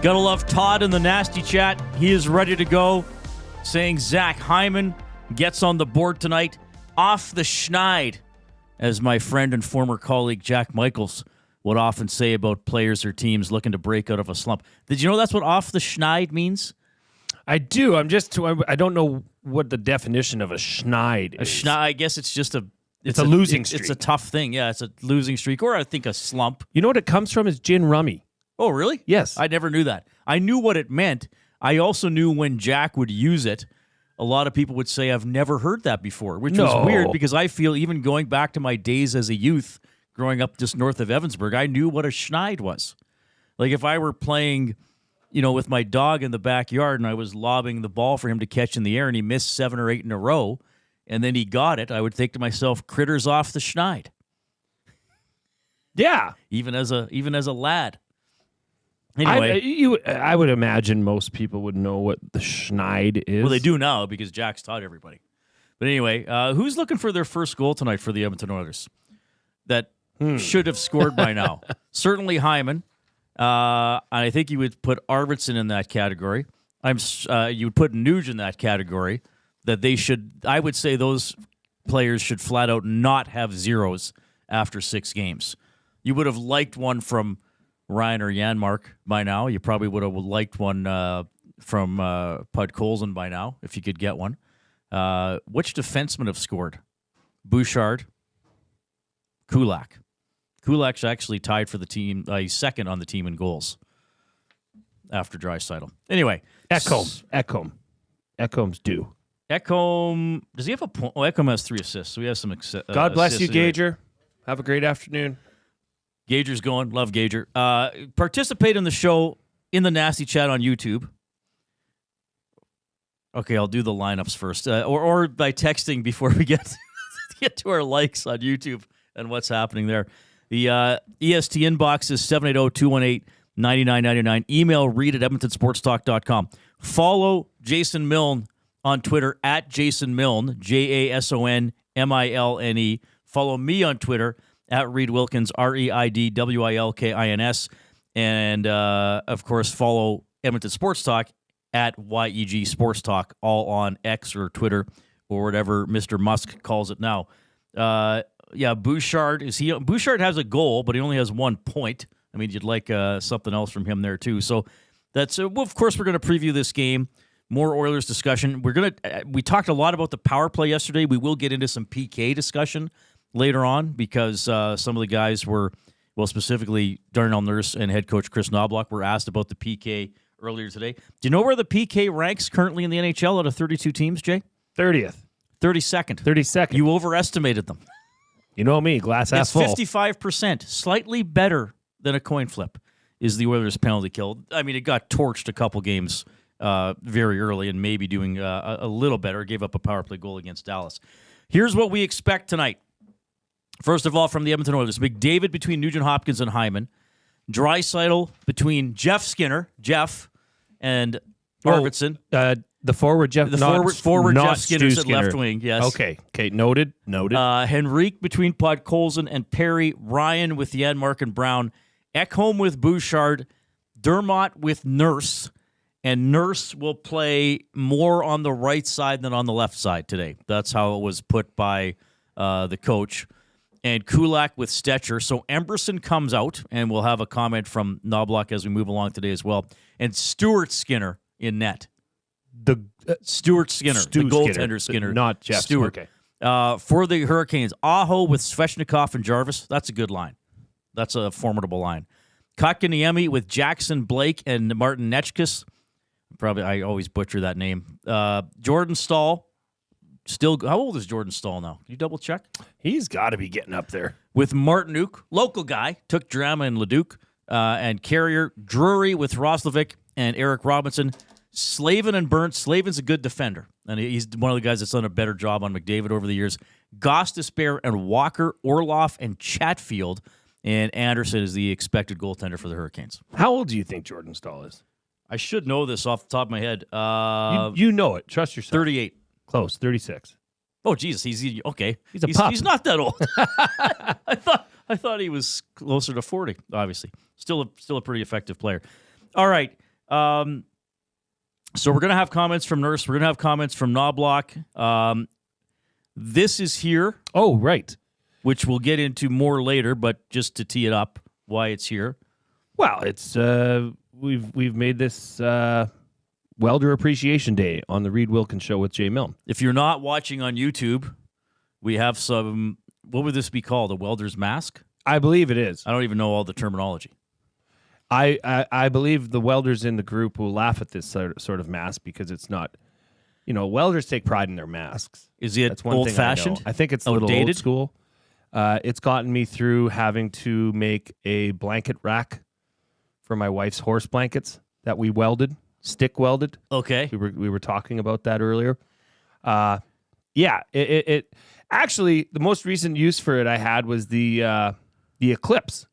Gotta love Todd in the nasty chat. He is ready to go, saying Zach Hyman gets on the board tonight. Off the schneid, as my friend and former colleague Jack Michaels would often say about players or teams looking to break out of a slump. Did you know that's what off the schneid means? I do. I don't know what the definition of a schneid is. I guess it's just it's a losing streak. It's a tough thing. Yeah, it's a losing streak, or I think a slump. You know what it comes from is gin rummy. Oh, really? Yes. I never knew that. I knew what it meant. I also knew when Jack would use it, a lot of people would say, I've never heard that before, which was weird because I feel even going back to my days as a youth, growing up just north of Evansburg, I knew what a schneid was. Like if I were playing, with my dog in the backyard and I was lobbing the ball for him to catch in the air and he missed 7 or 8 in a row and then he got it, I would think to myself, critters off the schneid. Yeah. Even as a lad. Anyway, I would imagine most people would know what the schneid is. Well, they do now because Jack's taught everybody. But anyway, who's looking for their first goal tonight for the Edmonton Oilers that should have scored by now? Certainly Hyman. I think you would put Arvidsson in that category. You would put Nuge in that category. That they should. I would say those players should flat out not have zeros after 6 games. You would have liked one from Ryan or Janmark by now. You probably would have liked one from Podkolzin by now, if you could get one. Which defensemen have scored? Bouchard, Kulak. Kulak's actually tied for the team. He's second on the team in goals after Draisaitl. Anyway. Ekholm's due. Ekholm, does he have a point? Oh, Ekholm has 3 assists, so we have some God bless you, Gager. Have a great afternoon. Gager's going. Love Gager. Participate in the show in the nasty chat on YouTube. Okay, I'll do the lineups first. Or by texting before we get to our likes on YouTube and what's happening there. The EST inbox is 780-218-9999. Email Reid at edmontonsportstalk.com. Follow Jason Milne on Twitter at Jason Milne, JasonMilne. Follow me on Twitter at Reid Wilkins, ReidWilkins. And, of course, follow Edmonton Sports Talk at YEG Sports Talk, all on X or Twitter or whatever Mr. Musk calls it now. Bouchard, Bouchard has a goal, but he only has 1 point. I mean, you'd like something else from him there, too. So that's, of course, we're going to preview this game. More Oilers discussion. We talked a lot about the power play yesterday. We will get into some PK discussion later on because some of the guys were, specifically Darnell Nurse and head coach Chris Knobloch were asked about the PK earlier today. Do you know where the PK ranks currently in the NHL out of 32 teams, Jay? 30th. 32nd. 32nd. You overestimated them. You know me, glass half full. It's 55%, slightly better than a coin flip is the Oilers' penalty kill. I mean, it got torched a couple games very early and maybe doing a little better. Gave up a power play goal against Dallas. Here's what we expect tonight. First of all, from the Edmonton Oilers, McDavid between Nugent Hopkins and Hyman. Draisaitl between Jeff, and Arvidsson. The forward Jeff. Forward not Jeff Skinner's at left wing. Yes. Okay. Noted. Henrique between Podkolzin and Perry. Ryan with Janmark and Brown. Ekholm with Bouchard. Dermott with Nurse. And Nurse will play more on the right side than on the left side today. That's how it was put by the coach. And Kulak with Stetcher. So Emberson comes out, and we'll have a comment from Knobloch as we move along today as well. And Stuart Skinner in net. Stuart Skinner, the goaltender Skinner. Not Jeff Stewart. Okay. For the Hurricanes, Aho with Svechnikov and Jarvis. That's a good line. That's a formidable line. Kotkaniemi with Jackson Blake and Martin Netchkis. Probably, I always butcher that name. Jordan Staal. Still, how old is Jordan Staal now? Can you double check? He's got to be getting up there. With Martinuk, local guy, took Drama and Leduc, and Carrier, Drury with Roslovic and Eric Robinson. Slavin and Burnt. Slavin's a good defender, and he's one of the guys that's done a better job on McDavid over the years. Gostisbehere and Walker, Orloff and Chatfield, and Anderson is the expected goaltender for the Hurricanes. How old do you think Jordan Staal is? I should know this off the top of my head. You know it. Trust yourself. 38. Close. 36. Oh, Jesus. He's okay. He's a pup. He's not that old. I thought he was closer to 40, obviously. Still a pretty effective player. All right. So we're going to have comments from Nurse. We're going to have comments from Knobloch. This is here. Oh, right. Which we'll get into more later, but just to tee it up, why it's here. Well, it's we've made this Welder Appreciation Day on the Reid Wilkins Show with Jay Milne. If you're not watching on YouTube, we have some, what would this be called, a welder's mask? I believe it is. I don't even know all the terminology. I believe the welders in the group will laugh at this sort of mask because it's not, welders take pride in their masks. Is it old-fashioned? I think it's a little dated? old school. It's gotten me through having to make a blanket rack for my wife's horse blankets that we welded, stick welded. Okay. We were talking about that earlier. It actually, the most recent use for it I had was the Eclipse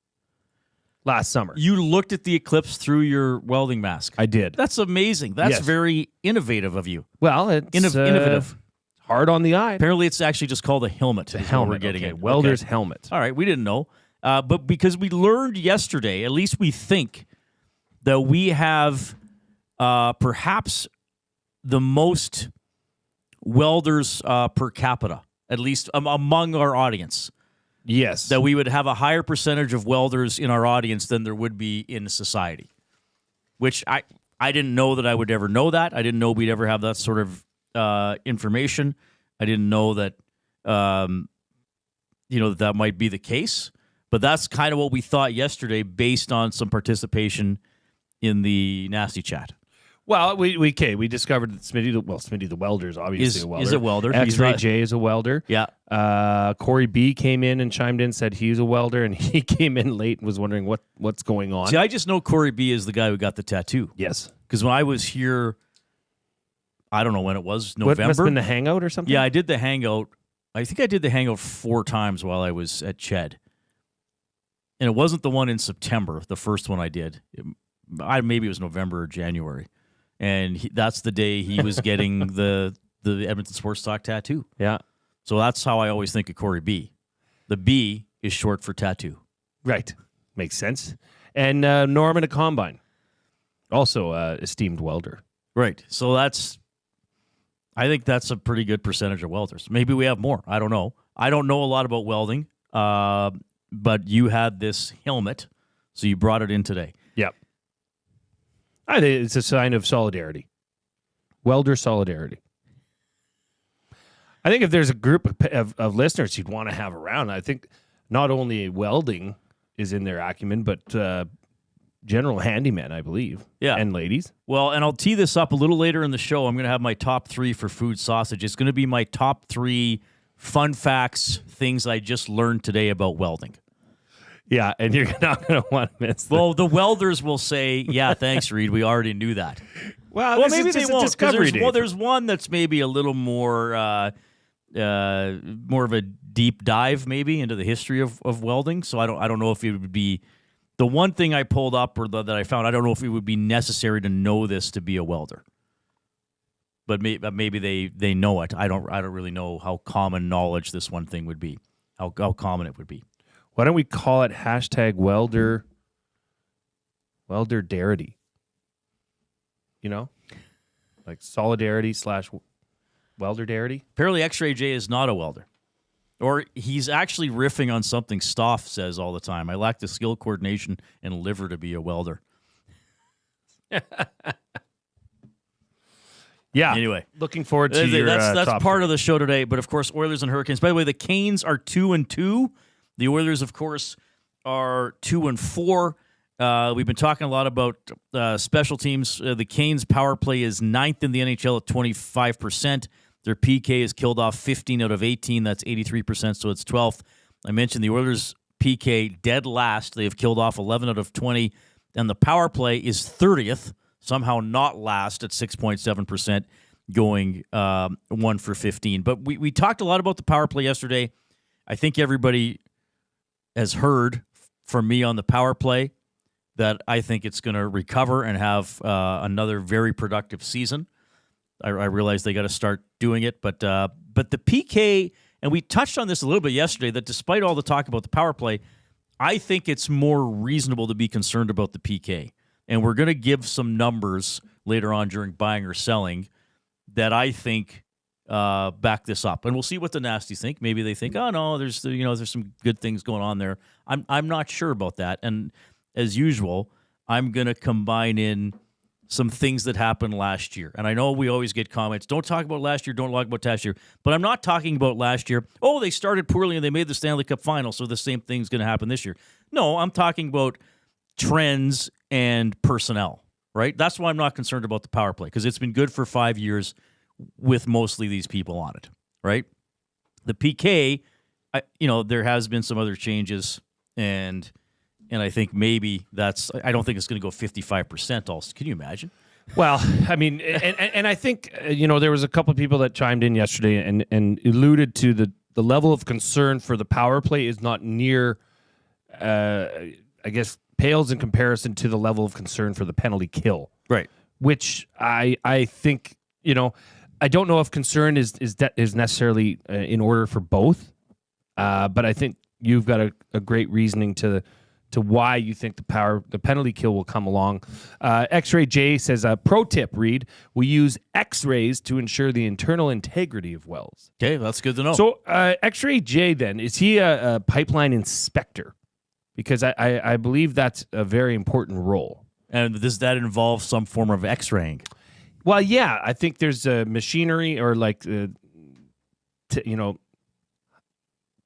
last summer. You looked at the Eclipse through your welding mask. I did. That's amazing. That's very innovative of you. Well, it's innovative. Hard on the eye. Apparently, it's actually just called a helmet. The helmet. We're getting it. Welder's helmet. All right, we didn't know, but because we learned yesterday, at least we think that we have perhaps the most welders per capita, at least among our audience. Yes. That we would have a higher percentage of welders in our audience than there would be in society, which I didn't know that I would ever know that. I didn't know we'd ever have that sort of information. I didn't know that, that might be the case, but that's kind of what we thought yesterday based on some participation in the Nasty Chat. Well, we discovered that Smitty the welder is obviously a welder. Is a welder. X-Ray J is a welder. Yeah. Corey B came in and chimed in, said he's a welder, and he came in late and was wondering what's going on. See, I just know Corey B is the guy who got the tattoo. Yes. Because when I was here, I don't know when it was, November? What, must have been the hangout or something? Yeah, I did the hangout. I think I did the hangout 4 times while I was at Ched. And it wasn't the one in September, the first one I did. Maybe it was November or January. And that's the day he was getting the Edmonton Sports Talk tattoo. Yeah. So that's how I always think of Corey B. The B is short for tattoo. Right. Makes sense. And Norman at Combine, also esteemed welder. Right. So I think that's a pretty good percentage of welders. Maybe we have more. I don't know. I don't know a lot about welding, but you had this helmet, so you brought it in today. Yep. I think it's a sign of solidarity. Welder solidarity. I think if there's a group of listeners you'd want to have around, I think not only welding is in their acumen, but general handyman, I believe. Yeah. And ladies. Well, and I'll tee this up a little later in the show. I'm going to have my top 3 for Fuge Sausage. It's going to be my top 3 fun facts, things I just learned today about welding. Yeah, and you're not going to want to miss that. Well, the welders will say, yeah, thanks, Reid. We already knew that. Well, maybe they won't. Discovery day. Well, there's one that's maybe a little more of a deep dive maybe into the history of welding. So I don't know if it would be the one thing I pulled up or that I found. I don't know if it would be necessary to know this to be a welder. But maybe they know it. I don't really know how common knowledge this one thing would be. How common it would be. Why don't we call it #welderdarity? Like solidarity / welderdarity. Apparently, X-Ray J is not a welder. Or he's actually riffing on something Stoff says all the time. I lack the skill, coordination, and liver to be a welder. Yeah. Anyway, looking forward to your that's top part of the show today. But of course, Oilers and Hurricanes. By the way, the Canes are 2-2. The Oilers, of course, are 2-4. We've been talking a lot about special teams. The Canes' power play is 9th in the NHL at 25%. Their PK is killed off 15 out of 18. That's 83%, so it's 12th. I mentioned the Oilers' PK dead last. They have killed off 11 out of 20. And the power play is 30th, somehow not last at 6.7%, going 1 for 15. But we talked a lot about the power play yesterday. I think everybody has heard from me on the power play that I think it's going to recover and have another very productive season. I realize they got to start doing it, but the PK, and we touched on this a little bit yesterday, that despite all the talk about the power play, I think it's more reasonable to be concerned about the PK. and we're going to give some numbers later on during buying or selling that I think back this up. And we'll see what the Nasties think. Maybe they think, oh, no, there's some good things going on there. I'm not sure about that. And as usual, I'm going to combine in some things that happened last year. And I know we always get comments, don't talk about last year, don't talk about last year. But I'm not talking about last year. Oh, they started poorly and they made the Stanley Cup final, so the same thing's going to happen this year. No, I'm talking about trends and personnel, right? That's why I'm not concerned about the power play, because it's been good for 5 years with mostly these people on it, right? The PK, there has been some other changes, and I think maybe I don't think it's going to go 55% also. Can you imagine? Well, I mean, and I think, there was a couple of people that chimed in yesterday and alluded to the level of concern for the power play is not near, I guess, pales in comparison to the level of concern for the penalty kill. Right. Which I think, I don't know if concern is necessarily in order for both, but I think you've got a great reasoning to why you think the penalty kill will come along. X-Ray J says, pro tip, Reid, we use X-rays to ensure the internal integrity of wells. Okay, that's good to know. So X-Ray J then, is he a pipeline inspector? Because I believe that's a very important role. And does that involve some form of X-raying? Well, yeah, I think there's machinery or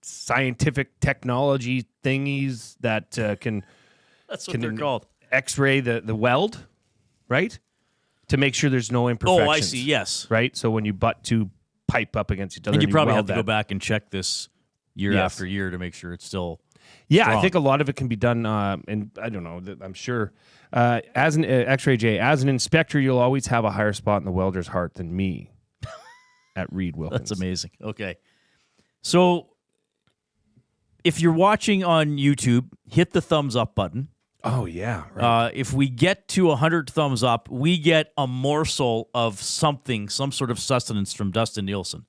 scientific technology thingies that can that's what they're called. X-ray the weld, right? To make sure there's no imperfections. Oh, I see. Yes. Right. So when you butt two pipe up against each other, and you probably have weld to go back and check this year after year to make sure it's still. Yeah, strong. I think a lot of it can be done, and I don't know. I'm sure as an X-Ray J, as an inspector, you'll always have a higher spot in the welder's heart than me. At Reid Wilkins. That's amazing. Okay, so if you're watching on YouTube, hit the thumbs up button. Oh, yeah. Right. If we get to 100 thumbs up, we get a morsel of something, some sort of sustenance from Dustin Nielsen,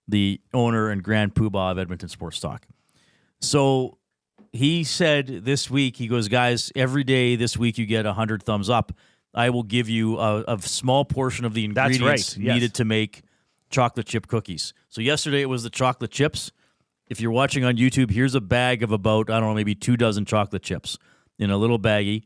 the owner and grand poobah of Edmonton Sports Talk. So he said this week, he goes, guys, every day this week you get 100 thumbs up. I will give you a small portion of the ingredients needed to make chocolate chip cookies. So yesterday it was the chocolate chips. If you're watching on YouTube, here's a bag of about, I don't know, maybe 24 chocolate chips in a little baggie.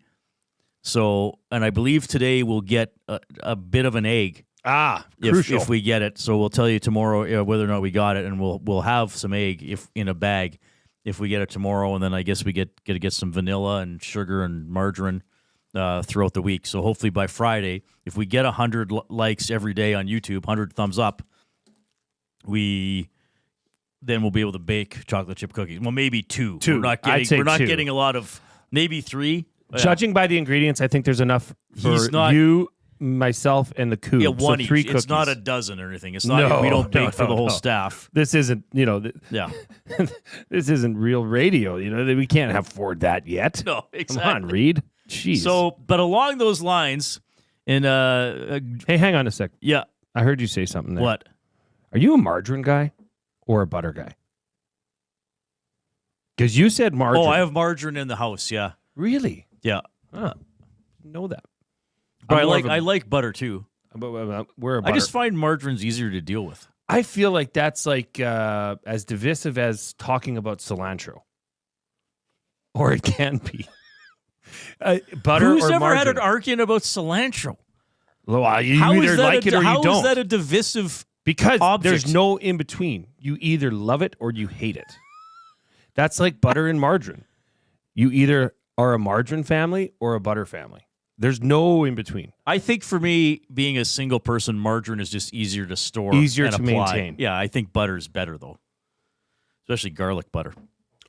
So, and I believe today we'll get a bit of an egg. Crucial. If we get it. So we'll tell you tomorrow whether or not we got it, and we'll have some egg in a bag if we get it tomorrow. And then I guess we get to get some vanilla and sugar and margarine throughout the week. So hopefully by Friday, if we get 100 likes every day on YouTube, 100 thumbs up, then we'll be able to bake chocolate chip cookies. Well, maybe two. We're not getting a lot of, maybe 3. Judging by the ingredients, I think there's enough for you, myself, and the coop. Yeah, one so each. 3 cookies. It's not a dozen or anything. It's not. We don't bake for the whole staff. This isn't. Yeah. This isn't real radio. We can't afford that yet. No, exactly. Come on, Reid. Jeez. So, but along those lines, and hey, hang on a sec. Yeah, I heard you say something there. What? Are you a margarine guy or a butter guy? Because you said margarine. Oh, I have margarine in the house. Yeah. Really? Yeah. Know that. But I like butter too. We're a butter. I just find margarine's easier to deal with. I feel like that's like as divisive as talking about cilantro, or it can be. Butter Who's or ever margarine? had an argument about cilantro? Well, you either like it or you don't. How is that a divisive? Because object? There's no in between. You either love it or you hate it. That's like butter and margarine. You either are a margarine family or a butter family. There's no in between. I think for me, being a single person, margarine is just easier to store, easier and to apply. maintain. Yeah, I think butter is better though, especially garlic butter.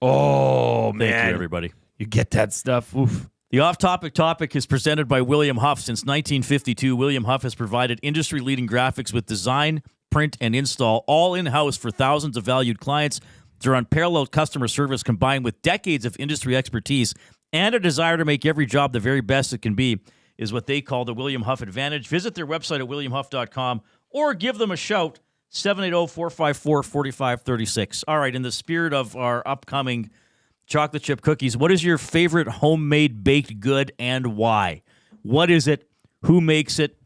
Oh man, thank you everybody. You get that stuff. Oof. The off-topic topic is presented by William Huff. Since 1952, William Huff has provided industry-leading graphics with design, print, and install, all in-house for thousands of valued clients. Their unparalleled customer service combined with decades of industry expertise and a desire to make every job the very best it can be is what they call the William Huff Advantage. Visit their website at williamhuff.com or give them a shout, 780-454-4536. All right, in the spirit of our upcoming chocolate chip cookies, what is your favorite homemade baked good and why? What is it? Who makes it?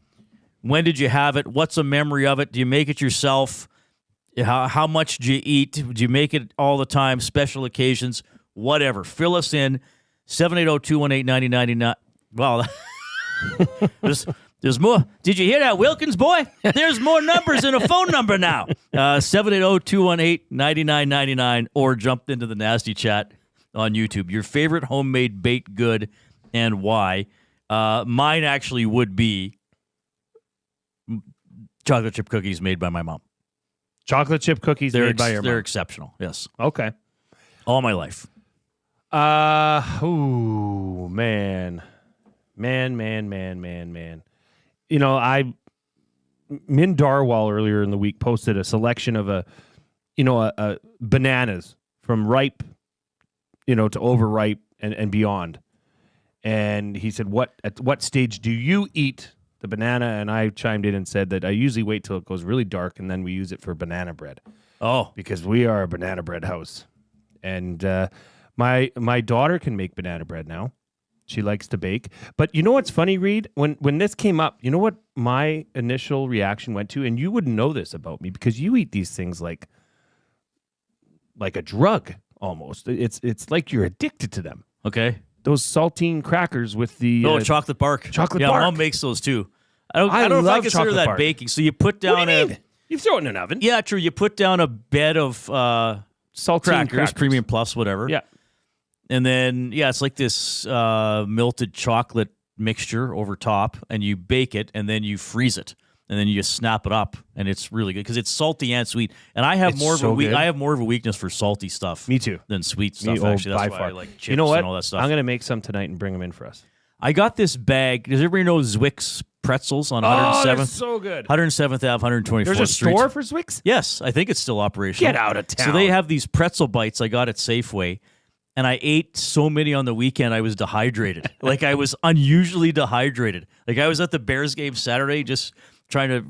When did you have it? What's a memory of it? Do you make it yourself? How much do you eat? Do you make it all the time? Special occasions? Whatever. Fill us in. 780-218-9099. Well, there's more. Did you hear that, Wilkins, boy? There's more numbers in a phone number now. 780-218-9999, or jump into the Nasty Chat on YouTube. Your favorite homemade baked good and why. Mine actually would be chocolate chip cookies made by my mom. Chocolate chip cookies made by your mom. They're exceptional, yes. Okay. All my life. Man. You know, Min Darwal earlier in the week posted a selection of bananas from ripe, to overripe and beyond. And he said, at what stage do you eat the banana? And I chimed in and said that I usually wait till it goes really dark and then we use it for banana bread. Oh, because we are a banana bread house. And my daughter can make banana bread now. She likes to bake. But you know what's funny, Reid? When this came up, you know what my initial reaction went to? And you wouldn't know this about me because you eat these things like a drug almost. It's like you're addicted to them. okay. Those saltine crackers with the Chocolate bark. Chocolate yeah, bark. Mom makes those too. I don't know if I love consider chocolate that bark. baking. So you put down What do you mean? You throw it in an oven. Yeah, true. You put down a bed of Saltine crackers, Premium Plus, whatever. Yeah. And then, it's like this melted chocolate mixture over top, and you bake it, and then you freeze it, and then you just snap it up, and it's really good because it's salty and sweet. And I have It's more of so good. I have more of a weakness for salty stuff. Me too. Than sweet stuff. Me, Actually, that's by why far. I like chips You know what? and all that stuff. I'm going to make some tonight and bring them in for us. I got this bag. Does everybody know Zwick's pretzels on 107th? Oh, they're so good. 107th Ave, 124th There's a Street. store for Zwick's? Yes, I think it's still operational. Get out of town. So they have these pretzel bites I got at Safeway, and I ate so many on the weekend I was dehydrated. Like I was unusually dehydrated. Like I was at the Bears game Saturday just trying to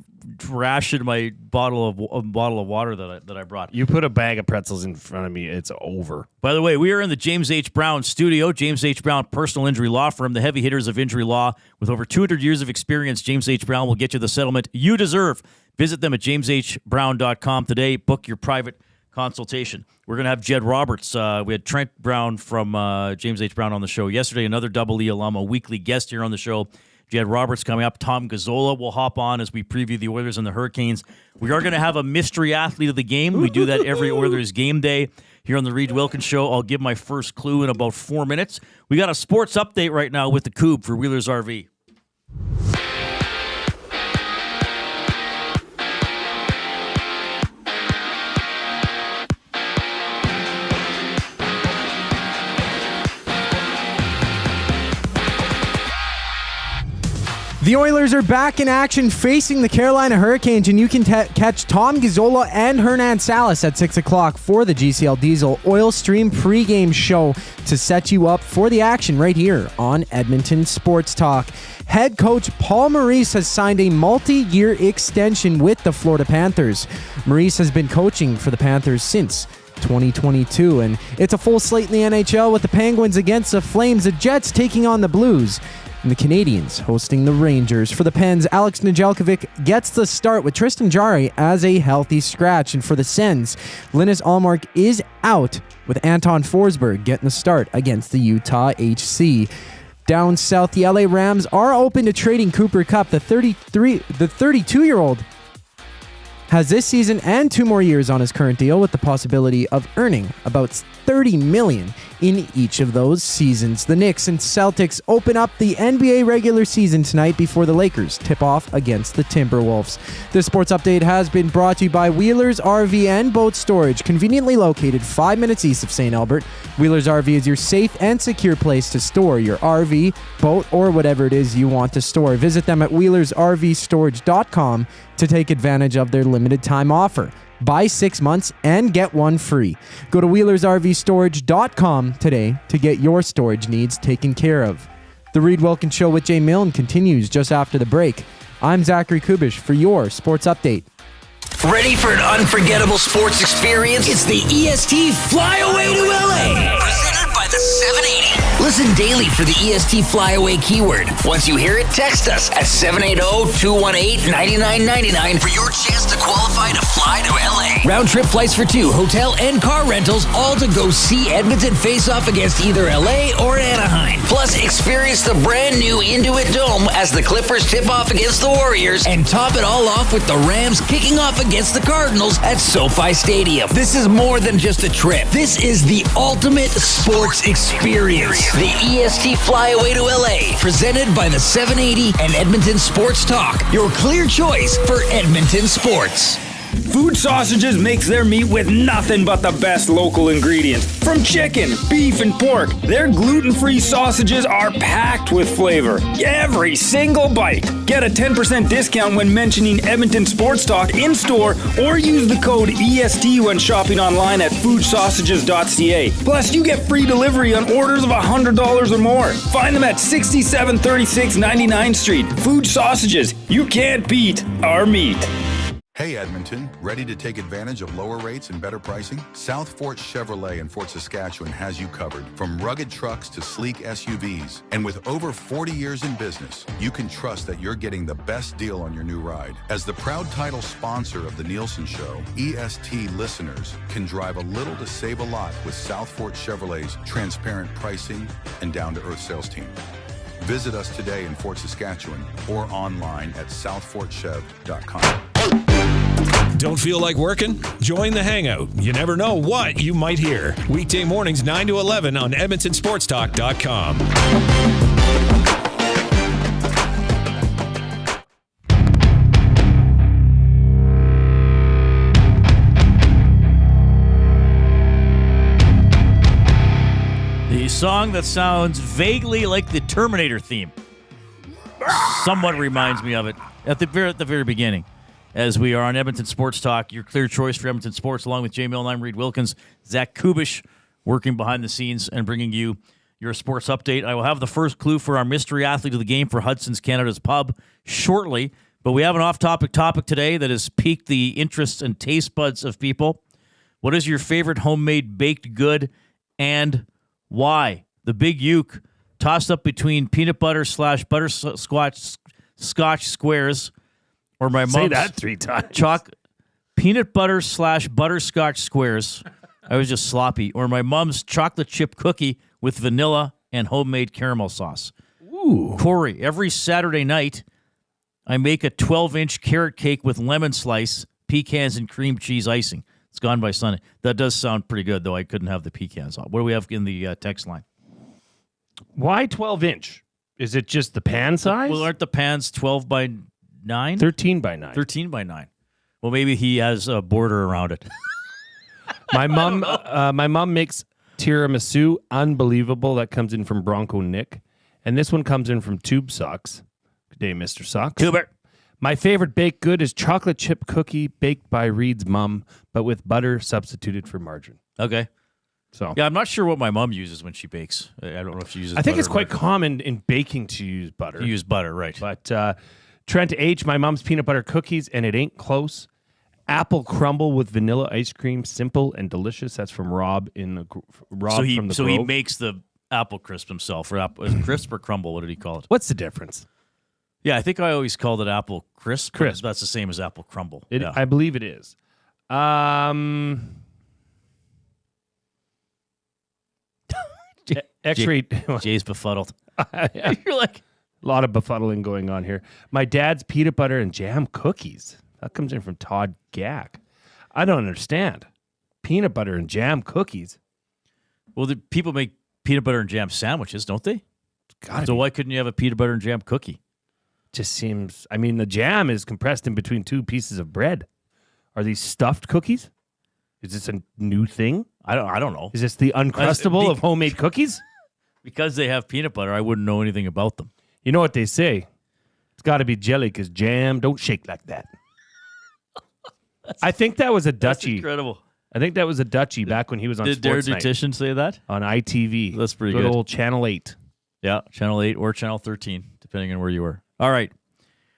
ration my bottle of water that I brought. You put a bag of pretzels in front of me, it's over. By the way, we are in the James H. Brown studio. James H. Brown Personal Injury Law Firm, the heavy hitters of injury law. With over 200 years of experience, James H. Brown will get you the settlement you deserve. Visit them at jameshbrown.com today. Book your private consultation. We're going to have Jed Roberts. We had Trent Brown from James H. Brown on the show yesterday, another Double E alum, a weekly guest here on the show. Jed Roberts coming up. Tom Gazzola will hop on as we preview the Oilers and the Hurricanes. We are going to have a mystery athlete of the game. We do that every Oilers game day here on the Reid Wilkins Show. I'll give my first clue in about 4 minutes. We got a sports update right now with the Coupe for Wheelers RV. The Oilers are back in action facing the Carolina Hurricanes, and you can catch Tom Gazzola and Hernan Salas at 6 o'clock for the GCL Diesel Oil Stream pregame show to set you up for the action right here on Edmonton Sports Talk. Head coach Paul Maurice has signed a multi-year extension with the Florida Panthers. Maurice has been coaching for the Panthers since 2022, and it's a full slate in the NHL with the Penguins against the Flames, the Jets taking on the Blues, and the Canadians hosting the Rangers. For the Pens, Alex Nedeljkovic gets the start with Tristan Jarry as a healthy scratch. And for the Sens, Linus Ullmark is out with Anton Forsberg getting the start against the Utah HC. Down south, the LA Rams are open to trading Cooper Kupp. The 32-year-old has this season and 2 more years on his current deal, with the possibility of earning about $30 million in each of those seasons. The Knicks and Celtics open up the NBA regular season tonight before the Lakers tip off against the Timberwolves. This sports update has been brought to you by Wheelers RV and Boat Storage, conveniently located 5 minutes east of St. Albert. Wheelers RV is your safe and secure place to store your RV, boat, or whatever it is you want to store. Visit them at wheelersrvstorage.com to take advantage of their limited time offer. Buy 6 months and get 1 free. Go to wheelersrvstorage.com today to get your storage needs taken care of. The Reid Wilkins Show with Jay Milne continues just after the break. I'm Zachary Kubish for your sports update. Ready for an unforgettable sports experience? It's the EST Fly Away to LA. Presented by the 780. Listen daily for the EST Flyaway keyword. Once you hear it, text us at 780-218-9999 for your chance to qualify to fly to LA. Round trip flights for two, hotel and car rentals, all to go see Edmonton face off against either LA or Anaheim. Plus, experience the brand new Intuit Dome as the Clippers tip off against the Warriors, and top it all off with the Rams kicking off against the Cardinals at SoFi Stadium. This is more than just a trip. This is the ultimate sports experience. The EST Flyaway to LA, presented by the 780 and Edmonton Sports Talk. Your clear choice for Edmonton sports. Fuge Sausages makes their meat with nothing but the best local ingredients. From chicken, beef, and pork, their gluten-free sausages are packed with flavor. Every single bite. Get a 10% discount when mentioning Edmonton Sports Talk in-store or use the code EST when shopping online at fugesausages.ca. Plus, you get free delivery on orders of $100 or more. Find them at 6736 99th Street. Fuge Sausages. You can't beat our meat. Hey Edmonton, ready to take advantage of lower rates and better pricing? South Fort Chevrolet in Fort Saskatchewan has you covered. From rugged trucks to sleek SUVs. And with over 40 years in business, you can trust that you're getting the best deal on your new ride. As the proud title sponsor of the Nielsen Show, EST listeners can drive a little to save a lot with South Fort Chevrolet's transparent pricing and down-to-earth sales team. Visit us today in Fort Saskatchewan or online at southfortchev.com. Don't feel like working? Join the Hangout. You never know what you might hear. Weekday mornings 9 to 11 on EdmontonSportsTalk.com. The song that sounds vaguely like the Terminator theme somewhat reminds me of it at the very beginning. As we are on Edmonton Sports Talk, your clear choice for Edmonton sports, along with Jay Milne, I'm Reid Wilkins, Zach Kubish, working behind the scenes and bringing you your sports update. I will have the first clue for our mystery athlete of the game for Hudson's Canada's Pub shortly, but we have an off-topic topic today that has piqued the interests and taste buds of people. What is your favorite homemade baked good and why? The Big Uke, tossed up between peanut butter / butterscotch Scotch squares, or my mom's Say that 3 times. peanut butter / butterscotch squares. I was just sloppy. Or my mom's chocolate chip cookie with vanilla and homemade caramel sauce. Ooh. Corey, every Saturday night, I make a 12-inch carrot cake with lemon slice, pecans, and cream cheese icing. It's gone by Sunday. That does sound pretty good, though. I couldn't have the pecans on. What do we have in the text line? Why 12-inch? Is it just the pan size? Well, aren't the pans 12 by 9? 13 by 9. 13 by 9. Well, maybe he has a border around it. My mom makes tiramisu. Unbelievable. That comes in from Bronco Nick. And this one comes in from Tube Socks. Good day, Mr. Socks. Tuber. My favorite baked good is chocolate chip cookie baked by Reid's mom, but with butter substituted for margarine. Okay. So Yeah, I'm not sure what my mom uses when she bakes. I don't know if she uses I think butter it's or quite margarine. common in baking to use butter. You use butter, right. But Trent H., my mom's peanut butter cookies, and it ain't close. Apple crumble with vanilla ice cream, simple and delicious. That's from Rob from the So he Grove. makes the apple crisp himself. Or crisp or crumble, what did he call it? What's the difference? Yeah, I think I always called it apple crisp. but Crisp. That's the same as apple crumble. It, Yeah. I believe it is. X-ray. Jay's befuddled. Yeah. You're like, A lot of befuddling going on here. My dad's peanut butter and jam cookies. That comes in from Todd Gack. I don't understand. Peanut butter and jam cookies. well, the people make peanut butter and jam sandwiches, don't they? So why couldn't you have a peanut butter and jam cookie? Just seems. I mean, the jam is compressed in between 2 pieces of bread. Are these stuffed cookies? Is this a new thing? I don't know. Is this the Uncrustable of homemade cookies? Because they have peanut butter, I wouldn't know anything about them. You know what they say? It's got to be jelly because jam don't shake like that. I think that was a That's Dutchie. incredible. I think that was a Dutchie back when he was on Did Dare Sports Night Dietitian say that? on ITV. That's pretty good. good. Old Channel 8. Yeah, Channel 8 or Channel 13, depending on where you were. All right.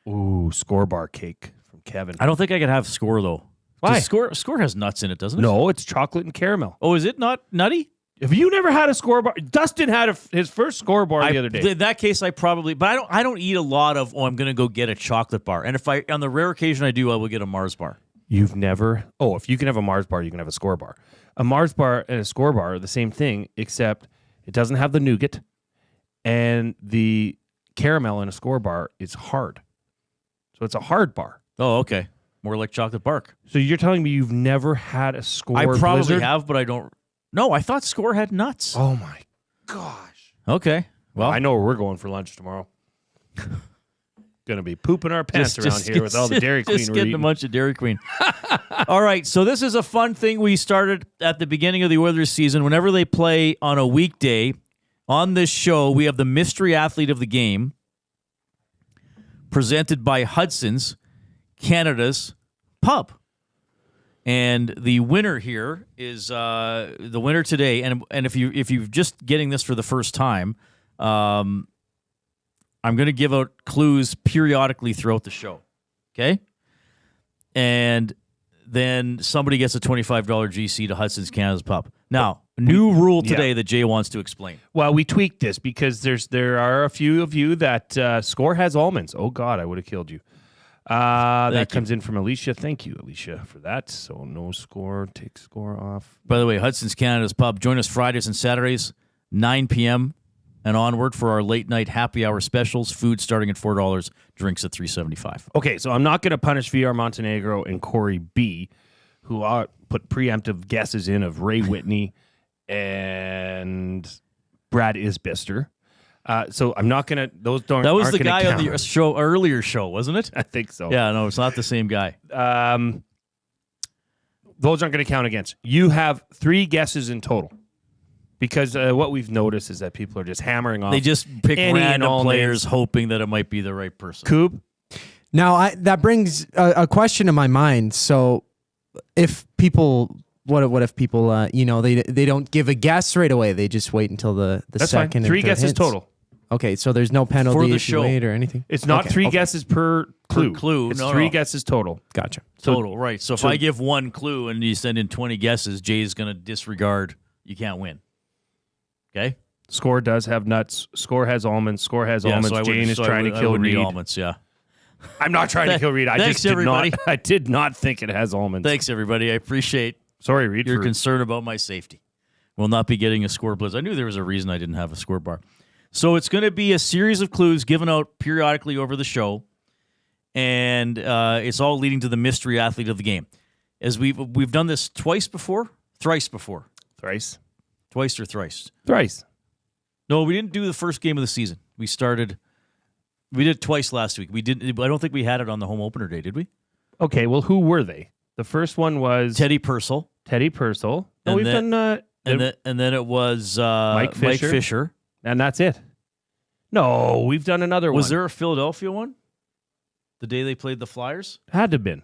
Ooh, score bar cake from Kevin. I don't think I could have Score, though. Why? Does Score has nuts in it, doesn't it? No, it's chocolate and caramel. Oh, is it not nutty? Have you never had a scoreboard? Dustin had his first scoreboard the other day. In that case, I probably, but I don't eat a lot of. I'm going to go get a chocolate bar, and if on the rare occasion I do, I will get a Mars bar. You've never? Oh, if you can have a Mars bar, you can have a score bar. A Mars bar and a score bar are the same thing, except it doesn't have the nougat, and the caramel in a score bar is hard. So it's a hard bar. Oh, okay. More like chocolate bark. So you're telling me you've never had a score? I probably Blizzard? have, but I don't. No, I thought Score had nuts. Oh my gosh. Okay. Well, I know where we're going for lunch tomorrow. Gonna be pooping our pants around here with all the Dairy Queen. Just we're getting eating. a bunch of Dairy Queen. All right, so this is a fun thing we started at the beginning of the Oilers season. Whenever they play on a weekday, on this show, we have the mystery athlete of the game, presented by Hudson's, Canada's pub. And the winner here is the winner today. And if you're just getting this for the first time, I'm going to give out clues periodically throughout the show. Okay? And then somebody gets a $25 GC to Hudson's Canada's Pub. Now, new rule today that Jay wants to explain. Well, we tweaked this because there are a few of you that Score has almonds. Oh God, I would have killed you. That comes in from Alicia. Thank you, Alicia, for that. So no Score, take Score off. By the way, Hudson's Canada's Pub. Join us Fridays and Saturdays, 9 p.m. and onward for our late night happy hour specials. Food starting at $4, drinks at $3.75. Okay, so I'm not going to punish VR Montenegro and Corey B, who put preemptive guesses in of Ray Whitney and Brad Isbister. So I'm not going to, those don't. That was the guy count. on the show, earlier show, wasn't it? I think so. Yeah, no, it's not the same guy. Those aren't going to count against. You have 3 guesses in total. Because what we've noticed is that people are just hammering off. They just pick any and random all players names. hoping that it might be the right person. Coob? Now, that brings a question to my mind. So if people... What if people, they don't give a guess right away? They just wait until the That's second fine. and 3 third guesses hints. total. Okay, so there's no penalty For the if you show. wait or anything? It's not Okay, 3 okay. guesses per clue. clue, It's no, 3 no. guesses total. Gotcha. Total, right. So if I give one clue and you send in 20 guesses, Jay's going to disregard. You can't win. Okay? Score does have nuts. Score has almonds. Score has almonds. Jane is trying to kill Reid. Almonds, yeah. I'm not trying to kill Reid. I Thanks, just did everybody. not. I did not think it has almonds. Thanks, everybody. I appreciate Sorry, Reid. your for- concern about my safety. Will not be getting a score blitz. I knew there was a reason I didn't have a score bar. So it's going to be a series of clues given out periodically over the show, and it's all leading to the mystery athlete of the game. As we've done this thrice before. Thrice. Twice or thrice? Thrice. No, we didn't do the first game of the season. We did it twice last week. We didn't. I don't think we had it on the home opener day, did we? Okay, well, who were they? The first one was Teddy Purcell. No, And we've then- done... And then it was Mike Fisher. And that's it. No, we've done another one. Was there a Philadelphia one? The day they played the Flyers? Had to have been.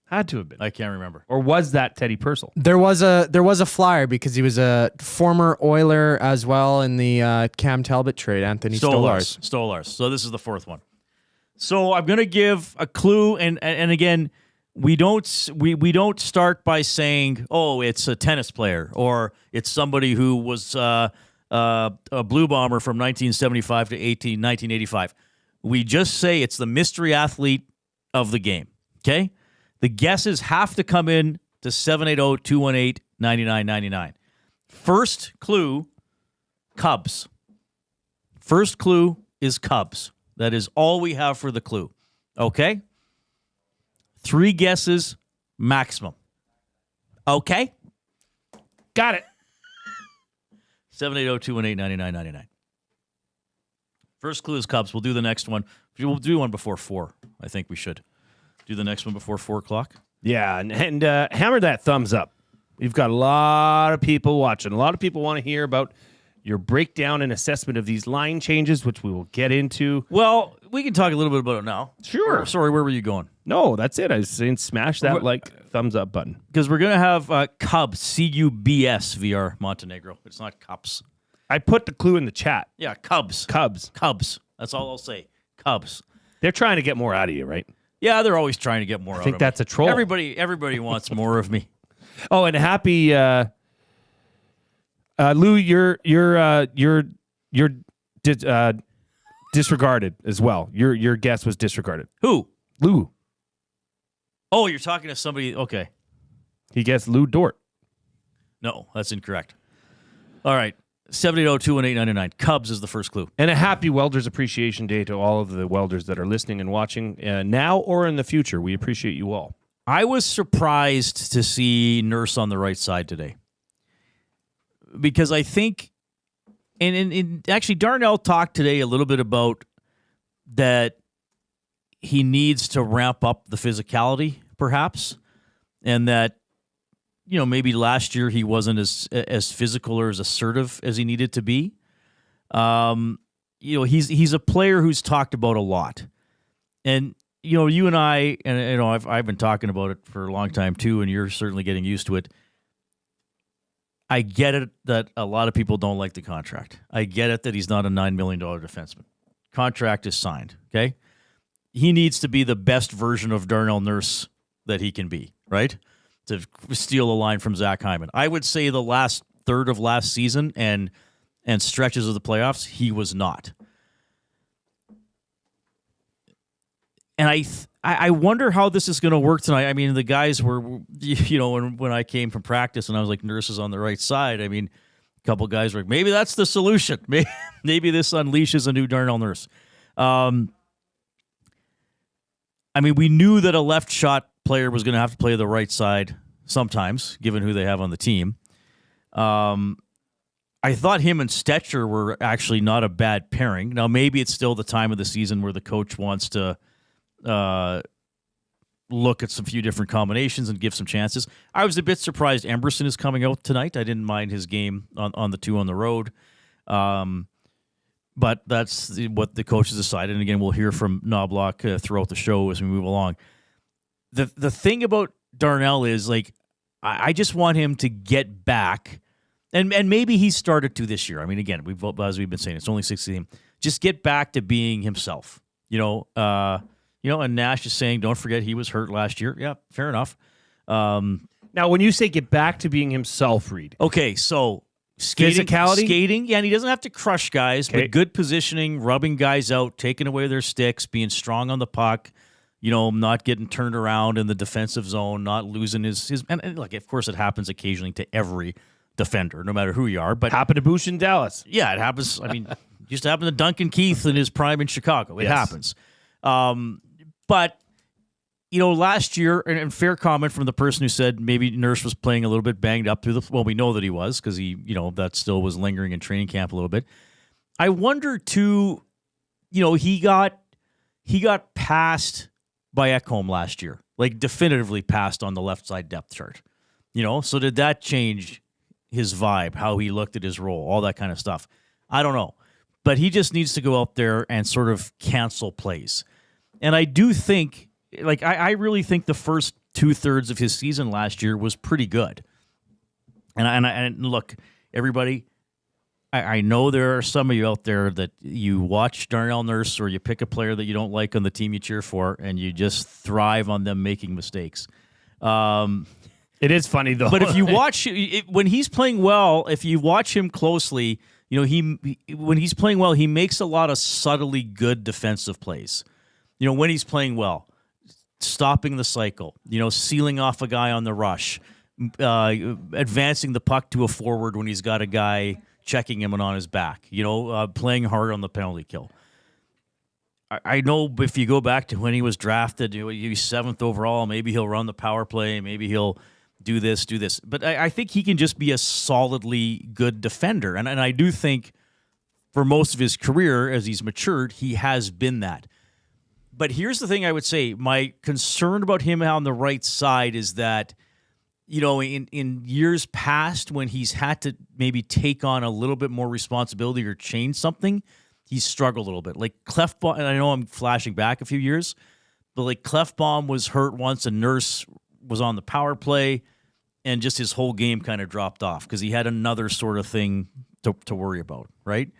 Had to have been. I can't remember. Or was that Teddy Purcell? There was a flyer because he was a former Oiler as well in the Cam Talbot trade, Anthony Stolars. So this is the fourth one. So I'm going to give a clue, and again, we don't start by saying, oh, it's a tennis player or it's somebody who was a Blue Bomber from 1975 to 1985. We just say it's the mystery athlete of the game. Okay, the guesses have to come in to 780-218-9999. First clue, Cubs. First clue is Cubs. That is all we have for the clue. Okay? 3 guesses maximum. Okay? Got it. 780-218-9999. First clue is Cubs. We'll do the next one. We'll do one before 4. I think we should. Do the next one before 4 o'clock. Yeah, and hammer that thumbs up. We've got a lot of people watching. A lot of people want to hear about your breakdown and assessment of these line changes, which we will get into. Well, we can talk a little bit about it now. Sure. Sorry, where were you going? No, that's it. I was saying smash that thumbs up button. Because we're going to have Cubs, C-U-B-S, VR Montenegro. It's not Cups. I put the clue in the chat. Yeah, Cubs. Cubs. That's all I'll say. Cubs. They're trying to get more out of you, right? Yeah, they're always trying to get more out of me. I think that's a troll. Everybody wants more of me. Oh, and happy Lou, you're disregarded as well. Your guess was disregarded. Who? Lou. Oh, you're talking to somebody. Okay. He guessed Lou Dort. No, that's incorrect. All right. 780-218-99. Cubs is the first clue. And a happy Welders Appreciation Day to all of the welders that are listening and watching now or in the future. We appreciate you all. I was surprised to see Nurse on the right side today. Because I think, and actually Darnell talked today a little bit about that he needs to ramp up the physicality, perhaps, and that, you know, maybe last year he wasn't as physical or as assertive as he needed to be. You know, he's a player who's talked about a lot, and you know, you and I, and you know, I've been talking about it for a long time too, and you're certainly getting used to it. I get it that a lot of people don't like the contract. I get it that he's not a $9 million defenseman. Contract is signed. Okay, he needs to be the best version of Darnell Nurse that he can be, right? To steal a line from Zach Hyman. I would say the last third of last season and stretches of the playoffs, he was not. And I wonder how this is going to work tonight. I mean, the guys were, you know, when I came from practice and I was like, Nurse is on the right side. I mean, a couple guys were like, maybe that's the solution. Maybe this unleashes a new Darnell Nurse. I mean, we knew that a left shot player was going to have to play the right side sometimes, given who they have on the team. I thought him and Stetcher were actually not a bad pairing. Now, maybe it's still the time of the season where the coach wants to look at some few different combinations and give some chances. I was a bit surprised Emberson is coming out tonight. I didn't mind his game on the 2 on the road. But that's what the coaches decided. And again, we'll hear from Knobloch throughout the show as we move along. The thing about Darnell is, like, I just want him to get back, and maybe he started to this year. I mean, again, as we've been saying, it's only 16. Just get back to being himself. And Nash is saying, don't forget he was hurt last year. Yeah, fair enough. Now, when you say get back to being himself, Reid. Okay, so physicality? Skating, yeah, and he doesn't have to crush guys, but good positioning, rubbing guys out, taking away their sticks, being strong on the puck, you know, not getting turned around in the defensive zone, not losing his and look, of course it happens occasionally to every defender, no matter who you are. But happened to Bush in Dallas. Yeah, it happens. I mean, used to happen to Duncan Keith in his prime in Chicago. It happens. But, you know, last year, and fair comment from the person who said maybe Nurse was playing a little bit banged up through well, we know that he was, because he, you know, that still was lingering in training camp a little bit. I wonder too, you know, he got passed by Ekholm last year, like definitively passed on the left side depth chart. You know, so did that change his vibe, how he looked at his role, all that kind of stuff? I don't know. But he just needs to go out there and sort of cancel plays. And I do think, like, I really think the first 2/3 of his season last year was pretty good. And look, everybody, I know there are some of you out there that you watch Darnell Nurse or you pick a player that you don't like on the team you cheer for, and you just thrive on them making mistakes. It is funny, though. But if you watch, when he's playing well, if you watch him closely, you know, when he's playing well, he makes a lot of subtly good defensive plays. You know, when he's playing well, stopping the cycle, you know, sealing off a guy on the rush, advancing the puck to a forward when he's got a guy checking him and on his back, you know, playing hard on the penalty kill. I know if you go back to when he was drafted, you know, he's 7th overall, maybe he'll run the power play, maybe he'll do this. But I think he can just be a solidly good defender. And I do think for most of his career, as he's matured, he has been that. But here's the thing I would say. My concern about him on the right side is that, you know, in years past when he's had to maybe take on a little bit more responsibility or change something, he's struggled a little bit. Like Clefbaum, and I know I'm flashing back a few years, but like Clefbaum was hurt once and Nurse was on the power play, and just his whole game kind of dropped off because he had another sort of thing to worry about, right?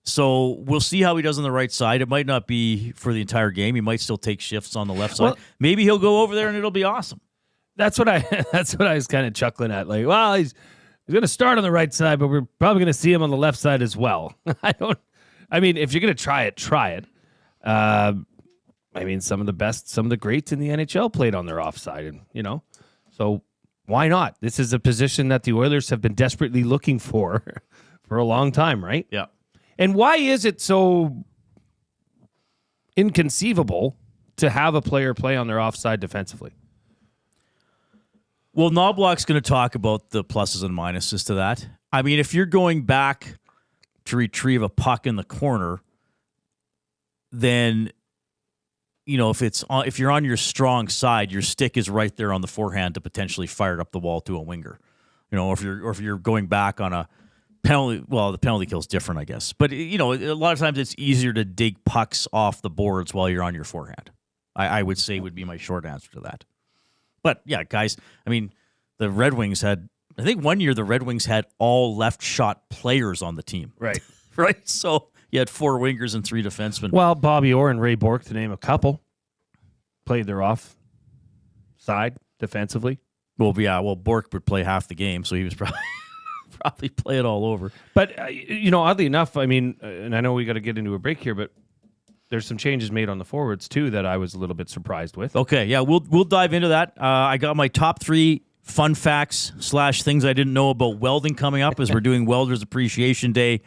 So we'll see how he does on the right side. It might not be for the entire game. He might still take shifts on the left side. Maybe he'll go over there and it'll be awesome. That's what I was kind of chuckling at. Like, well, He's going to start on the right side, but we're probably going to see him on the left side as well. I mean, if you're going to try it, try it. I mean, some of the greats in the NHL played on their offside, and so why not? This is a position that the Oilers have been desperately looking for a long time, right? Yeah. And why is it so inconceivable to have a player play on their offside defensively? Well, Knobloch's going to talk about the pluses and minuses to that. I mean, if you're going back to retrieve a puck in the corner, then if you're on your strong side, your stick is right there on the forehand to potentially fire it up the wall to a winger. If you're going back on a penalty, well, the penalty kill is different, I guess. But a lot of times it's easier to dig pucks off the boards while you're on your forehand. I would say would be my short answer to that. But yeah, guys, I mean, the Red Wings I think one year the Red Wings had all left shot players on the team. Right. Right. So you had 4 wingers and 3 defensemen. Well, Bobby Orr and Ray Bourque, to name a couple, played their off side defensively. Well, Bourque would play half the game, so he was probably play it all over. But oddly enough, I mean, and I know we got to get into a break here, but there's some changes made on the forwards too that I was a little bit surprised with. Okay, yeah, we'll dive into that. I got my top 3 fun facts / things I didn't know about welding coming up as we're doing Welders Appreciation Day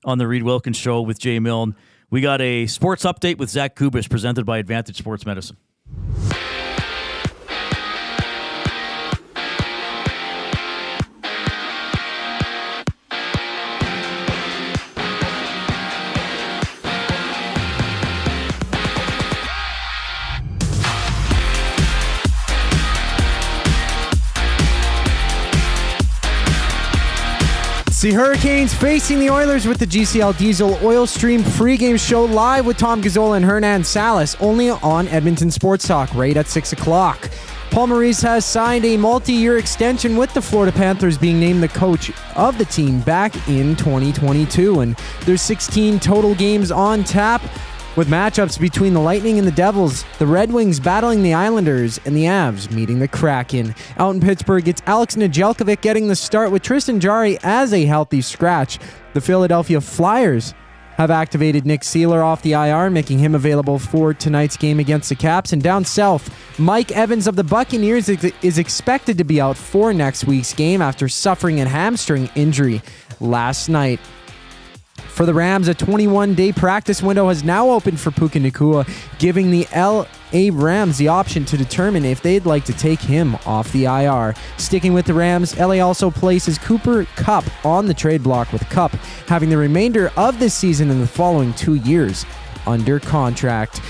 on the Reid Wilkins Show with Jay Milne. We got a sports update with Zach Kubish presented by Advantage Sports Medicine. The Hurricanes facing the Oilers with the GCL Diesel Oil Stream pregame show live with Tom Gazzola and Hernan Salas, only on Edmonton Sports Talk, right at 6 o'clock. Paul Maurice has signed a multi-year extension with the Florida Panthers, being named the coach of the team back in 2022. And there's 16 total games on tap, with matchups between the Lightning and the Devils, the Red Wings battling the Islanders, and the Avs meeting the Kraken. Out in Pittsburgh, it's Alex Nedeljkovic getting the start with Tristan Jarry as a healthy scratch. The Philadelphia Flyers have activated Nick Seeler off the IR, making him available for tonight's game against the Caps. And down south, Mike Evans of the Buccaneers is expected to be out for next week's game after suffering a hamstring injury last night. For the Rams, a 21-day practice window has now opened for Puka Nacua, giving the LA Rams the option to determine if they'd like to take him off the IR. Sticking with the Rams, LA also places Cooper Kupp on the trade block, with Kupp having the remainder of this season and the following 2 years under contract.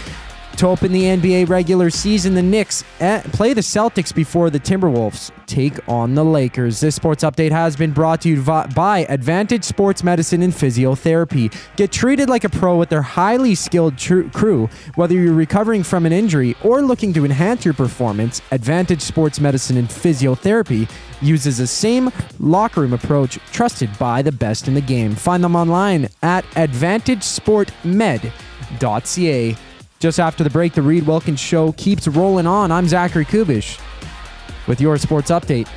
To open the NBA regular season, the Knicks play the Celtics before the Timberwolves take on the Lakers. This sports update has been brought to you by Advantage Sports Medicine and Physiotherapy. Get treated like a pro with their highly skilled crew. Whether you're recovering from an injury or looking to enhance your performance, Advantage Sports Medicine and Physiotherapy uses the same locker room approach trusted by the best in the game. Find them online at advantagesportmed.ca. Just after the break, the Reid Wilkins Show keeps rolling on. I'm Zachary Kubish with your sports update.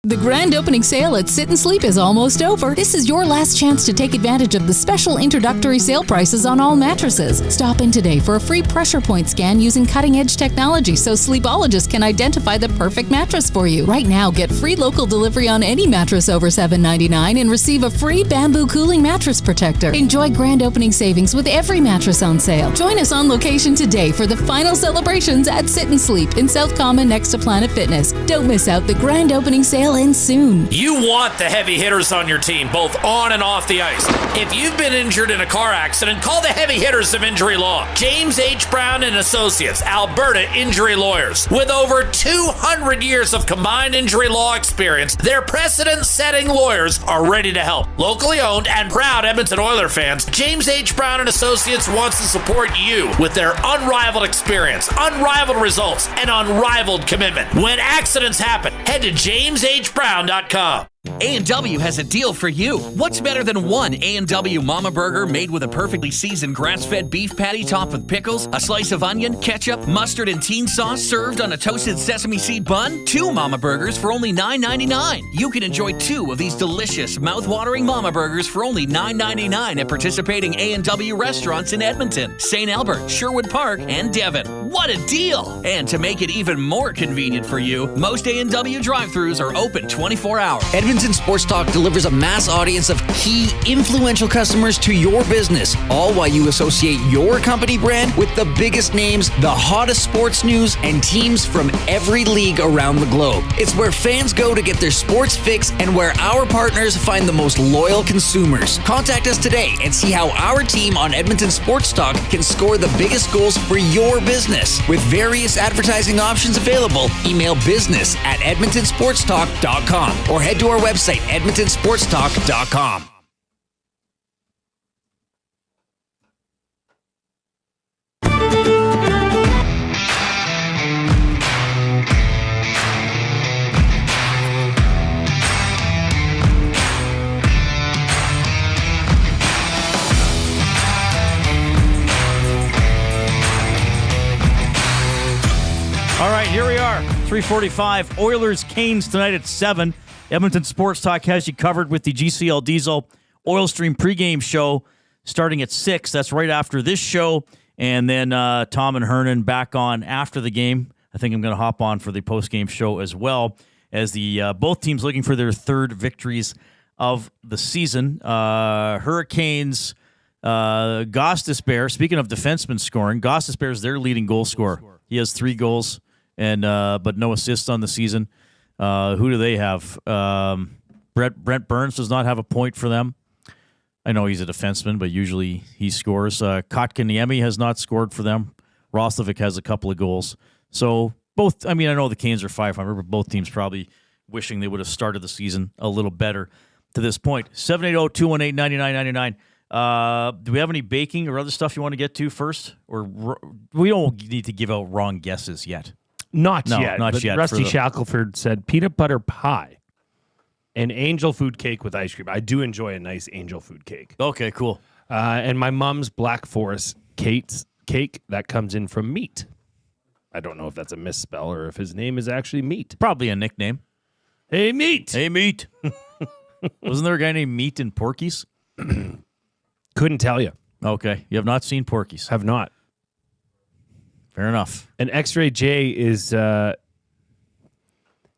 The grand opening sale at Sit and Sleep is almost over. This is your last chance to take advantage of the special introductory sale prices on all mattresses. Stop in today for a free pressure point scan using cutting-edge technology so sleepologists can identify the perfect mattress for you. Right now, get free local delivery on any mattress over $7.99 and receive a free bamboo cooling mattress protector. Enjoy grand opening savings with every mattress on sale. Join us on location today for the final celebrations at Sit and Sleep in South Common next to Planet Fitness. Don't miss out the grand opening sale in soon. You want the heavy hitters on your team, both on and off the ice. If you've been injured in a car accident, call the heavy hitters of injury law. James H. Brown and Associates, Alberta Injury Lawyers. With over 200 years of combined injury law experience, their precedent-setting lawyers are ready to help. Locally owned and proud Edmonton Oilers fans, James H. Brown and Associates wants to support you with their unrivaled experience, unrivaled results, and unrivaled commitment. When accidents happen, head to jameshbrown.com. A&W has a deal for you. What's better than one A&W Mama Burger made with a perfectly seasoned grass-fed beef patty topped with pickles, a slice of onion, ketchup, mustard, and teen sauce served on a toasted sesame seed bun? 2 Mama Burgers for only $9.99. You can enjoy 2 of these delicious, mouth-watering Mama Burgers for only $9.99 at participating A&W restaurants in Edmonton, St. Albert, Sherwood Park, and Devon. What a deal! And to make it even more convenient for you, most A&W drive-thrus are open 24 hours. Edmonton Sports Talk delivers a mass audience of key, influential customers to your business, all while you associate your company brand with the biggest names, the hottest sports news, and teams from every league around the globe. It's where fans go to get their sports fix and where our partners find the most loyal consumers. Contact us today and see how our team on Edmonton Sports Talk can score the biggest goals for your business. With various advertising options available, email business@edmontonsportstalk.com or head to our website, edmontonsportstalk.com. All right, here we are. 3:45. Oilers Canes tonight at 7. Edmonton Sports Talk has you covered with the GCL Diesel Oil Stream pregame show starting at 6. That's right after this show. And then Tom and Hernan back on after the game. I think I'm going to hop on for the postgame show as well, as the both teams looking for their third victories of the season. Hurricanes, Gostisbehere, speaking of defensemen scoring, Gostisbehere is their leading goal scorer. He has 3 goals, and but no assists on the season. Who do they have? Brent Burns does not have a point for them. I know he's a defenseman, but usually he scores. Kotkaniemi has not scored for them. Roslovic has a couple of goals. So both, I mean, I know the Canes are 500, but both teams probably wishing they would have started the season a little better to this point. 780-218-9999. Do we have any baking or other stuff you want to get to first? Or we don't need to give out wrong guesses yet. Not No, yet. not but yet Rusty for the- Shackelford said peanut butter pie and angel food cake with ice cream. I do enjoy a nice angel food cake. Okay, cool. And my mom's Black Forest cake that comes in from Meat. I don't know if that's a misspell or if his name is actually Meat. Probably a nickname. Hey, Meat. Hey, Meat. Wasn't there a guy named Meat in Porky's? Couldn't tell you. Okay. You have not seen Porky's. Have not. Fair enough. And X-Ray J is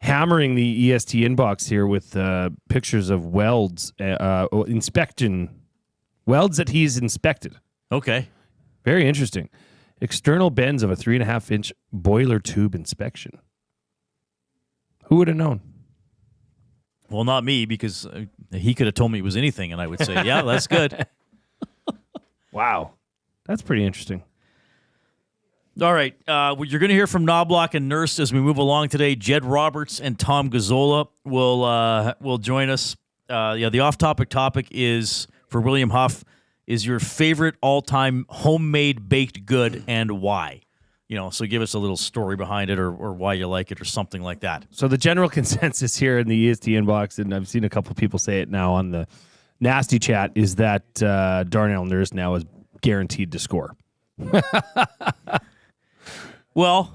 hammering the EST inbox here with pictures of welds, inspection welds that he's inspected. Okay. Very interesting. External bends of a 3.5-inch boiler tube inspection. Who would have known? Well, not me, because he could have told me it was anything, and I would say, yeah, that's good. Wow. That's pretty interesting. All right. You're going to hear from Knobloch and Nurse as we move along today. Jed Roberts and Tom Gazzola will join us. The off-topic topic is, for William Huff, is your favorite all-time homemade baked good and why? So give us a little story behind it or why you like it or something like that. So the general consensus here in the EST inbox, and I've seen a couple of people say it now on the Nasty chat, is that Darnell Nurse now is guaranteed to score. Well,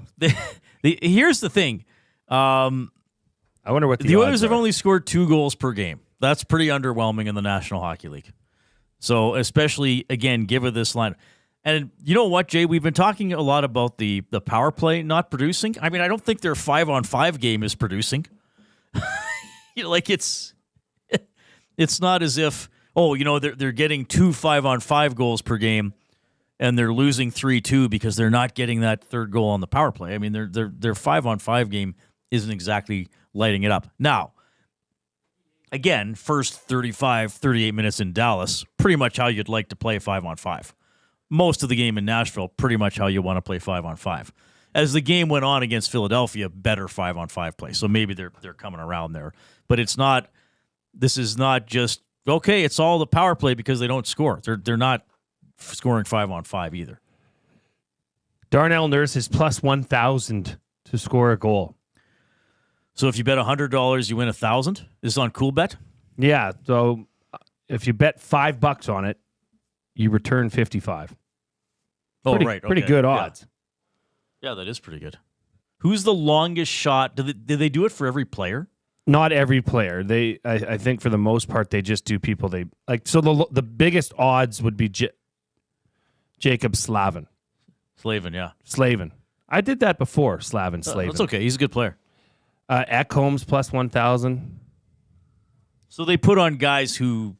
here's the thing. I wonder what the Oilers have are. only scored 2 goals per game. That's pretty underwhelming in the National Hockey League. So especially, again, given this line. And you know what, Jay? We've been talking a lot about the power play not producing. I mean, I don't think their 5-on-5 game is producing. It's not as if, they're getting 2 5-on-5 goals per game and they're losing 3-2 because they're not getting that third goal on the power play. I mean, their 5-on-5 game isn't exactly lighting it up. Now, again, first 35, 38 minutes in Dallas, pretty much how you'd like to play 5-on-5. Most of the game in Nashville, pretty much how you want to play 5-on-5. As the game went on against Philadelphia, better 5-on-5 play. So maybe they're coming around there. But this is not just, okay, it's all the power play because they don't score. They're not scoring 5-on-5 either. Darnell Nurse is plus 1,000 to score a goal. So if you bet $100, you win $1,000. This is on Cool Bet. Yeah. So if you bet $5 on it, you return 55. Oh, pretty, right. Pretty okay. good odds. Yeah, that is pretty good. Who's the longest shot? Did they do it for every player? Not every player. I think for the most part, they just do people they like. So the biggest odds would be Jacob Slavin. Slavin, yeah. Slavin. I did that before, Slavin. That's okay. He's a good player. Ekholm's plus 1,000. So they put on guys who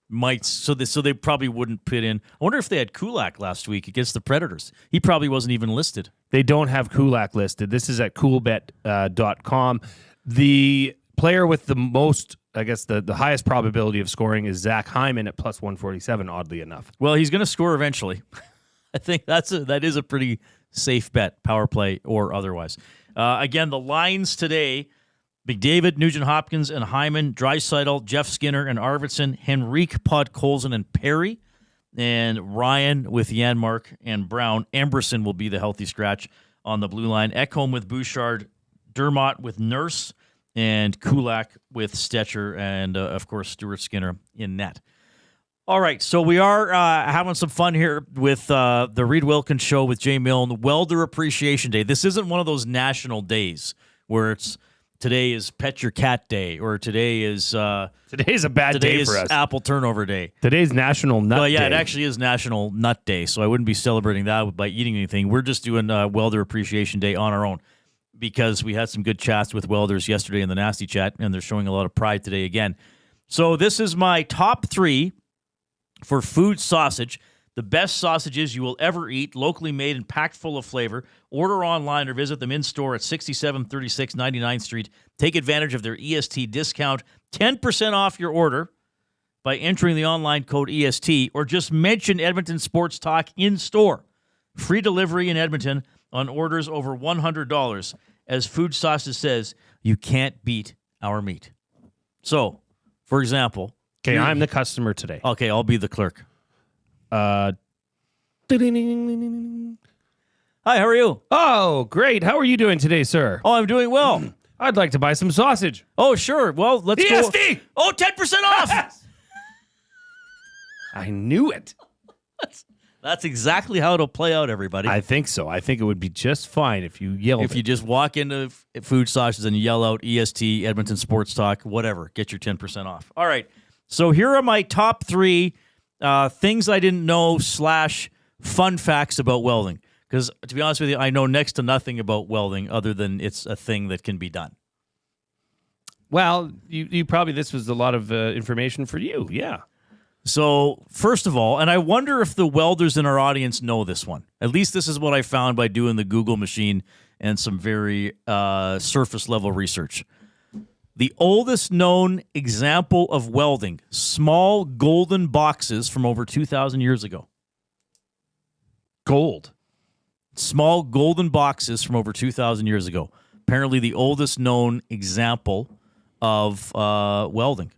might, so they probably wouldn't put in. I wonder if they had Kulak last week against the Predators. He probably wasn't even listed. They don't have Kulak listed. This is at coolbet.com. The player with the most, I guess, the highest probability of scoring is Zach Hyman at plus 147, oddly enough. Well, he's going to score eventually. I think that is a pretty safe bet, power play or otherwise. Again, the lines today: McDavid, Nugent-Hopkins, and Hyman, Draisaitl, Jeff Skinner, and Arvidsson, Henrique, Podkolzin, and Perry, and Ryan with Janmark and Brown. Emberson will be the healthy scratch on the blue line. Ekholm with Bouchard, Dermott with Nurse, and Kulak with Stetcher, and, of course, Stuart Skinner in net. All right, so we are having some fun here with the Reid Wilkins Show with Jay Milne, Welder Appreciation Day. This isn't one of those national days where it's today is Pet Your Cat Day or today is today's a bad day for us. Apple Turnover Day. Today's National Nut Day. Well, yeah, it actually is National Nut Day, so I wouldn't be celebrating that by eating anything. We're just doing Welder Appreciation Day on our own because we had some good chats with welders yesterday in the Nasty Chat, and they're showing a lot of pride today again. So this is my top 3 for Fuge Sausage, the best sausages you will ever eat, locally made and packed full of flavor. Order online or visit them in-store at 6736 99th Street. Take advantage of their EST discount, 10% off your order by entering the online code EST, or just mention Edmonton Sports Talk in-store. Free delivery in Edmonton on orders over $100. As Fuge Sausage says, you can't beat our meat. So, for example... Okay, I'm the customer today. Okay, I'll be the clerk. Hi, how are you? Oh, great. How are you doing today, sir? Oh, I'm doing well. I'd like to buy some sausage. Oh, sure. Well, let's EST! go. Oh, 10% off. I knew it. That's exactly how it'll play out, everybody. I think so. I think it would be just fine if you yelled If you just walk into Fuge Sausage and yell out EST, Edmonton Sports Talk, whatever, get your 10% off. All right. So here are my top 3 things I didn't know / fun facts about welding. Because to be honest with you, I know next to nothing about welding other than it's a thing that can be done. Well, you probably, this was a lot of information for you. Yeah. So first of all, and I wonder if the welders in our audience know this one. At least this is what I found by doing the Google machine and some very surface level research. The oldest known example of welding, small golden boxes from over 2,000 years ago. Gold. Small golden boxes from over 2,000 years ago. Apparently the oldest known example of welding.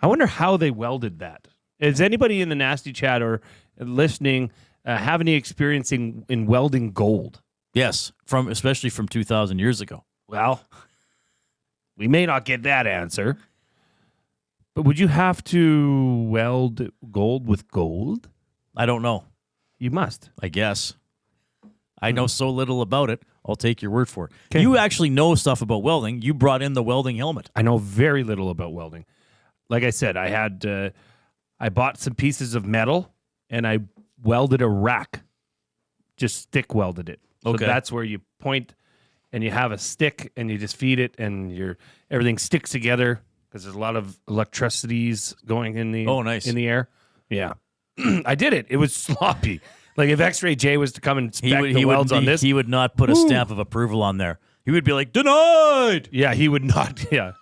I wonder how they welded that. Is anybody in the Nasty Chat or listening have any experience in welding gold? Yes, especially from 2,000 years ago. Well, we may not get that answer. But would you have to weld gold with gold? I don't know. You must. I guess. I know so little about it. I'll take your word for it. Okay. You actually know stuff about welding. You brought in the welding helmet. I know very little about welding. Like I said, I bought some pieces of metal and I welded a rack. Just stick welded it. So Okay. that's where you point and you have a stick and you just feed it and everything sticks together because there's a lot of electricities going in the in the air. Yeah. I did it. It was sloppy. Like if X-Ray J was to come and inspect the welds on this, he would not put a stamp of approval on there. He would be like, denied. Yeah, he would not. Yeah.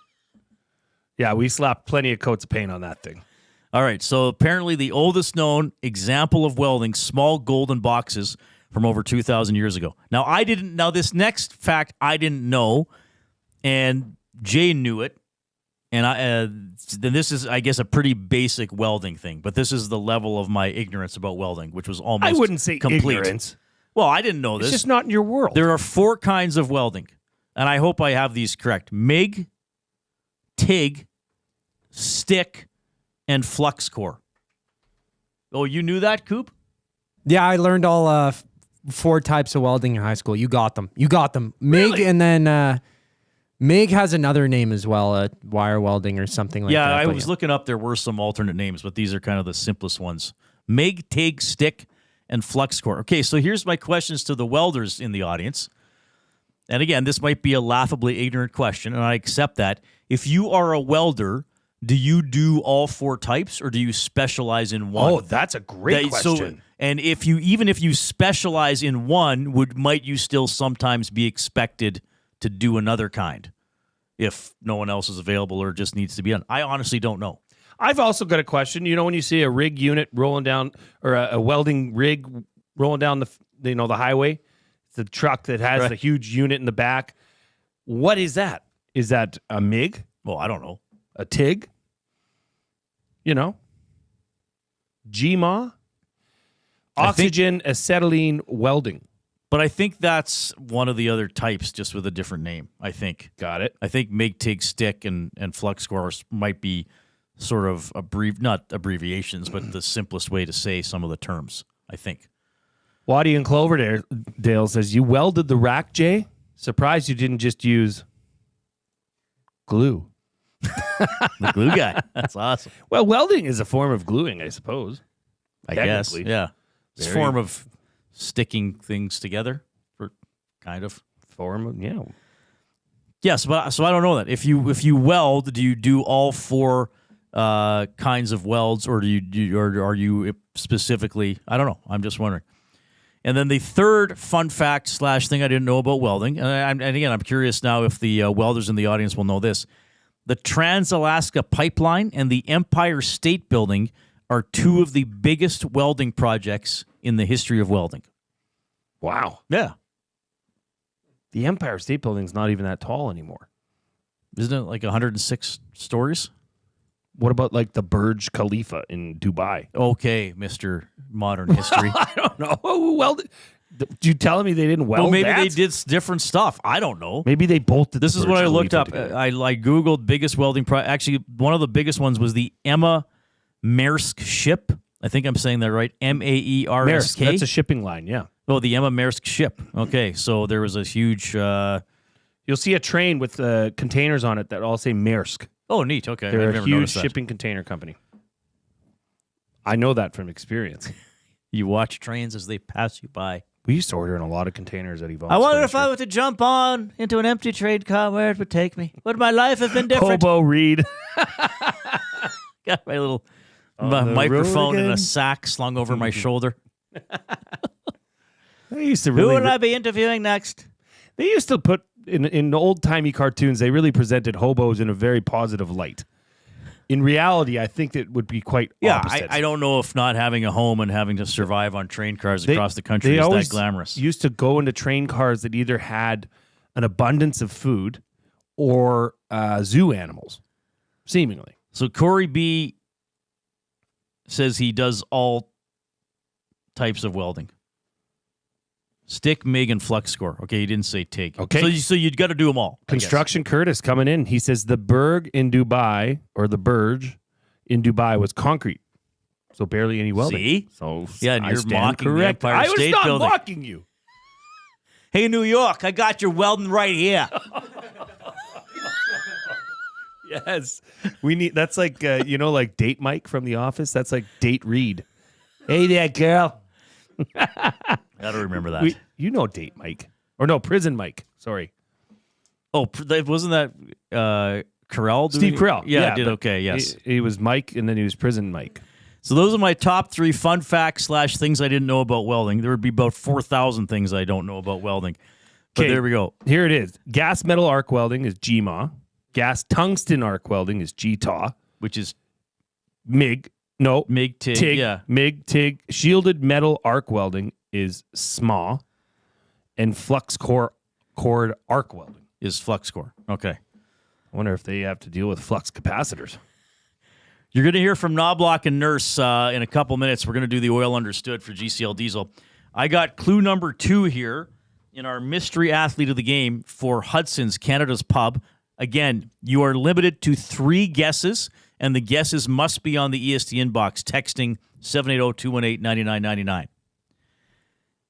Yeah, we slapped plenty of coats of paint on that thing. All right, so apparently the oldest known example of welding, small golden boxes from over 2,000 years ago. Now, this next fact I didn't know, and Jay knew it, and then this is, I guess, a pretty basic welding thing, but this is the level of my ignorance about welding, which was almost I wouldn't say complete. ignorance. Well, I didn't know this. It's just not in your world. There are 4 kinds of welding. and I hope I have these correct. MIG, TIG, stick, and flux core. Oh, you knew that, Coop? Yeah, I learned all 4 types of welding in high school. You got them. MIG, Really? and then MIG has another name as well, wire welding or something like that. Yeah, I was looking up. There were some alternate names, but these are kind of the simplest ones. MIG, TIG, stick, and flux core. Okay, so here's my questions to the welders in the audience. And again, this might be a laughably ignorant question, and I accept that. If you are a welder, do you do all 4 types, or do you specialize in one? Oh, that's a great question. And if you specialize in one, might you still sometimes be expected to do another kind if no one else is available or just needs to be done? I honestly don't know. I've also got a question. You know, when you see a rig unit rolling down, or a welding rig rolling down the highway, the truck that has the huge unit in the back. What is that? Is that a MIG? Well, I don't know. A TIG? You know? GMA? Oxygen acetylene welding. But I think that's one of the other types, just with a different name, I think. Got it. I think MIG, TIG, stick, and flux core might be sort of not abbreviations, but the simplest way to say some of the terms, I think. Waddy in Cloverdale says, you welded the rack, Jay? Surprised you didn't just use glue. The glue guy. That's awesome. Well, welding is a form of gluing, I suppose. I guess. Yeah. It's a form of sticking things together, kind of. Form of, yeah. Yes, but so I don't know that. If you weld, do you do all 4 kinds of welds, or are you specifically? I don't know. I'm just wondering. And then the third fun fact / thing I didn't know about welding, and again, I'm curious now if the welders in the audience will know this. The Trans-Alaska Pipeline and the Empire State Building are 2 of the biggest welding projects in the history of welding. Wow. Yeah. The Empire State Building's not even that tall anymore. Isn't it like 106 stories? What about like the Burj Khalifa in Dubai? Okay, Mr. Modern History. I don't know. Well, you telling me they didn't weld maybe that? they did different stuff. I don't know. Maybe they bolted. This is what I looked up. I Googled biggest welding project. Actually, one of the biggest ones was the Emma Maersk ship. I think I'm saying that right. Maersk. Maersk. That's a shipping line, yeah. Oh, the Emma Maersk ship. Okay, so there was a huge... You'll see a train with containers on it that all say Maersk. Oh, neat. Okay. They're I've a never huge noticed that. shipping container company. I know that from experience. You watch trains as they pass you by. We used to order in a lot of containers at Yvonne's. I wonder if I were to jump on into an empty train car, where it would take me. Would my life have been different? Hobo Reid. Got my little microphone in a sack slung over my shoulder. They used to Who really. would I be interviewing next? They used to put in old-timey cartoons, they really presented hobos in a very positive light. In reality, I think that would be quite opposite. I don't know if not having a home and having to survive on train cars across the country is that glamorous. Used to go into train cars that either had an abundance of food or zoo animals, seemingly. So Corey B says he does all types of welding. Stick, MIG, and flux core. Okay, he didn't say TIG. Okay. So you'd got to do them all. Construction Curtis coming in. He says the Burj in Dubai was concrete. So barely any welding. See? So yeah, and I you're stand mocking correct. the Empire State I was not Building. mocking you. Hey, New York, I got your welding right here. Yes. We need that's like like Date Mike from The Office. That's like Date Reid. Hey there, girl. I don't remember that. You know Date Mike. Or no, Prison Mike. Sorry. Oh, wasn't that Carell? Steve Carell. Yeah, I did okay, yes. He was Mike, and then he was Prison Mike. So those are my top 3 fun facts / things I didn't know about welding. There would be about 4,000 things I don't know about welding. But there we go. Here it is. Gas metal arc welding is GMA. Gas tungsten arc welding is GTAW. Which is MIG. No. MIG, TIG. Yeah. MIG, TIG. Shielded metal arc welding is SMA. And flux cord arc welding is flux core. Okay. I wonder if they have to deal with flux capacitors. You're going to hear from Knobloch and Nurse in a couple minutes. We're going to do the oil understood for GCL Diesel. I got clue number 2 here. in our mystery athlete of the game for Hudson's Canada's Pub. Again, you are limited to 3 guesses, and the guesses must be on the EST inbox, texting 780-218-9999.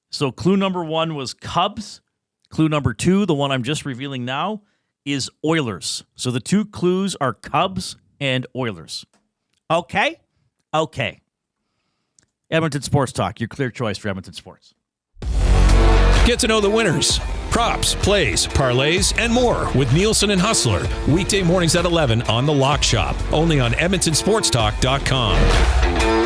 So clue number 1 was Cubs. Clue number 2, the one I'm just revealing now, is Oilers. So the 2 clues are Cubs and Oilers. Okay? Okay. Edmonton Sports Talk, your clear choice for Edmonton Sports. Get to know the winners, props, plays, parlays, and more with Nielsen and Hustler. Weekday mornings at 11 on The Lock Shop. Only on EdmontonSportsTalk.com.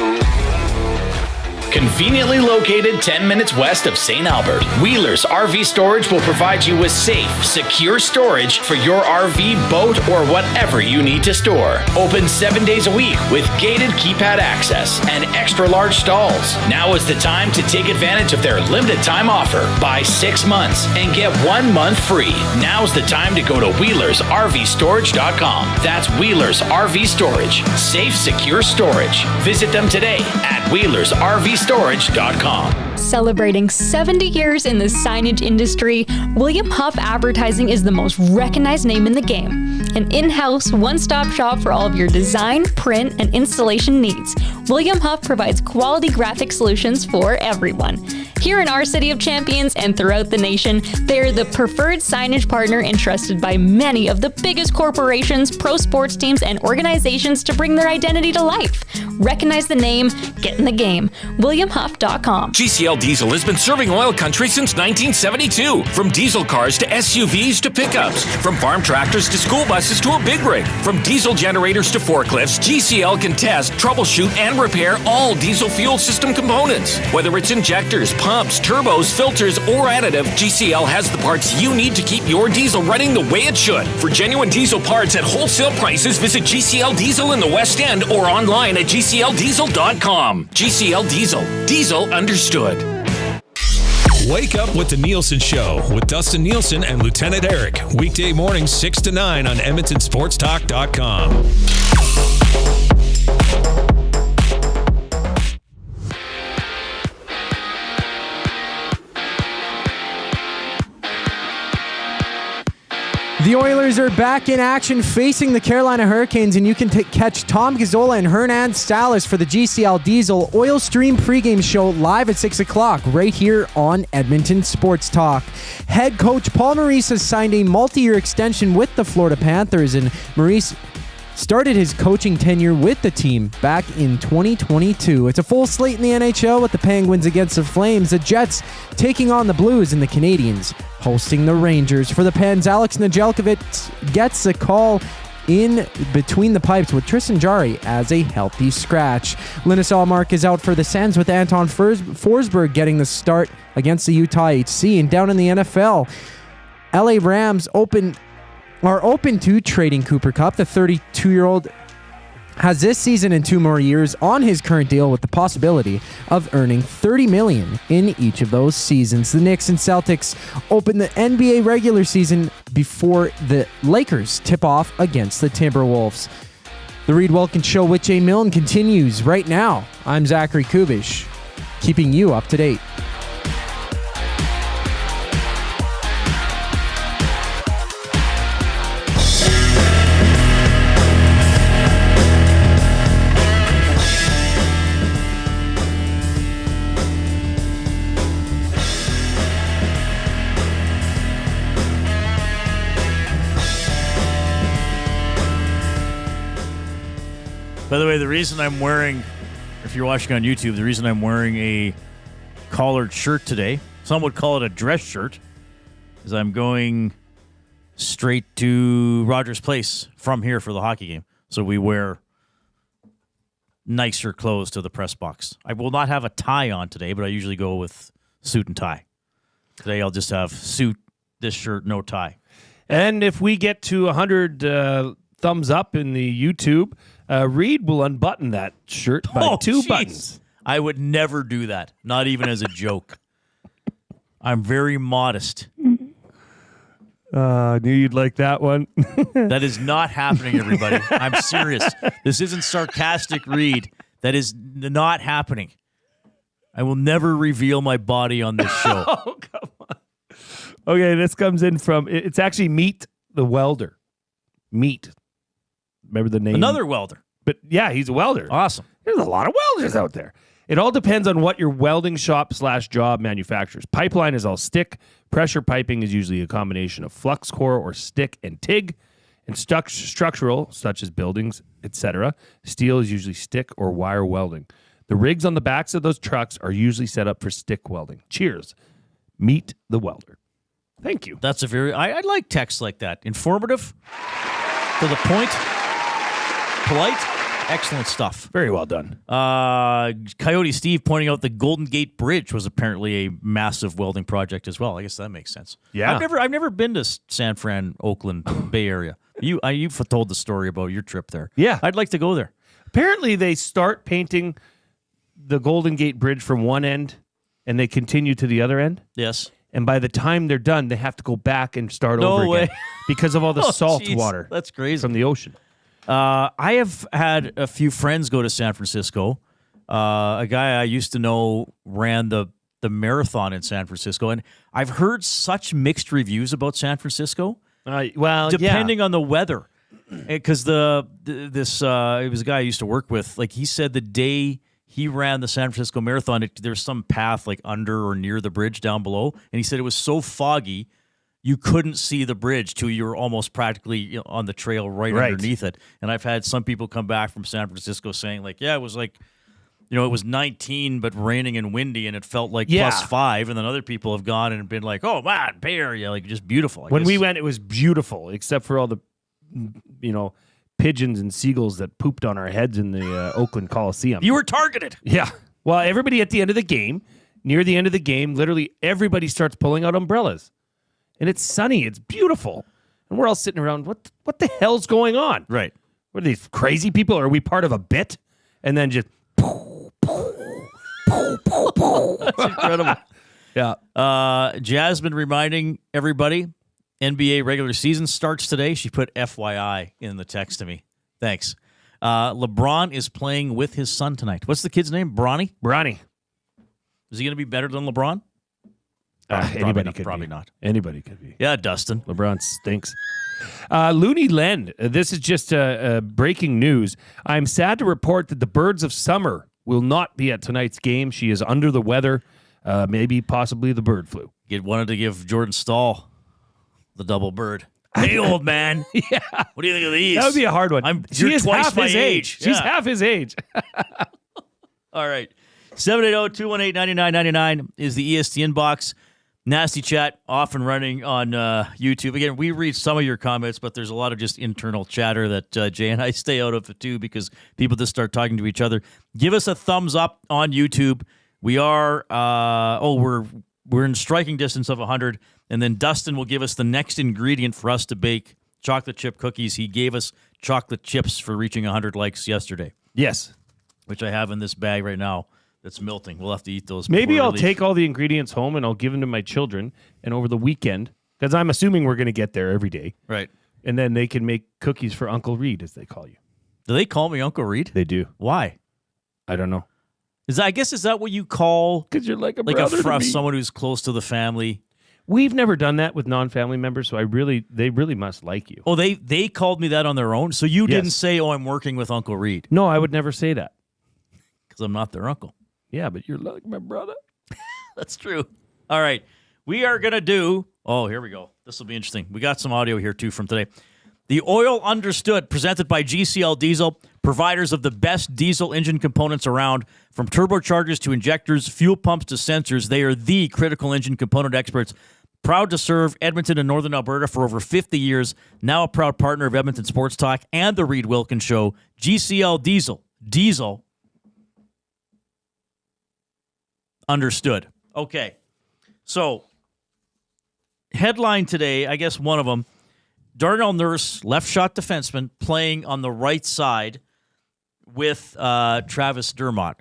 Conveniently located 10 minutes west of St. Albert, Wheeler's RV Storage will provide you with safe, secure storage for your RV, boat, or whatever you need to store. Open 7 days a week with gated keypad access and extra large stalls. Now is the time to take advantage of their limited time offer. Buy 6 months and get 1 month free. Now's the time to go to WheelersRVStorage.com. That's Wheeler's RV Storage. Safe, secure storage. Visit them today at WheelersRVStorage.com. Celebrating 70 years in the signage industry, William Huff Advertising is the most recognized name in the game. An in-house, one-stop shop for all of your design, print, and installation needs. William Huff provides quality graphic solutions for everyone. Here in our City of Champions and throughout the nation, they're the preferred signage partner entrusted by many of the biggest corporations, pro sports teams, and organizations to bring their identity to life. Recognize the name, get in the game. WilliamHuff.com. GCL Diesel has been serving oil country since 1972. From diesel cars to SUVs to pickups. From farm tractors to school buses to a big rig. From diesel generators to forklifts, GCL can test, troubleshoot, and repair all diesel fuel system components. Whether it's injectors, pumps, turbos, filters, or additive, GCL has the parts you need to keep your diesel running the way it should. For genuine diesel parts at wholesale prices, visit GCL Diesel in the West End or online at GCLDiesel.com. GCL Diesel. Diesel understood. Wake up with the Nielsen Show with Dustin Nielsen and Lieutenant Eric. Weekday mornings 6 to 9 on EdmontonSportsTalk.com. The Oilers are back in action facing the Carolina Hurricanes, and you can catch Tom Gazzola and Hernan Salas for the GCL Diesel Oil Stream pregame show live at 6 o'clock right here on Edmonton Sports Talk. Head coach Paul Maurice has signed a multi-year extension with the Florida Panthers, and Maurice started his coaching tenure with the team back in 2022. It's a full slate in the NHL with the Penguins against the Flames, the Jets taking on the Blues, and the Canadiens hosting the Rangers. For the Pens, Alex Nedeljkovic gets a call in between the pipes with Tristan Jarry as a healthy scratch. Linus Allmark is out for the Sens with Anton Forsberg getting the start against the Utah HC. And down in the NFL, LA Rams are open to trading Cooper Kupp. The 32-year-old has this season and 2 more years on his current deal with the possibility of earning $30 million in each of those seasons. The Knicks and Celtics open the NBA regular season before the Lakers tip off against the Timberwolves. The Reid Wilkins Show with Jay Milne continues right now. I'm Zachary Kubish, keeping you up to date. By the way, the reason I'm wearing, if you're watching on YouTube, the reason I'm wearing a collared shirt today, some would call it a dress shirt, is I'm going straight to Rogers Place from here for the hockey game. So we wear nicer clothes to the press box. I will not have a tie on today, but I usually go with suit and tie. Today I'll just have suit, this shirt, no tie. And if we get to 100 thumbs up in the YouTube, Reid will unbutton that shirt by 2 buttons. I would never do that, not even as a joke. I'm very modest. Knew you'd like that one. That is not happening, everybody. I'm serious. This isn't sarcastic, Reid. That is not happening. I will never reveal my body on this show. Oh, come on. Okay, this comes in from, it's actually Meet the Welder. Meet. Remember the name? Another welder. But yeah, he's a welder. Awesome. There's a lot of welders out there. It all depends on what your welding shop / job manufactures. Pipeline is all stick. Pressure piping is usually a combination of flux core or stick and TIG. And structural, such as buildings, etc. Steel is usually stick or wire welding. The rigs on the backs of those trucks are usually set up for stick welding. Cheers. Meet the welder. Thank you. That's a very... I like texts like that. Informative, to the point, polite, excellent stuff. Very well done. Coyote Steve pointing out the Golden Gate Bridge was apparently a massive welding project as well. I guess that makes sense. Yeah. I've never been to San Fran, Oakland, Bay Area. You've told the story about your trip there. Yeah. I'd like to go there. Apparently, they start painting the Golden Gate Bridge from one end, and they continue to the other end. Yes. And by the time they're done, they have to go back and start No over way. again because of all the salt geez. water. That's crazy. From the ocean. I have had a few friends go to San Francisco. A guy I used to know ran the marathon in San Francisco, and I've heard such mixed reviews about San Francisco. Depending on the weather, because it was a guy I used to work with. Like he said, the day he ran the San Francisco Marathon, there's some path like under or near the bridge down below, and he said it was so foggy you couldn't see the bridge till you were almost practically on the trail right underneath it. And I've had some people come back from San Francisco saying like, yeah, it was like, it was 19 but raining and windy and it felt like +5. And then other people have gone and been like, oh man, Bay Area, like just beautiful. When we went, it was beautiful, except for all the, pigeons and seagulls that pooped on our heads in the Oakland Coliseum. You were targeted. Yeah. Well, everybody at the end of the game, near the end of the game, literally everybody starts pulling out umbrellas. And it's sunny. It's beautiful. And we're all sitting around, what the hell's going on? Right. What are these crazy people? Are we part of a bit? And then just... That's incredible. Yeah. Jasmine reminding everybody, NBA regular season starts today. She put FYI in the text to me. Thanks. LeBron is playing with his son tonight. What's the kid's name? Bronny? Bronny. Is he going to be better than LeBron? Anybody could probably be. not. Anybody could be. Yeah, Dustin. LeBron stinks. Looney Len, this is just breaking news. I'm sad to report that the Birds of Summer will not be at tonight's game. She is under the weather, maybe possibly the bird flu. You wanted to give Jordan Stahl the double bird. Hey, old man. Yeah. What do you think of these? That would be a hard one. You're is twice half my his age. She's half his age. All right. 780-218-9999 is the EST inbox. Nasty chat off and running on YouTube. Again, we read some of your comments, but there's a lot of just internal chatter that Jay and I stay out of it too because people just start talking to each other. Give us a thumbs up on YouTube. We are we're in striking distance of 100, and then Dustin will give us the next ingredient for us to bake chocolate chip cookies. He gave us chocolate chips for reaching 100 likes yesterday. Yes, which I have in this bag right now. That's melting. We'll have to eat those. Maybe I'll take all the ingredients home and I'll give them to my children. And over the weekend, because I'm assuming we're going to get there every day. Right. And then they can make cookies for Uncle Reid, as they call you. Do they call me Uncle Reid? They do. Why? I don't know. Is that what you call? Because you're like a brother to me. Someone who's close to the family. We've never done that with non-family members, so they really must like you. Oh, they called me that on their own. So you didn't say, "Oh, I'm working with Uncle Reid." No, I would never say that because I'm not their uncle. Yeah, but you're like my brother. That's true. All right. We are going to do... Oh, here we go. This will be interesting. We got some audio here, too, from today. The Oil Understood, presented by GCL Diesel, providers of the best diesel engine components around. From turbochargers to injectors, fuel pumps to sensors, they are the critical engine component experts. Proud to serve Edmonton and Northern Alberta for over 50 years. Now a proud partner of Edmonton Sports Talk and the Reid Wilkins Show. GCL Diesel. Diesel understood. Okay. So, headline today, I guess one of them, Darnell Nurse, left shot defenseman, playing on the right side with Travis Dermott.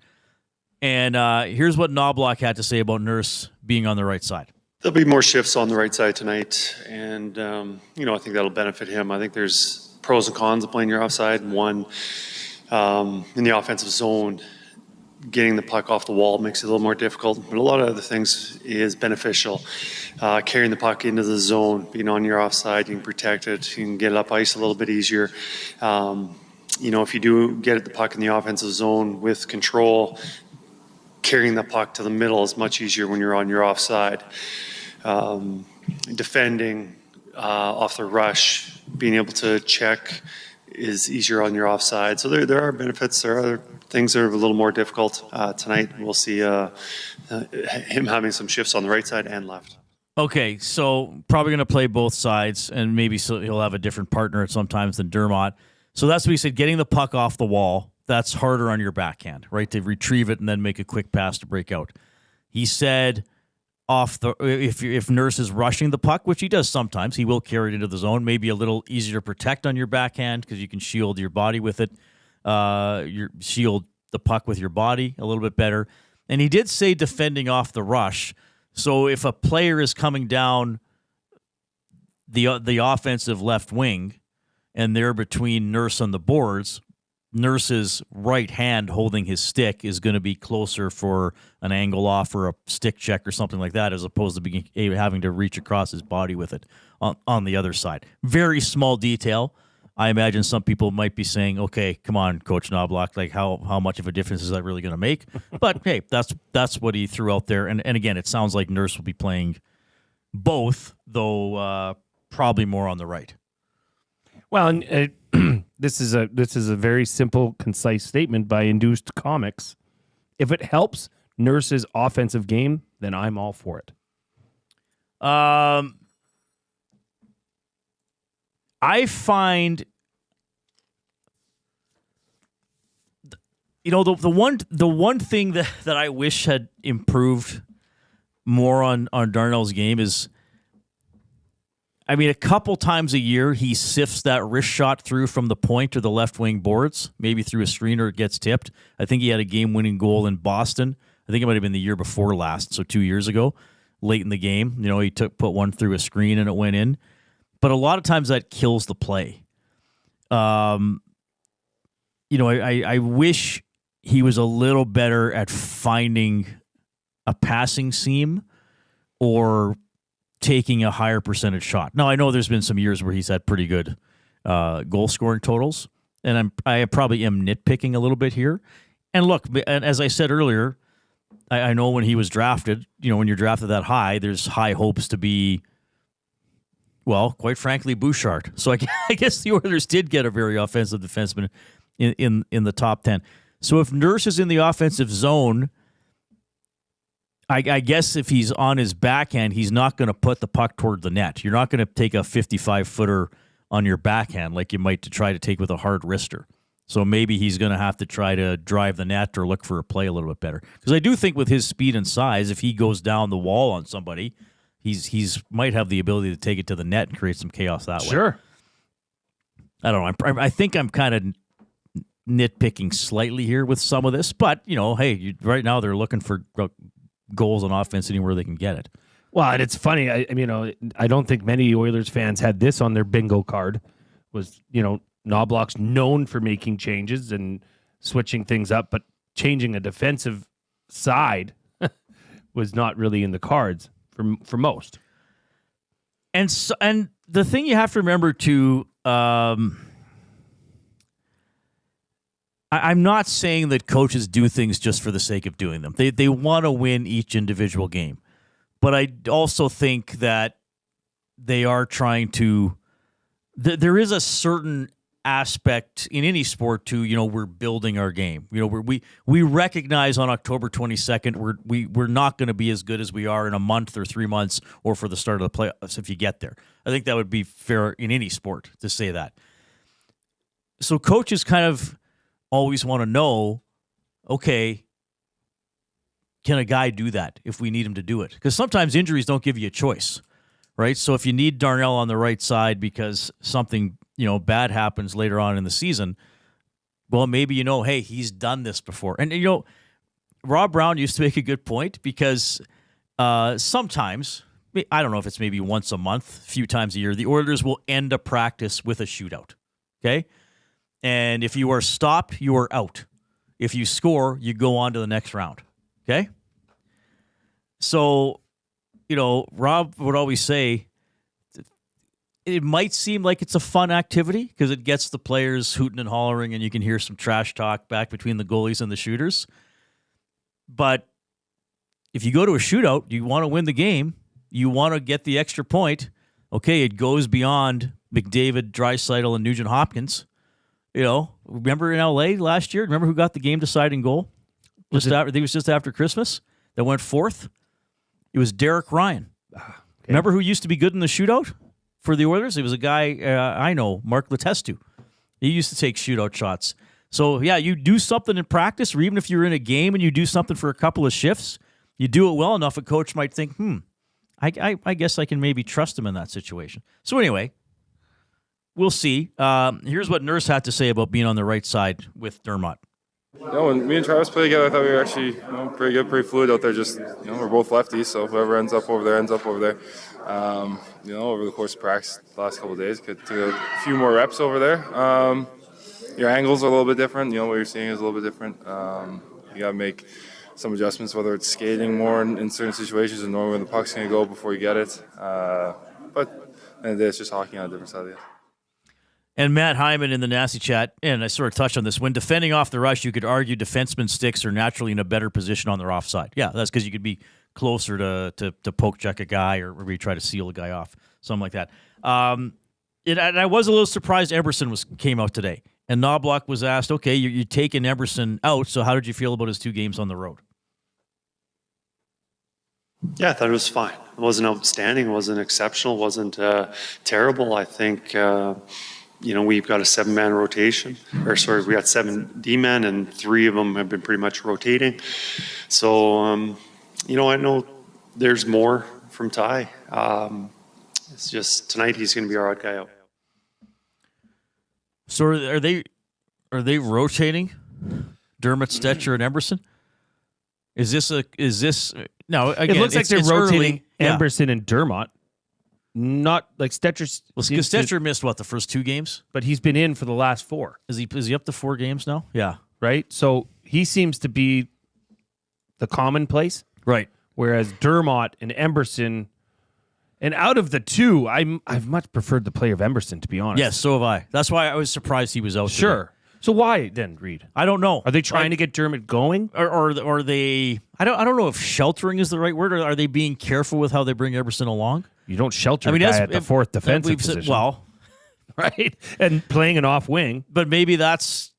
And here's what Knobloch had to say about Nurse being on the right side. There'll be more shifts on the right side tonight, and I think that'll benefit him. I think there's pros and cons of playing your offside. One, in the offensive zone, getting the puck off the wall makes it a little more difficult, but a lot of other things is beneficial. Carrying the puck into the zone, being on your offside, you can protect it, you can get it up ice a little bit easier. If you do get the puck in the offensive zone with control, carrying the puck to the middle is much easier when you're on your offside. Defending off the rush, being able to check is easier on your offside. So there are benefits. There are things that are a little more difficult. Tonight we'll see him having some shifts on the right side and left. Okay, so probably going to play both sides, and maybe so he'll have a different partner at sometimes than Dermott. So that's what he said, getting the puck off the wall, that's harder on your backhand, right? To retrieve it and then make a quick pass to break out. He said if Nurse is rushing the puck, which he does sometimes, he will carry it into the zone, maybe a little easier to protect on your backhand because you can shield your body with it. Shield the puck with your body a little bit better. And he did say defending off the rush. So if a player is coming down the offensive left wing and they're between Nurse and the boards, Nurse's right hand holding his stick is going to be closer for an angle off or a stick check or something like that, as opposed to having to reach across his body with it on the other side. Very small detail. I imagine some people might be saying, okay, come on, Coach Knobloch, like how much of a difference is that really going to make? But hey, that's what he threw out there. And again, it sounds like Nurse will be playing both, though probably more on the right. Well, and this is a very simple, concise statement by Induced Comics. If it helps Nurse's offensive game, then I'm all for it. I find, the one thing that I wish had improved more on Darnell's game is, a couple times a year he sifts that wrist shot through from the point or the left wing boards, maybe through a screen or it gets tipped. I think he had a game-winning goal in Boston. I think it might have been the year before last, so 2 years ago, late in the game. He put one through a screen and it went in. But a lot of times that kills the play. I wish he was a little better at finding a passing seam or taking a higher percentage shot. Now, I know there's been some years where he's had pretty good goal scoring totals, and I probably am nitpicking a little bit here. And look, as I said earlier, I know when he was drafted, when you're drafted that high, there's high hopes to be, well, quite frankly, Bouchard. So I guess the Oilers did get a very offensive defenseman in the top 10. So if Nurse is in the offensive zone, I guess if he's on his backhand, he's not going to put the puck toward the net. You're not going to take a 55-footer on your backhand like you might to try to take with a hard wrister. So maybe he's going to have to try to drive the net or look for a play a little bit better. Because I do think with his speed and size, if he goes down the wall on somebody, he's might have the ability to take it to the net and create some chaos that way. Sure. I don't know. I think I'm kind of nitpicking slightly here with some of this, but right now they're looking for goals on offense anywhere they can get it. Well, and it's funny. I don't think many Oilers fans had this on their bingo card. Was Knobloch's known for making changes and switching things up, but changing a defensive side was not really in the cards for most. And the thing you have to remember too, I'm not saying that coaches do things just for the sake of doing them. They want to win each individual game. But I also think that they are trying to there is a certain aspect in any sport to, we're building our game. We recognize on October 22nd we're not going to be as good as we are in a month or 3 months or for the start of the playoffs if you get there. I think that would be fair in any sport to say that. So coaches kind of always want to know, okay, can a guy do that if we need him to do it? Because sometimes injuries don't give you a choice, right? So if you need Darnell on the right side because something, bad happens later on in the season, well, maybe hey, he's done this before. And, Rob Brown used to make a good point because sometimes, I don't know if it's maybe once a month, a few times a year, the Oilers will end a practice with a shootout, okay? And if you are stopped, you are out. If you score, you go on to the next round. Okay? So, Rob would always say it might seem like it's a fun activity because it gets the players hooting and hollering and you can hear some trash talk back between the goalies and the shooters. But if you go to a shootout, you want to win the game, you want to get the extra point, okay, it goes beyond McDavid, Draisaitl, and Nugent-Hopkins. Remember in L.A. last year? Remember who got the game-deciding goal? I think it was just after Christmas that went fourth? It was Derek Ryan. Okay. Remember who used to be good in the shootout for the Oilers? It was a guy I know, Mark Letestu. He used to take shootout shots. So, yeah, you do something in practice, or even if you're in a game and you do something for a couple of shifts, you do it well enough, a coach might think, I guess I can maybe trust him in that situation. So anyway, we'll see. Here's what Nurse had to say about being on the right side with Dermott. When me and Travis played together, I thought we were actually pretty good, pretty fluid out there. Just we're both lefties, so whoever ends up over there ends up over there. Over the course of practice, the last couple of days, could do a few more reps over there. Your angles are a little bit different. What you're seeing is a little bit different. You got to make some adjustments, whether it's skating more in certain situations and knowing where the puck's going to go before you get it. But at the end of the day, it's just hockey on a different side of the ice. And Matt Hyman in the Nasty Chat, and I sort of touched on this, when defending off the rush, you could argue defenseman sticks are naturally in a better position on their offside. Yeah, that's because you could be closer to poke check a guy or maybe try to seal a guy off, something like that. And I was a little surprised Eberson came out today. And Knobloch was asked, okay, you're taking Eberson out, so how did you feel about his 2 games on the road? Yeah, I thought it was fine. It wasn't outstanding, it wasn't exceptional, it wasn't terrible. I think, we've got a 7-man rotation. We got 7 D-men, and 3 of them have been pretty much rotating. So, I know there's more from Ty. It's just tonight he's going to be our odd guy out. So are they rotating Dermott, Stetcher, and Eberson? Is this no? Again, it looks like they're rotating early. Eberson and Dermott. Not like Stetcher's. Well, because Stetcher missed the first 2 games, but he's been in for the last 4. Is he up to 4 games now? Yeah, right. So he seems to be the commonplace, right? Whereas Dermott and Eberson. And out of the 2, I've much preferred the play of Eberson, to be honest. Yes, so have I. That's why I was surprised he was out. Sure. Today. So why then, Reid? I don't know. Are they trying to get Dermott going, or they? I don't know if sheltering is the right word. Or are they being careful with how they bring Eberson along? You don't shelter a guy at the 4th defensive position. Right, and playing an off wing. But maybe that's.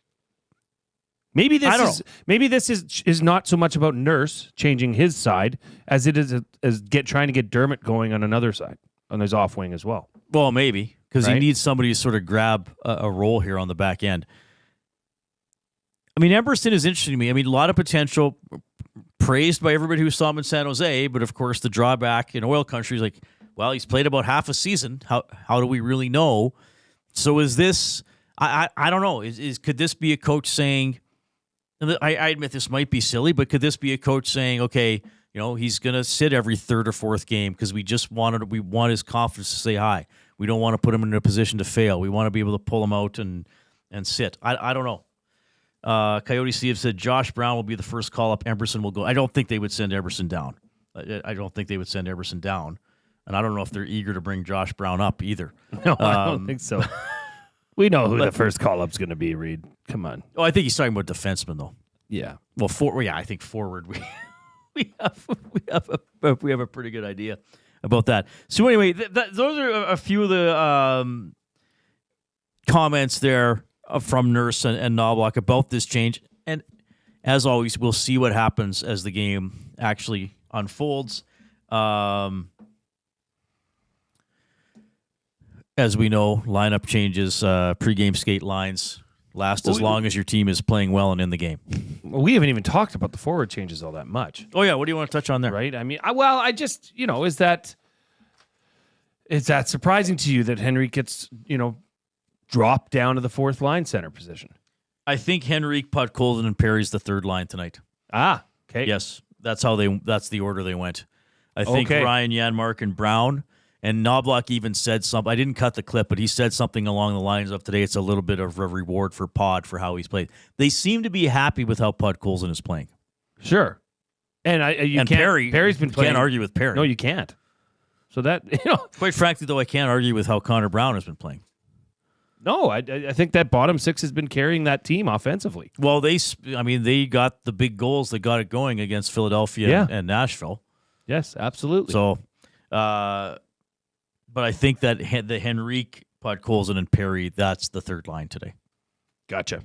Maybe this is not so much about Nurse changing his side as it is trying to get Dermott going on another side, on his off wing as well. Well, maybe because he needs somebody to sort of grab a role here on the back end. I mean, Eberson is interesting to me. I mean, a lot of potential, praised by everybody who saw him in San Jose, but of course the drawback in oil country is like, well, he's played about half a season. How do we really know? So is this? I don't know. Could this be a coach saying? I admit this might be silly, but could this be a coach saying, okay, he's going to sit every 3rd or 4th game because we want his confidence to stay high. We don't want to put him in a position to fail. We want to be able to pull him out and sit. I don't know. Coyote Steve said Josh Brown will be the first call up. Eberson will go. I don't think they would send Eberson down. And I don't know if they're eager to bring Josh Brown up either. No, I don't think so. We know who the first call-up's going to be, Reid. Come on. Oh, I think he's talking about defenseman, though. Yeah. Well, I think forward we have a pretty good idea about that. So anyway, those are a few of the comments there from Nurse and Knobloch about this change. And as always, we'll see what happens as the game actually unfolds. As we know, lineup changes, pregame skate lines last as long as your team is playing well and in the game. Well, we haven't even talked about the forward changes all that much. Oh, yeah. What do you want to touch on there? Right? I mean, I just, is that surprising to you that Henrique gets, dropped down to the 4th line center position? I think Henrique, Podkolzin, and Perry's the 3rd line tonight. Ah, okay. Yes. That's the order they went. I think Ryan, Janmark, and Brown. And Knobloch even said something. I didn't cut the clip, but he said something along the lines of today it's a little bit of a reward for Pod for how he's played. They seem to be happy with how Podkolzin is playing. Sure. And Perry's been playing. Can't argue with Perry. No, you can't. So that, Quite frankly, though, I can't argue with how Connor Brown has been playing. No, I think that bottom six has been carrying that team offensively. Well, they got the big goals that got it going against Philadelphia and Nashville. Yes, absolutely. So, but I think that the Henrique, Podkolzin, and Perry, that's the third line today. Gotcha.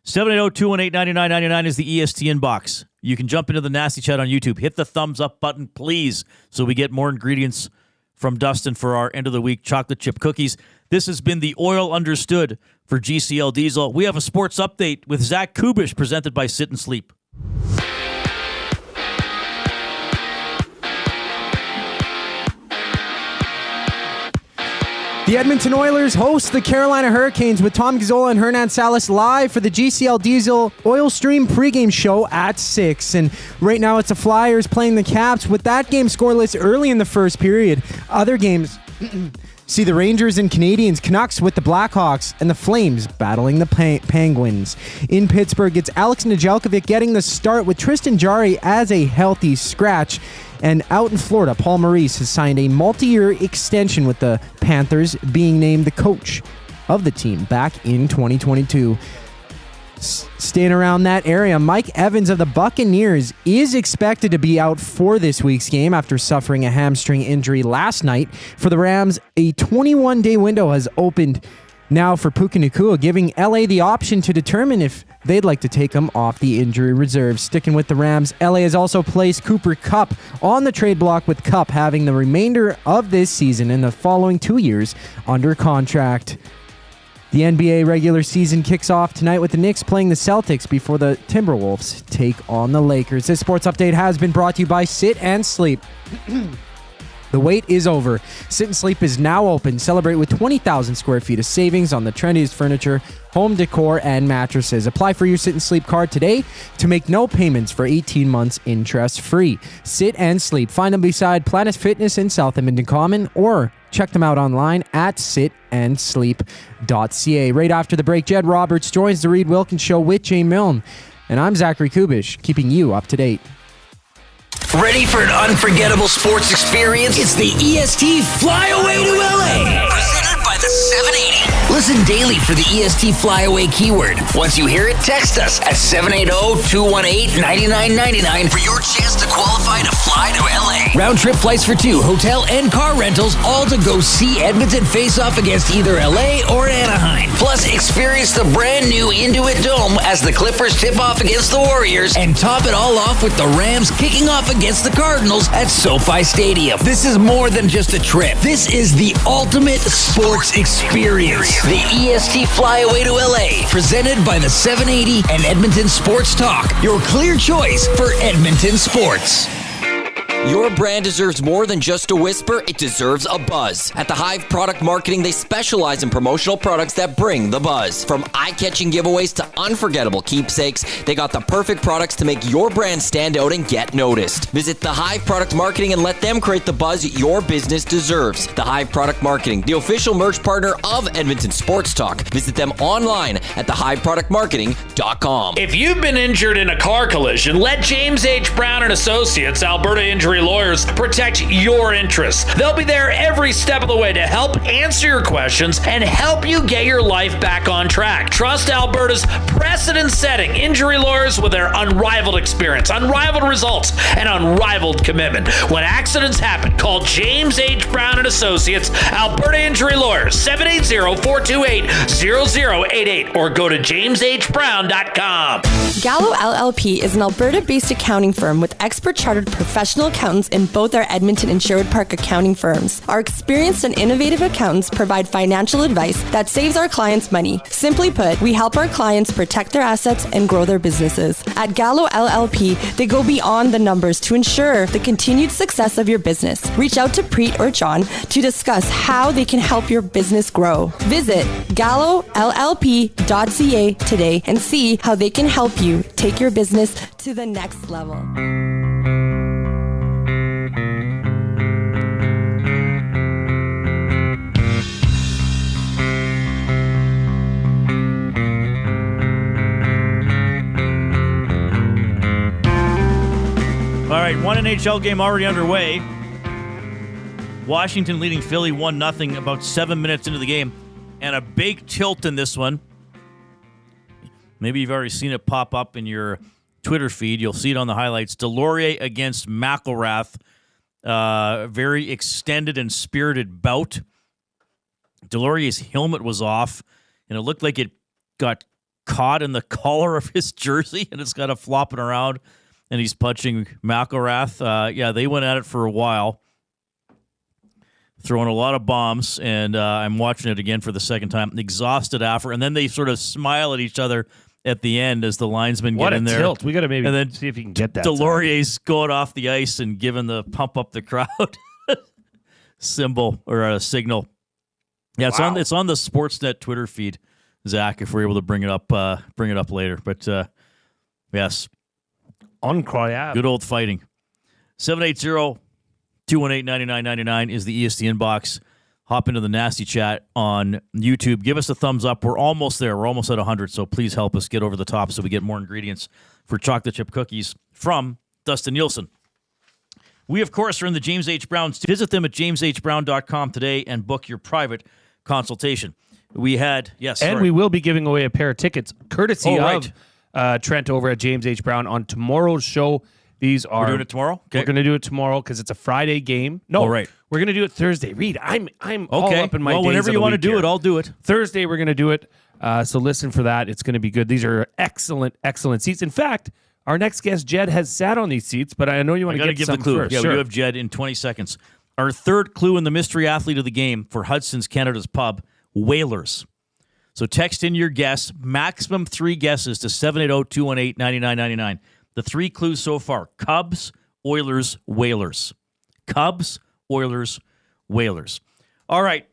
780-218-9999 is the EST inbox. You can jump into the Nasty Chat on YouTube. Hit the thumbs up button, please, so we get more ingredients from Dustin for our end of the week chocolate chip cookies. This has been the Oil Understood for GCL Diesel. We have a sports update with Zach Kubish presented by Sit and Sleep. The Edmonton Oilers host the Carolina Hurricanes with Tom Gazzola and Hernan Salas live for the GCL Diesel Oil Stream pregame show at 6. And right now it's the Flyers playing the Caps with that game scoreless early in the first period. Other games see the Rangers and Canadiens, Canucks with the Blackhawks, and the Flames battling the Penguins. In Pittsburgh, it's Alex Nedeljkovic getting the start with Tristan Jarry as a healthy scratch. And out in Florida, Paul Maurice has signed a multi-year extension with the Panthers, being named the coach of the team back in 2022. Staying around that area, Mike Evans of the Buccaneers is expected to be out for this week's game after suffering a hamstring injury last night. For the Rams, a 21-day window has opened now for Puka Nacua, giving LA the option to determine if they'd like to take him off the injury reserve. Sticking with the Rams, LA has also placed Cooper Kupp on the trade block, with Kupp having the remainder of this season and the following 2 years under contract. The NBA regular season kicks off tonight with the Knicks playing the Celtics before the Timberwolves take on the Lakers. This sports update has been brought to you by Sit and Sleep. The wait is over. Sit and Sleep is now open. Celebrate with 20,000 square feet of savings on the trendiest furniture, home decor, and mattresses. Apply for your Sit and Sleep card today to make no payments for 18 months interest-free. Sit and Sleep. Find them beside Planet Fitness in South Edmonton Common, or check them out online at sitandsleep.ca. Right after the break, Jed Roberts joins the Reid Wilkins Show with Jay Milne. And I'm Zachary Kubish, keeping you up to date. Ready for an unforgettable sports experience? It's the EST Flyaway to LA. Presented by the 780. Listen daily for the EST Flyaway keyword. Once you hear it, text us at 780-218-9999 for your chance to qualify to fly to LA. Round trip flights for two, hotel and car rentals, all to go see Edmonton face off against either LA or Anaheim. Plus, experience the brand new Intuit Dome as the Clippers tip off against the Warriors, and top it all off with the Rams kicking off against the Cardinals at SoFi Stadium. This is more than just a trip. This is the ultimate sports experience. The EST Flyaway to LA, presented by the 780 and Edmonton Sports Talk, your clear choice for Edmonton sports. Your brand deserves more than just a whisper, it deserves a buzz. At the Hive Product Marketing, they specialize in promotional products that bring the buzz. From eye-catching giveaways to unforgettable keepsakes, they got the perfect products to make your brand stand out and get noticed. Visit the Hive Product Marketing and let them create the buzz your business deserves. The Hive Product Marketing, the official merch partner of Edmonton Sports Talk. Visit them online at thehiveproductmarketing.com. If you've been injured in a car collision, let James H. Brown and Associates, Alberta Injury Lawyers, protect your interests. They'll be there every step of the way to help answer your questions and help you get your life back on track. Trust Alberta's precedent-setting injury lawyers with their unrivaled experience, unrivaled results, and unrivaled commitment. When accidents happen, call James H. Brown and Associates, Alberta Injury Lawyers, 780-428-0088, or go to jameshbrown.com. Gallo LLP is an Alberta-based accounting firm with expert chartered professional accountants in both our Edmonton and Sherwood Park accounting firms. Our experienced and innovative accountants provide financial advice that saves our clients money. Simply put, we help our clients protect their assets and grow their businesses. At Gallo LLP, they go beyond the numbers to ensure the continued success of your business. Reach out to Preet or John to discuss how they can help your business grow. Visit gallollp.ca today and see how they can help you take your business to the next level. right, one NHL game already underway. Washington leading Philly 1-0 about 7 minutes into the game. And a big tilt in this one. Maybe you've already seen it pop up in your Twitter feed. You'll see it on the highlights. Delorier against McElrath. Very extended and spirited bout. Delorier's helmet was off, and it looked like it got caught in the collar of his jersey, and it's got it flopping around, and he's punching McElrath. Yeah, they went at it for a while, throwing a lot of bombs, and I'm watching it again for the second time, exhausted after, and then they sort of smile at each other at the end as the linesmen get in there. What a tilt. We got to maybe and then see if you can get that. Delorier's going off the ice and giving the pump up the crowd symbol or a signal. Yeah, it's on the Sportsnet Twitter feed, Zach, if we're able to bring it up later. But yes. Incroyable. Good old fighting. 780-218-9999 is the EST inbox. Hop into the Nasty Chat on YouTube. Give us a thumbs up. We're almost there. We're almost at 100, so please help us get over the top so we get more ingredients for chocolate chip cookies from Dustin Nielsen. We, of course, are in the James H. Brown's. Visit them at jameshbrown.com today and book your private consultation. We had, we will be giving away a pair of tickets courtesy of Trent over at James H. Brown on tomorrow's show. We're doing it tomorrow? Okay. We're going to do it tomorrow because it's a Friday game. No, right. We're going to do it Thursday. Reid, I'm all up in my days whenever you want to do it, I'll do it. Thursday, we're going to do it. So listen for that. It's going to be good. These are excellent seats. In fact, our next guest, Jed, has sat on these seats, but I know you want to give some the clue. first. Yeah, sure. we do have Jed in 20 seconds. Our third clue in the mystery athlete of the game for Hudson's Canada's Pub, Whalers. So text in your guess, maximum 3 guesses to 780-218-9999. The 3 clues so far: Cubs, Oilers, Whalers. Cubs, Oilers, Whalers. All right.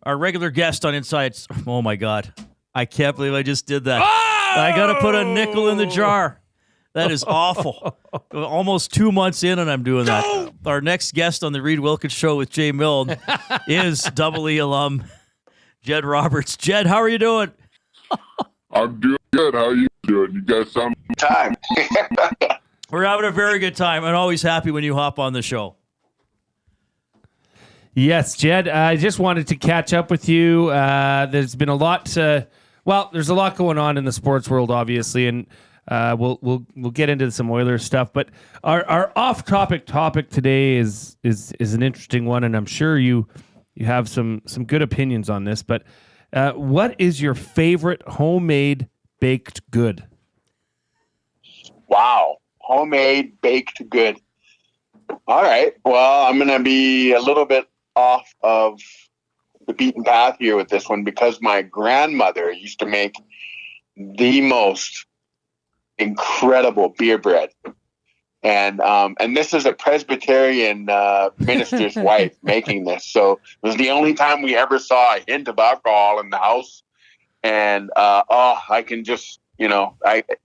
Our regular guest on Insights. Oh, my God. I can't believe I just did that. Oh! I got to put a nickel in the jar. That is awful. Almost 2 months in, and I'm doing that. Our next guest on the Reid Wilkins Show with Jay Milne is Double E alum Jed Roberts. Jed, how are you doing? I'm doing good. How are you doing? You guys sound time. We're having a very good time, and always happy when you hop on the show. Yes, Jed. I just wanted to catch up with you. There's been a lot. There's a lot going on in the sports world, obviously, and we'll get into some Oilers stuff. But our off-topic topic today is an interesting one, and I'm sure you have some good opinions on this. But what is your favorite homemade baked good? Wow. Homemade baked good. All right. Well, I'm going to be a little bit off of the beaten path here with this one because my grandmother used to make the most incredible beer bread. And this is a Presbyterian minister's wife making this. So it was the only time we ever saw a hint of alcohol in the house. And I can just, it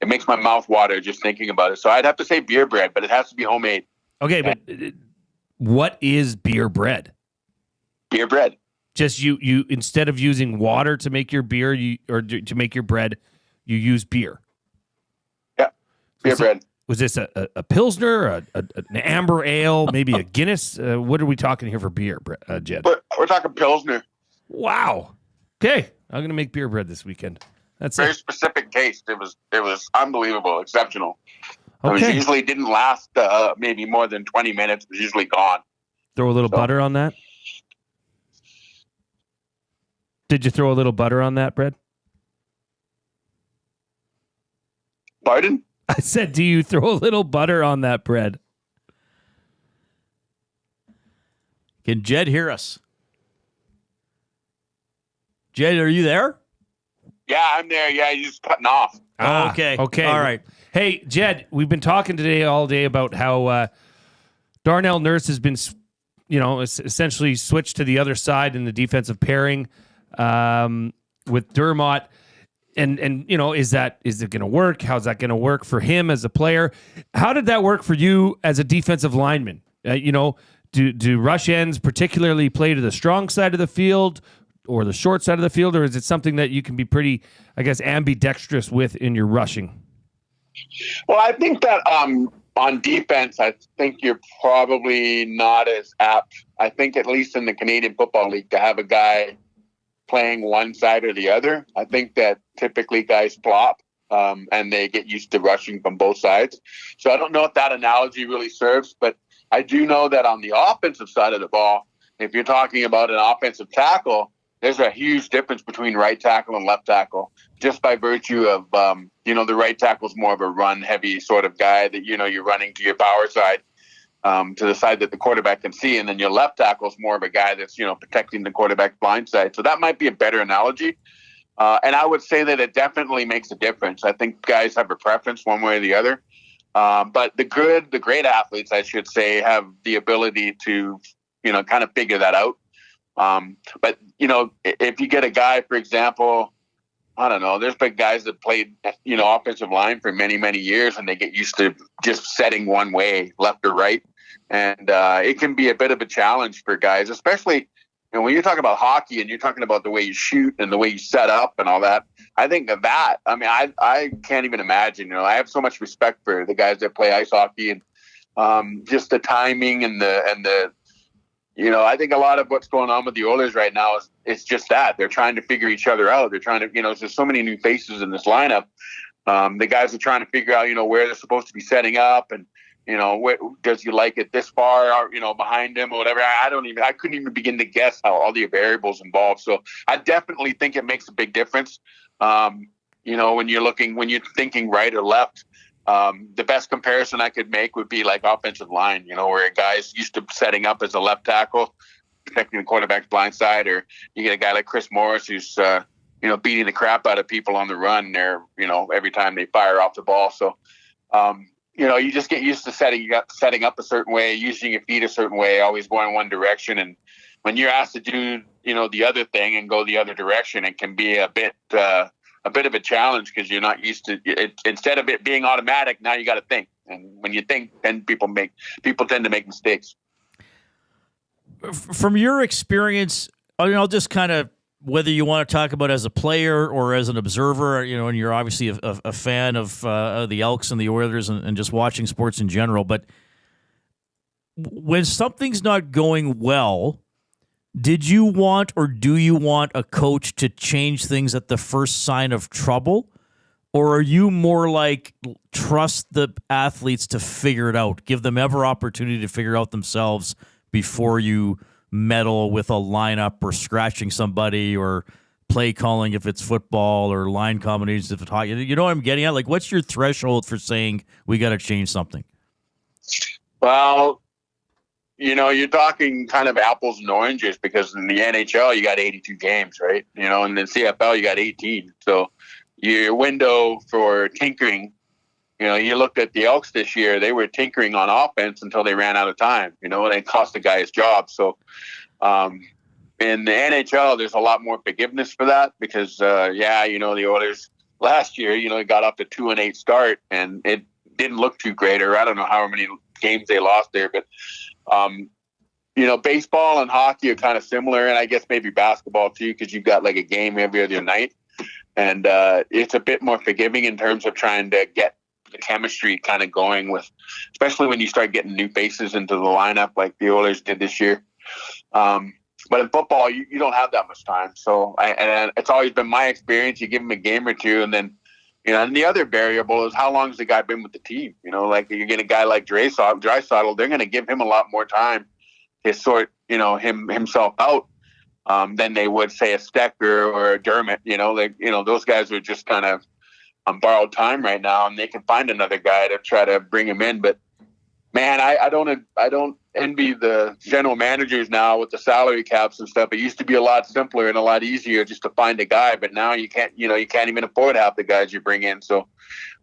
makes my mouth water just thinking about it. So I'd have to say beer bread, but it has to be homemade. Okay, but what is beer bread? Beer bread. Just you instead of using water to make your beer, to make your bread, you use beer. Yeah, beer bread. Was this a Pilsner, an amber ale, maybe a Guinness? What are we talking here for beer, Jed? We're talking Pilsner. Wow. Okay, I'm gonna make beer bread this weekend. That's very specific taste. It was unbelievable, exceptional. Okay. It usually didn't last maybe more than 20 minutes. It was usually gone. Throw a little butter on that. Did you throw a little butter on that bread? Pardon? I said, do you throw a little butter on that bread? Can Jed hear us? Jed, are you there? Yeah, I'm there. Yeah, you're just cutting off. Okay. Okay. All right. Hey, Jed, we've been talking today all day about how Darnell Nurse has been, essentially switched to the other side in the defensive pairing with Dermott. And is it going to work? How's that going to work for him as a player? How did that work for you as a defensive lineman? Do rush ends particularly play to the strong side of the field or the short side of the field, or is it something that you can be pretty, I guess, ambidextrous with in your rushing? Well, I think that On defense, I think you're probably not as apt. I think at least in the Canadian Football League to have a guy playing one side or the other. I think that typically guys flop and they get used to rushing from both sides. So I don't know if that analogy really serves, but I do know that on the offensive side of the ball, if you're talking about an offensive tackle, there's a huge difference between right tackle and left tackle, just by virtue of, the right tackle is more of a run heavy sort of guy that, you're running to your power side, to the side that the quarterback can see. And then your left tackle is more of a guy that's, protecting the quarterback's blind side. So that might be a better analogy. And I would say that it definitely makes a difference. I think guys have a preference one way or the other. But the great athletes, I should say, have the ability to, kind of figure that out. But if you get a guy, for example, I don't know, there's been guys that played, offensive line for many, many years, and they get used to just setting one way, left or right. And it can be a bit of a challenge for guys, especially when you're talking about hockey and you're talking about the way you shoot and the way you set up and all that. I think of that. I mean, I can't even imagine, I have so much respect for the guys that play ice hockey and just the timing and the I think a lot of what's going on with the Oilers right now is it's just that they're trying to figure each other out. They're trying to, there's so many new faces in this lineup. The guys are trying to figure out, where they're supposed to be setting up and, does he like it this far, or, behind him or whatever. I couldn't even begin to guess how all the variables involved. So I definitely think it makes a big difference. When you're thinking right or left. The best comparison I could make would be like offensive line, where a guy's used to setting up as a left tackle, protecting the quarterback's blind side, or you get a guy like Chris Morris who's, beating the crap out of people on the run there, every time they fire off the ball. So, you just get used to setting up a certain way, using your feet a certain way, always going one direction. And when you're asked to do, the other thing and go the other direction, it can be a bit of a challenge because you're not used to it. Instead of it being automatic, now you got to think. And when you think, then people tend to make mistakes. From your experience, I'll just kind of, whether you want to talk about as a player or as an observer, and you're obviously a fan of the Elks and the Oilers and just watching sports in general, but when something's not going well, did you want or do you want a coach to change things at the first sign of trouble? Or are you more like trust the athletes to figure it out, give them every opportunity to figure out themselves before you meddle with a lineup or scratching somebody or play calling if it's football or line combinations if it's hockey? You know what I'm getting at? Like, what's your threshold for saying we got to change something? Well, you're talking kind of apples and oranges because in the NHL, you got 82 games, right? And in CFL, you got 18. So your window for tinkering, you looked at the Elks this year, they were tinkering on offense until they ran out of time, and it cost the guy his job. So in the NHL, there's a lot more forgiveness for that because, the Oilers last year, got up to 2-8 start and it didn't look too great, or I don't know how many games they lost there, but baseball and hockey are kind of similar, and I guess maybe basketball too, because you've got like a game every other night, and it's a bit more forgiving in terms of trying to get the chemistry kind of going with, especially when you start getting new faces into the lineup like the Oilers did this year. But in football, you don't have that much time. So and it's always been my experience. You give them a game or two, and then, and the other variable is how long has the guy been with the team? Like you get a guy like Draisaitl, they're going to give him a lot more time to sort, himself out than they would say a Stecker or a Dermott. Those guys are just kind of on borrowed time right now, and they can find another guy to try to bring him in. But man, I don't envy the general managers now with the salary caps and stuff. It used to be a lot simpler and a lot easier just to find a guy, but now you can't even afford half the guys you bring in. So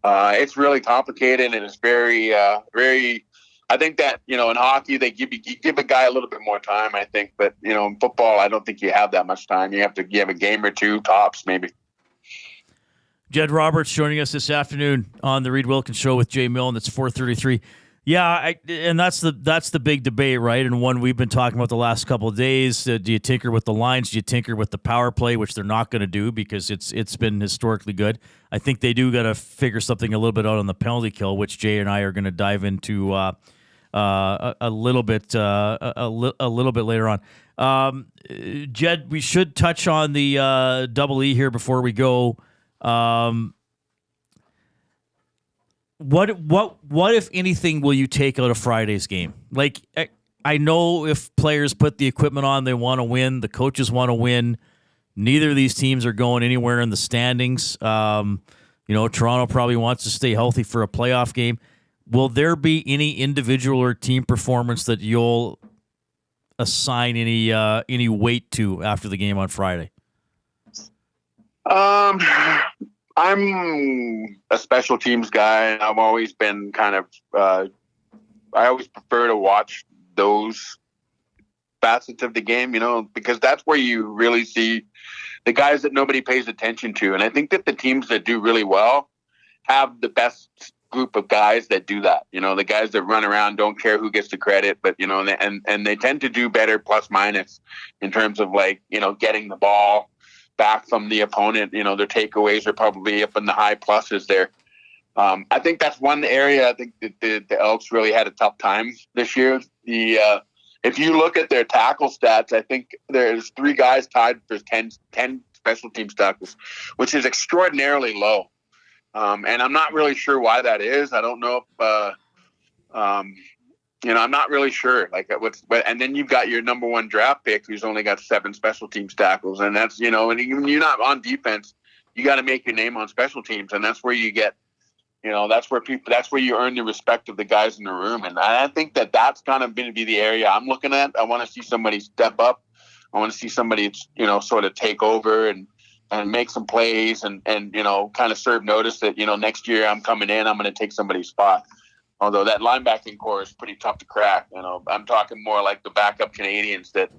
it's really complicated, and it's very, very. I think that in hockey they give a guy a little bit more time, I think, but in football I don't think you have that much time. You have a game or two tops, maybe. Jed Roberts joining us this afternoon on the Reid Wilkins Show with Jay Milne. That's 4:33. Yeah, and that's the big debate, right? And one we've been talking about the last couple of days. Do you tinker with the lines? Do you tinker with the power play, which they're not going to do because it's been historically good. I think they do got to figure something a little bit out on the penalty kill, which Jay and I are going to dive into a little bit later on. Jed, we should touch on the double E here before we go. What if anything will you take out of Friday's game? Like, I know if players put the equipment on, they want to win. The coaches want to win. Neither of these teams are going anywhere in the standings. Toronto probably wants to stay healthy for a playoff game. Will there be any individual or team performance that you'll assign any weight to after the game on Friday? I'm a special teams guy, and I've always been kind of I always prefer to watch those facets of the game, because that's where you really see the guys that nobody pays attention to. And I think that the teams that do really well have the best group of guys that do that. The guys that run around, don't care who gets the credit, but and they tend to do better plus minus in terms of getting the ball back from the opponent. Their takeaways are probably up in the high pluses there. I think that's one area I think that the Elks really had a tough time this year. If you look at their tackle stats, I think there's 3 guys tied for 10 special teams tackles, which is extraordinarily low. And I'm not really sure why that is. I don't know if, I'm not really sure. And then you've got your number 1 draft pick who's only got 7 special teams tackles. And that's, and even you're not on defense, you got to make your name on special teams. And that's where you get, that's where you earn the respect of the guys in the room. And I think that's kind of going to be the area I'm looking at. I want to see somebody step up. I want to see somebody, sort of take over and make some plays and kind of serve notice that, next year I'm coming in, I'm going to take somebody's spot. Although that linebacking core is pretty tough to crack. I'm talking more like the backup Canadians that,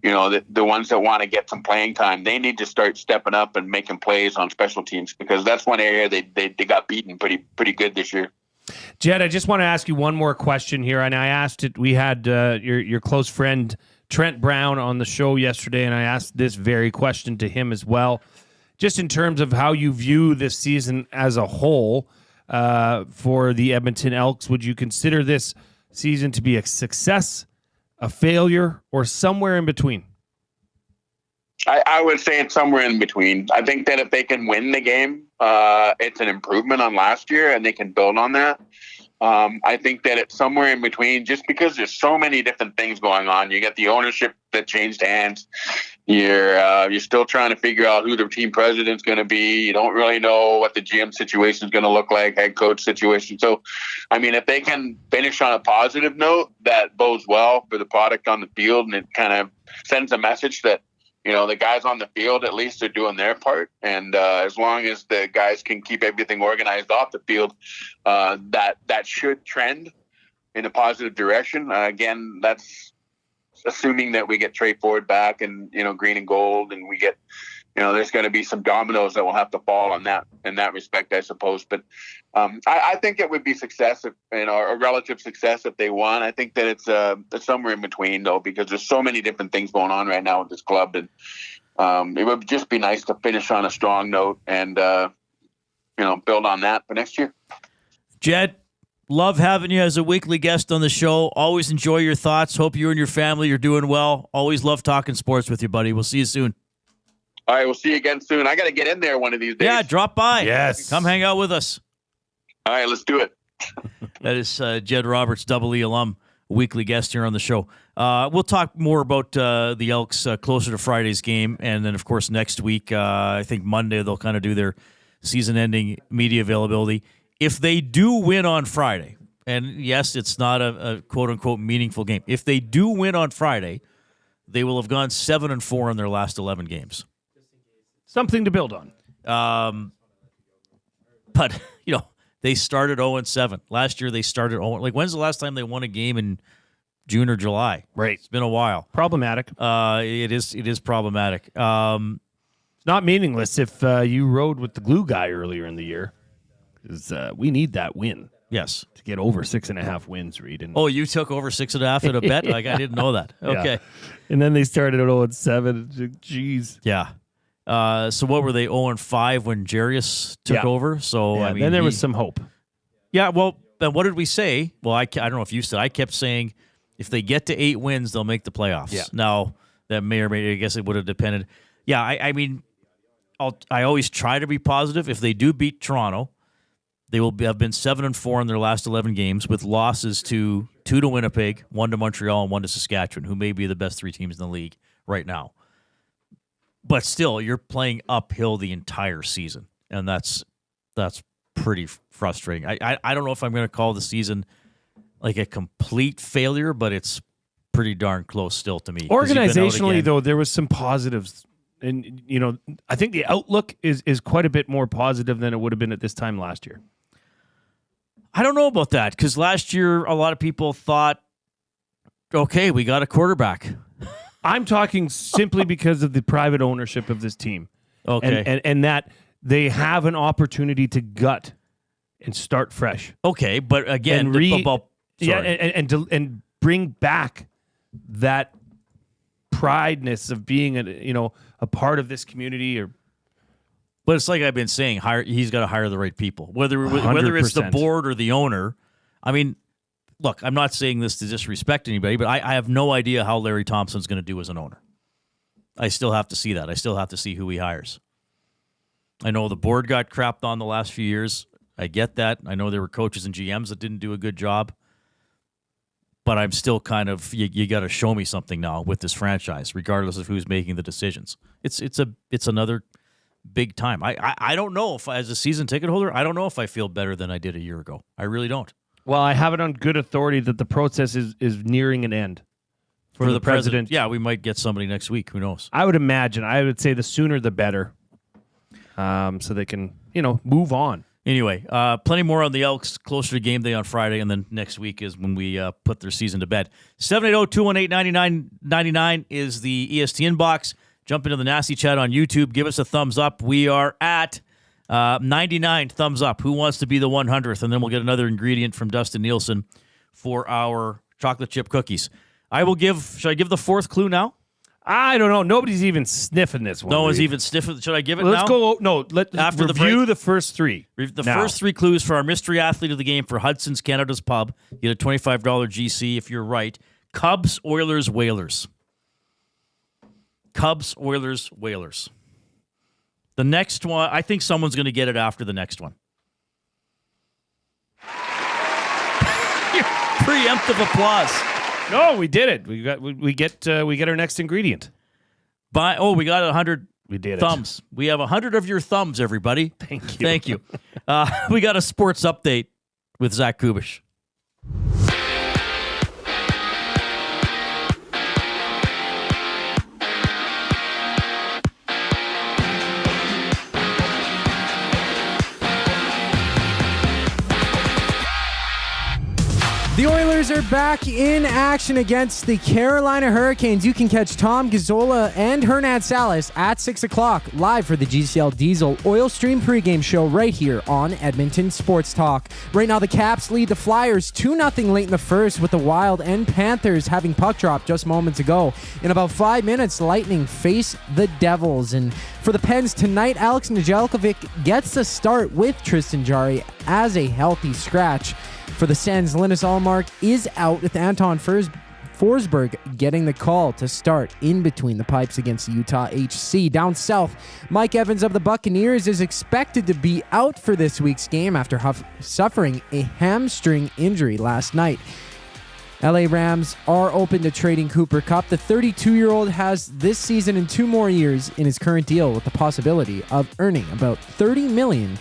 the ones that want to get some playing time, they need to start stepping up and making plays on special teams, because that's one area they got beaten pretty good this year. Jed, I just want to ask you one more question here. And I asked it, we had your close friend Trent Brown on the show yesterday, and I asked this very question to him as well. Just in terms of how you view this season as a whole, for the Edmonton Elks, would you consider this season to be a success, a failure, or somewhere in between? I would say it's somewhere in between. I think that if they can win the game, it's an improvement on last year, and they can build on that. I think that it's somewhere in between, just because there's so many different things going on. You get the ownership that changed hands. You're still trying to figure out who the team president's going to be. You don't really know what the GM situation is going to look like, head coach situation. So, if they can finish on a positive note, that bodes well for the product on the field, and it kind of sends a message that, the guys on the field, at least, are doing their part. And as long as the guys can keep everything organized off the field, that should trend in a positive direction. Again, that's assuming that we get Trey Ford back and, green and gold, and we get, there's going to be some dominoes that will have to fall on that in that respect, I suppose. But I think it would be success, a relative success if they won. I think that it's somewhere in between, though, because there's so many different things going on right now with this club, and it would just be nice to finish on a strong note and build on that for next year. Jed, love having you as a weekly guest on the show. Always enjoy your thoughts. Hope you and your family are doing well. Always love talking sports with you, buddy. We'll see you soon. All right, we'll see you again soon. I got to get in there one of these days. Yeah, drop by. Yes. Come hang out with us. All right, let's do it. That is Jed Roberts, Double E alum, weekly guest here on the show. We'll talk more about the Elks closer to Friday's game. And then, of course, next week, I think Monday, they'll kind of do their season-ending media availability. If they do win on Friday, and yes, it's not a quote-unquote meaningful game. If they do win on Friday, they will have gone 7-4 in their last 11 games. Something to build on. But, they started 0-7. Last year they started 0. When's the last time they won a game in June or July? Right. It's been a while. Problematic. It is problematic. It's not meaningless if you rode with the glue guy earlier in the year, because we need that win. Yes. To get over 6.5 wins, Reid. And Oh, you took over 6.5 at a bet? Like, I didn't know that. Okay. Yeah. And then they started at 0-7. Jeez. Yeah. So what were they, 0-5 when Jarius took over? So, Yeah, I mean, then there was some hope. Yeah, well, then what did we say? Well, I don't know if you said. I kept saying if they get to 8 wins, they'll make the playoffs. Yeah. Now, that may or may, I guess it would have depended. Yeah, I mean, I always try to be positive. If they do beat Toronto, they will have been 7-4 in their last 11 games with losses to 2 to Winnipeg, 1 to Montreal, and 1 to Saskatchewan, who may be the best 3 teams in the league right now. But still, you're playing uphill the entire season, and that's pretty frustrating. I don't know if I'm going to call the season like a complete failure, but it's pretty darn close still to me. Organizationally, though, there was some positives. And, I think the outlook is quite a bit more positive than it would have been at this time last year. I don't know about that, because last year a lot of people thought, okay, we got a quarterback. I'm talking simply because of the private ownership of this team. Okay. And that they have an opportunity to gut and start fresh. Okay, but again, and bring back that prideness of being a part of this community. But it's like I've been saying, he's got to hire the right people, whether it's the 100%. board or the owner. I mean, look, I'm not saying this to disrespect anybody, but I have no idea how Larry Thompson's going to do as an owner. I still have to see that. I still have to see who he hires. I know the board got crapped on the last few years. I get that. I know there were coaches and GMs that didn't do a good job. But I'm still kind of, you got to show me something now with this franchise, regardless of who's making the decisions. It's another big time. I don't know if, as a season ticket holder, I don't know if I feel better than I did a year ago. I really don't. Well, I have it on good authority that the process is nearing an end for the president. Yeah, we might get somebody next week. Who knows? I would imagine. I would say the sooner the better, so they can move on. Anyway, plenty more on the Elks closer to game day on Friday, and then next week is when we put their season to bed. 780-218-9999 is the ESTN box. Jump into the Nasty Chat on YouTube. Give us a thumbs up. We are at 99 thumbs up. Who wants to be the 100th? And then we'll get another ingredient from Dustin Nielsen for our chocolate chip cookies. Should I give the fourth clue now? I don't know. Nobody's even sniffing this one. No one's even sniffing. Should I give it now? Let's go. No, let's review the first 3. First 3 clues for our mystery athlete of the game for Hudson's Canada's Pub. You get a $25 GC if you're right. Cubs, Oilers, Whalers. Cubs, Oilers, Whalers. The next one, I think someone's going to get it after the next one. Preemptive applause. No, we did it. We get our next ingredient. We got 100. We did thumbs. We have 100 of your thumbs, everybody. Thank you. Thank you. We got a sports update with Zach Kubish. The Oilers are back in action against the Carolina Hurricanes. You can catch Tom Gazzola and Hernan Salas at 6 o'clock live for the GCL Diesel Oil Stream pregame show right here on Edmonton Sports Talk. Right now, the Caps lead the Flyers 2-0 late in the first with the Wild and Panthers having puck drop just moments ago. In about 5 minutes, Lightning face the Devils. And for the Pens tonight, Alex Nedeljkovic gets the start with Tristan Jarry as a healthy scratch. For the Sens, Linus Ullmark is out with Anton Forsberg getting the call to start in between the pipes against Utah HC. Down south, Mike Evans of the Buccaneers is expected to be out for this week's game after Huff suffering a hamstring injury last night. LA Rams are open to trading Cooper Kupp. The 32-year-old has this season and 2 more years in his current deal with the possibility of earning about $30 million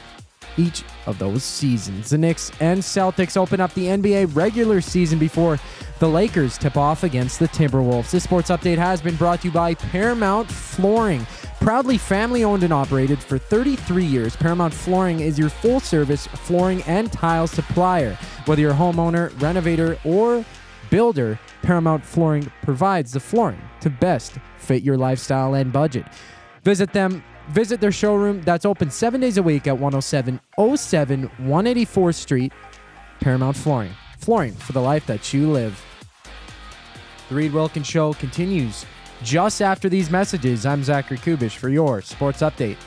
each of those seasons. The Knicks and Celtics open up the NBA regular season before the Lakers tip off against the Timberwolves. This sports update has been brought to you by Paramount Flooring. Proudly family-owned and operated for 33 years, Paramount Flooring is your full-service flooring and tile supplier. Whether you're a homeowner, renovator, or builder, Paramount Flooring provides the flooring to best fit your lifestyle and budget. Visit their showroom that's open 7 days a week at 10707 184th Street, Paramount Flooring. Flooring for the life that you live. The Reid Wilkins Show continues just after these messages. I'm Zachary Kubish for your sports update.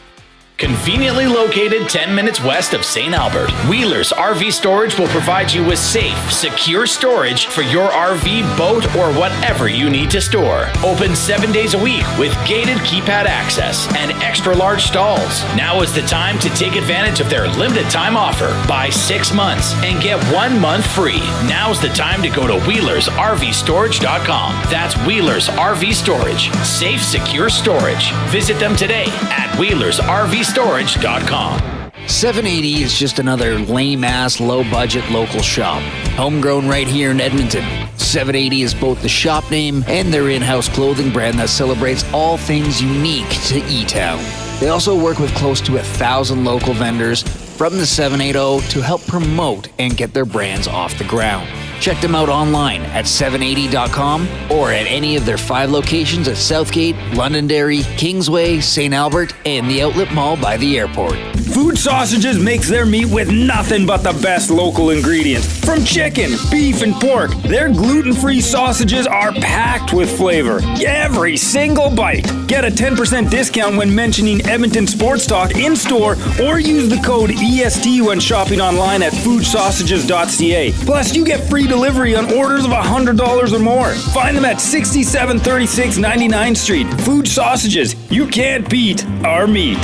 Conveniently located 10 minutes west of St. Albert, Wheeler's RV Storage will provide you with safe, secure storage for your RV, boat, or whatever you need to store. Open 7 days a week with gated keypad access and extra large stalls. Now is the time to take advantage of their limited time offer. Buy 6 months and get 1 month free. Now's the time to go to WheelersRVStorage.com. That's Wheeler's RV Storage. Safe, secure storage. Visit them today at WheelersRVStorage.com. 780 is just another lame-ass, low-budget local shop. Homegrown right here in Edmonton. 780 is both the shop name and their in-house clothing brand that celebrates all things unique to E-Town. They also work with close to 1,000 local vendors from the 780 to help promote and get their brands off the ground. Check them out online at 780.com or at any of their 5 locations at Southgate, Londonderry, Kingsway, St. Albert, and the Outlet Mall by the airport. Fuge Sausages makes their meat with nothing but the best local ingredients. From chicken, beef, and pork, their gluten-free sausages are packed with flavor. Every single bite. Get a 10% discount when mentioning Edmonton Sports Talk in-store or use the code EST when shopping online at fugesausages.ca. Plus, you get free delivery on orders of $100 or more. Find them at 6736 99th Street. Fuge Sausages. You can't beat our meat.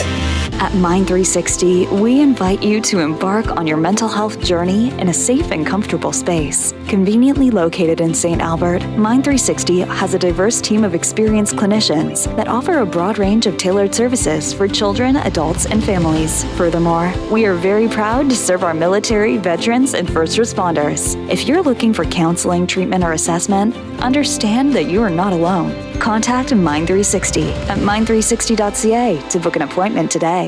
At Mind 360, we invite you to embark on your mental health journey in a safe and comfortable space. Conveniently located in St. Albert, Mind 360 has a diverse team of experienced clinicians that offer a broad range of tailored services for children, adults, and families. Furthermore, we are very proud to serve our military, veterans, and first responders. If you're looking for counseling, treatment, or assessment, understand that you are not alone. Contact Mind 360 at mind360.ca to book an appointment today.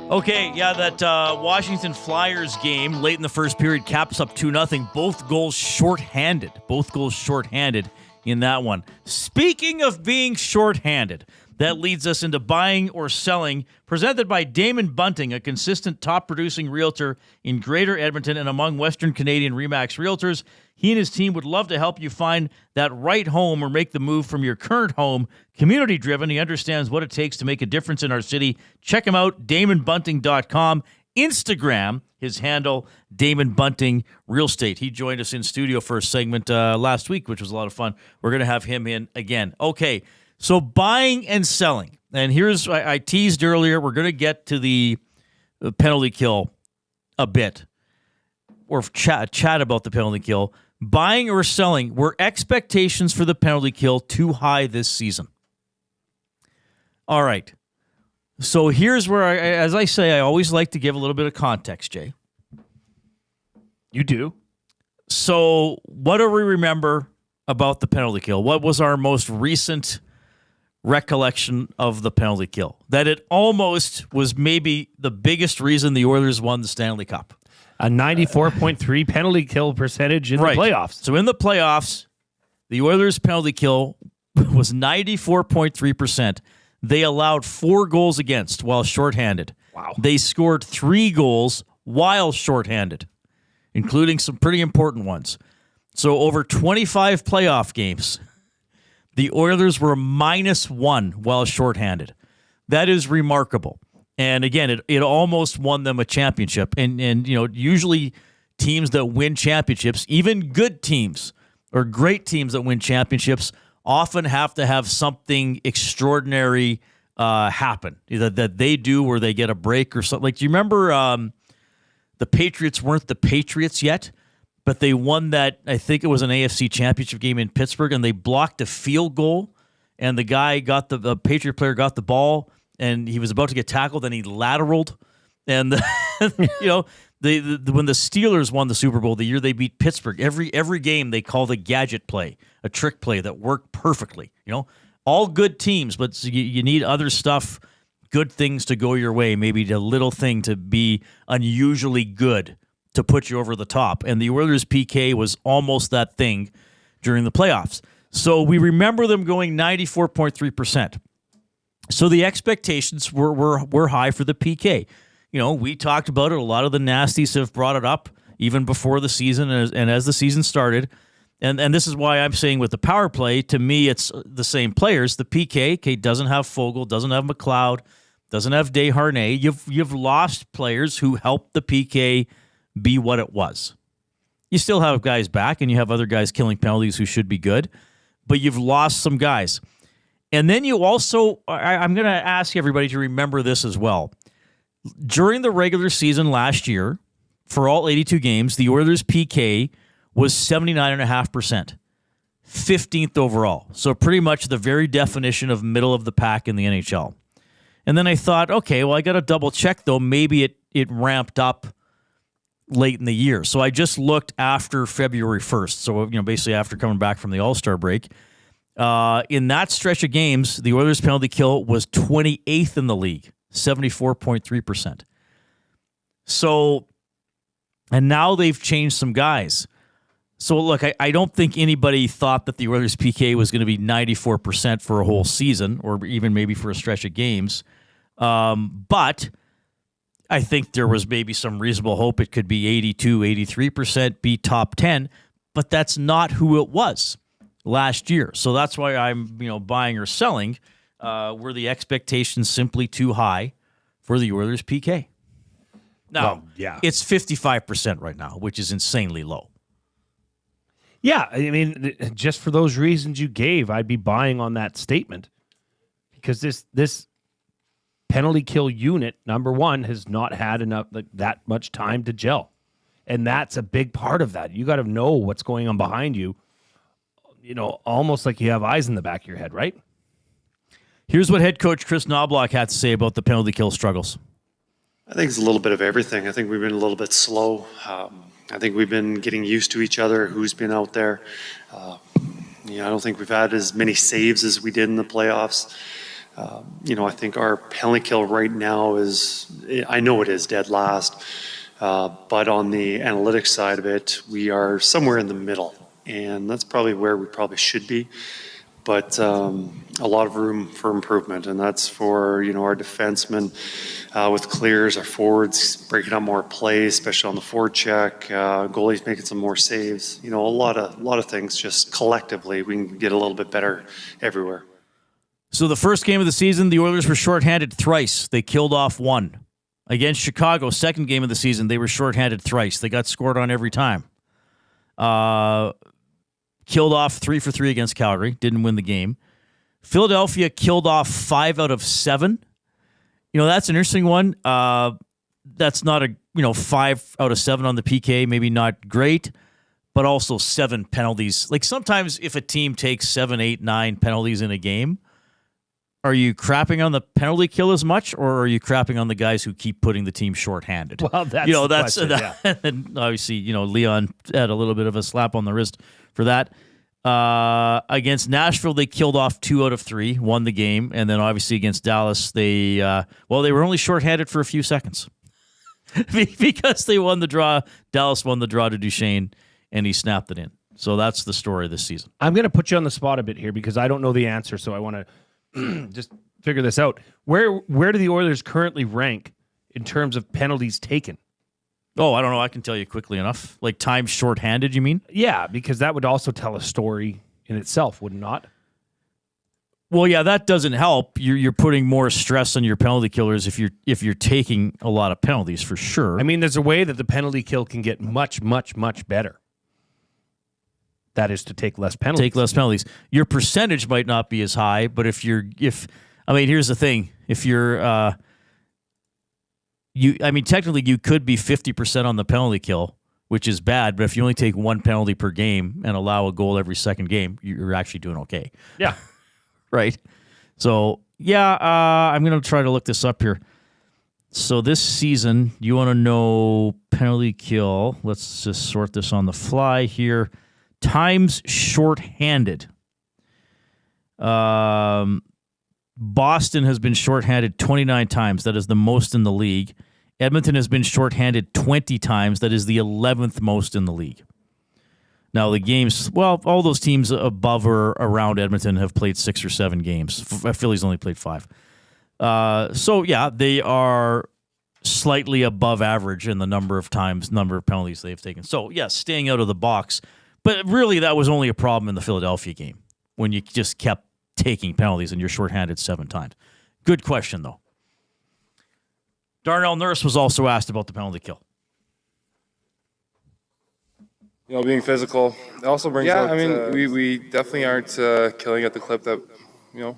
Okay, yeah, that Washington Flyers game late in the first period caps up 2-0. Both goals shorthanded. In that one. Speaking of being shorthanded, that leads us into buying or selling, presented by Damon Bunting, a consistent top-producing realtor in Greater Edmonton and among Western Canadian RE/MAX realtors. He and his team would love to help you find that right home or make the move from your current home. Community-driven, he understands what it takes to make a difference in our city. Check him out, DamonBunting.com. Instagram, his handle, Damon Bunting Real Estate. He joined us in studio for a segment last week, which was a lot of fun. We're going to have him in again. Okay, so buying and selling. And here's, I teased earlier, we're going to get to the penalty kill a bit, or chat about the penalty kill. Buying or selling, were expectations for the penalty kill too high this season? All right. So here's where, as I say, I always like to give a little bit of context, Jay. You do? So what do we remember about the penalty kill? What was our most recent recollection of the penalty kill? That it almost was maybe the biggest reason the Oilers won the Stanley Cup. A 94.3 penalty kill percentage in the playoffs. So in the playoffs, the Oilers' penalty kill was 94.3%. They allowed 4 goals against while shorthanded. Wow. They scored 3 goals while shorthanded, including some pretty important ones. So over 25 playoff games, the Oilers were -1 while shorthanded. That is remarkable. And again, it almost won them a championship. And you know, usually teams that win championships, even good teams or great teams that win championships, often have to have something extraordinary happen, either that they do or they get a break or something. Like, do you remember the Patriots weren't the Patriots yet, but they won that, I think it was an AFC championship game in Pittsburgh, and they blocked a field goal, and the guy the Patriot player got the ball, and he was about to get tackled, and he lateraled. And, you know, when the Steelers won the Super Bowl the year they beat Pittsburgh, every game they called a gadget play, a trick play that worked perfectly. All good teams, but you need other stuff, good things to go your way, maybe a little thing to be unusually good to put you over the top. And the Oilers' PK was almost that thing during the playoffs. So we remember them going 94.3%. So the expectations were high for the PK. We talked about it. A lot of the Nasties have brought it up even before the season and as the season started. And this is why I'm saying with the power play, to me, it's the same players. The PK doesn't have Fogle, doesn't have McLeod, doesn't have Desharnais. You've lost players who helped the PK be what it was. You still have guys back, and you have other guys killing penalties who should be good, but you've lost some guys. And then you also, I'm going to ask everybody to remember this as well. During the regular season last year, for all 82 games, the Oilers' PK was 79.5%, 15th overall. So pretty much the very definition of middle of the pack in the NHL. And then I thought, okay, well, I got to double check, though. Maybe it ramped up late in the year. So I just looked after February 1st. So, basically after coming back from the All-Star break. In that stretch of games, the Oilers' penalty kill was 28th in the league, 74.3%. So, and now they've changed some guys. So, look, I don't think anybody thought that the Oilers' PK was going to be 94% for a whole season or even maybe for a stretch of games. But I think there was maybe some reasonable hope it could be 82, 83%, be top 10, but that's not who it was last year. So that's why I'm, buying or selling. Were the expectations simply too high for the Oilers' PK? No, It's 55% right now, which is insanely low. Yeah, I mean, just for those reasons you gave, I'd be buying on that statement because this penalty kill unit, number one, has not had enough that much time to gel, and that's a big part of that. You got to know what's going on behind you. Almost like you have eyes in the back of your head, right? Here's what head coach Chris Knobloch had to say about the penalty kill struggles. I think it's a little bit of everything. I think we've been a little bit slow. I think we've been getting used to each other, who's been out there. I don't think we've had as many saves as we did in the playoffs. I think our penalty kill right now I know it is dead last, but on the analytics side of it, we are somewhere in the middle, and that's probably where we probably should be. But a lot of room for improvement, and that's for our defensemen with clears, our forwards breaking up more plays, especially on the forecheck, goalies making some more saves. A lot of things. Just collectively, we can get a little bit better everywhere. So the first game of the season, the Oilers were shorthanded thrice. They killed off one. Against Chicago, second game of the season, they were shorthanded thrice. They got scored on every time. Killed off 3 for 3 against Calgary. Didn't win the game. Philadelphia killed off 5 out of 7. That's an interesting one. That's not a 5 out of 7 on the PK. Maybe not great, but also 7 penalties. Like sometimes if a team takes 7, 8, 9 penalties in a game, are you crapping on the penalty kill as much, or are you crapping on the guys who keep putting the team shorthanded? Well, that's the question, yeah. And obviously, Leon had a little bit of a slap on the wrist for that. Against Nashville, they killed off 2 out of 3, won the game, and then obviously against Dallas, they were only shorthanded for a few seconds because they won the draw. Dallas won the draw to Duchesne, and he snapped it in. So that's the story this season. I'm going to put you on the spot a bit here because I don't know the answer, so I want to just figure this out. Where do the Oilers currently rank in terms of penalties taken? Oh, I don't know. I can tell you quickly enough. Like time shorthanded, you mean? Yeah, because that would also tell a story in itself, would it not? Well, yeah, that doesn't help. You're putting more stress on your penalty killers if you're taking a lot of penalties, for sure. I mean, there's a way that the penalty kill can get much, much, much better. That is to take less penalties. Take less penalties. Your percentage might not be as high, but here's the thing. If you're technically you could be 50% on the penalty kill, which is bad, but if you only take 1 penalty per game and allow a goal every second game, you're actually doing okay. Yeah. Right. So, I'm going to try to look this up here. So this season, you want to know penalty kill. Let's just sort this on the fly here. Times shorthanded. Boston has been shorthanded 29 times. That is the most in the league. Edmonton has been shorthanded 20 times. That is the 11th most in the league. Now, the games, well, all those teams above or around Edmonton have played 6 or 7 games. Philly's only played 5. So, yeah, they are slightly above average in the number of penalties they've taken. So, yeah, staying out of the box. But really, that was only a problem in the Philadelphia game when you just kept taking penalties and you're shorthanded 7 times. Good question, though. Darnell Nurse was also asked about the penalty kill. Being physical. It also brings out... we definitely aren't killing at the clip that,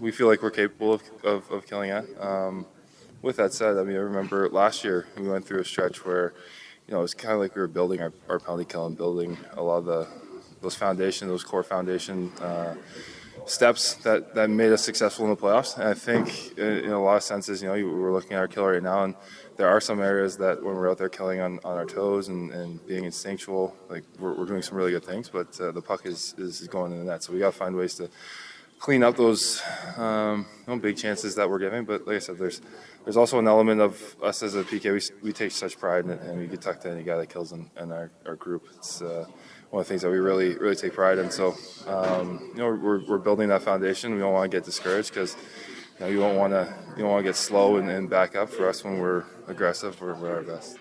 we feel like we're capable of killing at. With that said, I remember last year we went through a stretch where, it was kind of like we were building our penalty kill and building a lot of those core foundation steps that made us successful in the playoffs. And I think in a lot of senses, we're looking at our kill right now, and there are some areas that when we're out there killing on our toes and being instinctual, like we're doing some really good things, but the puck is going in the net. So we got to find ways to clean up those big chances that we're giving. But like I said, there's also an element of us as a PK. We take such pride in it, and we get talk to any guy that kills in our group. It's one of the things that we really take pride in. So we're building that foundation. We don't want to get discouraged because you don't want to get slow and back up. For us, when we're aggressive, we're our best.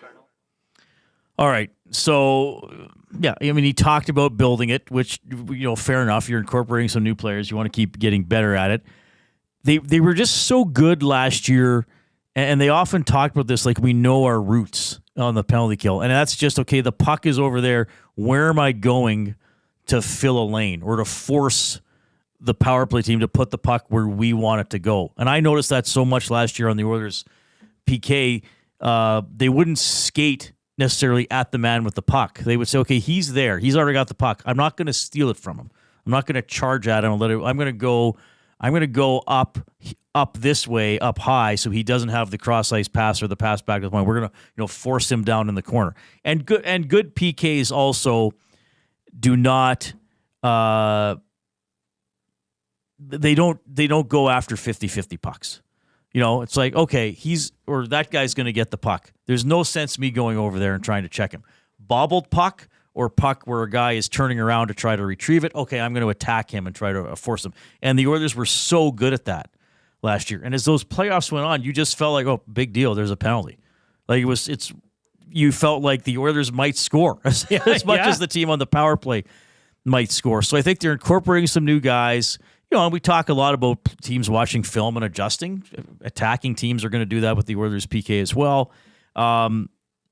All right. So, yeah, he talked about building it, which, fair enough. You're incorporating some new players. You want to keep getting better at it. They were just so good last year, and they often talked about this, like we know our roots on the penalty kill. And that's just, okay, the puck is over there. Where am I going to fill a lane or to force the power play team to put the puck where we want it to go? And I noticed that so much last year on the Oilers PK. They wouldn't skate necessarily at the man with the puck. They would say, okay, he's there. He's already got the puck. I'm not going to steal it from him. I'm not going to charge at him and let it. I'm going to go up this way, up high, so he doesn't have the cross ice pass or the pass back to the point. We're going to force him down in the corner. And good PKs also do not they don't go after 50-50 pucks. It's like, okay, that guy's going to get the puck. There's no sense me going over there and trying to check him. Bobbled puck or puck where a guy is turning around to try to retrieve it, okay, I'm going to attack him and try to force him. And the Oilers were so good at that last year. And as those playoffs went on, you just felt like, oh, big deal, there's a penalty. Like you felt like the Oilers might score as much as the team on the power play might score. So I think they're incorporating some new guys. And we talk a lot about teams watching film and adjusting. Attacking teams are going to do that with the Oilers PK as well.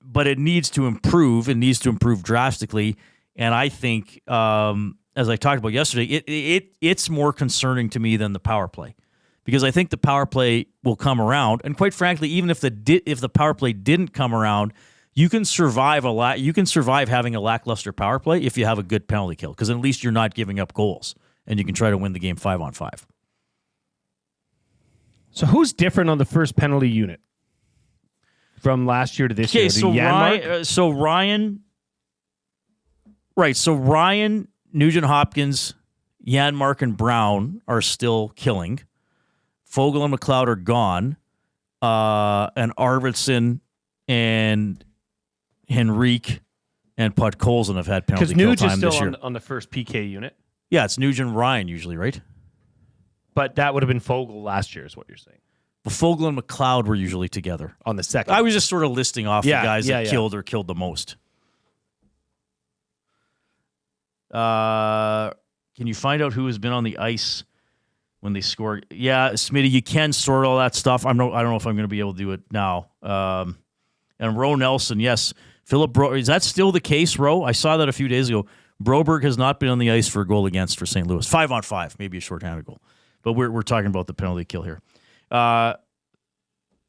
But it needs to improve. It needs to improve drastically. And I think, as I talked about yesterday, it's more concerning to me than the power play. Because I think the power play will come around. And quite frankly, even if the power play didn't come around, you can survive having a lackluster power play if you have a good penalty kill. Because at least you're not giving up goals. And you can try to win the game 5-on-5. So who's different on the first penalty unit from last year to this year? So Ryan, Nugent-Hopkins, Janmark, and Brown are still killing. Fogle and McLeod are gone. And Arvidsson and Henrique and Podkolzin have had penalty kill time this year. Because Nuge is still on the first PK unit. Yeah, it's Nugent Ryan usually, right? But that would have been Fogle last year, is what you're saying. Well, Fogle and McLeod were usually together. On the second. I was just sort of listing off the guys that killed the most. Can you find out who has been on the ice when they score? Yeah, Smitty, you can sort all that stuff. I don't know if I'm going to be able to do it now. And Ro Nelson, yes. Philip Bro, is that still the case, Ro? I saw that a few days ago. Broberg has not been on the ice for a goal against for St. Louis. 5-on-5, maybe a shorthanded goal. But we're talking about the penalty kill here. But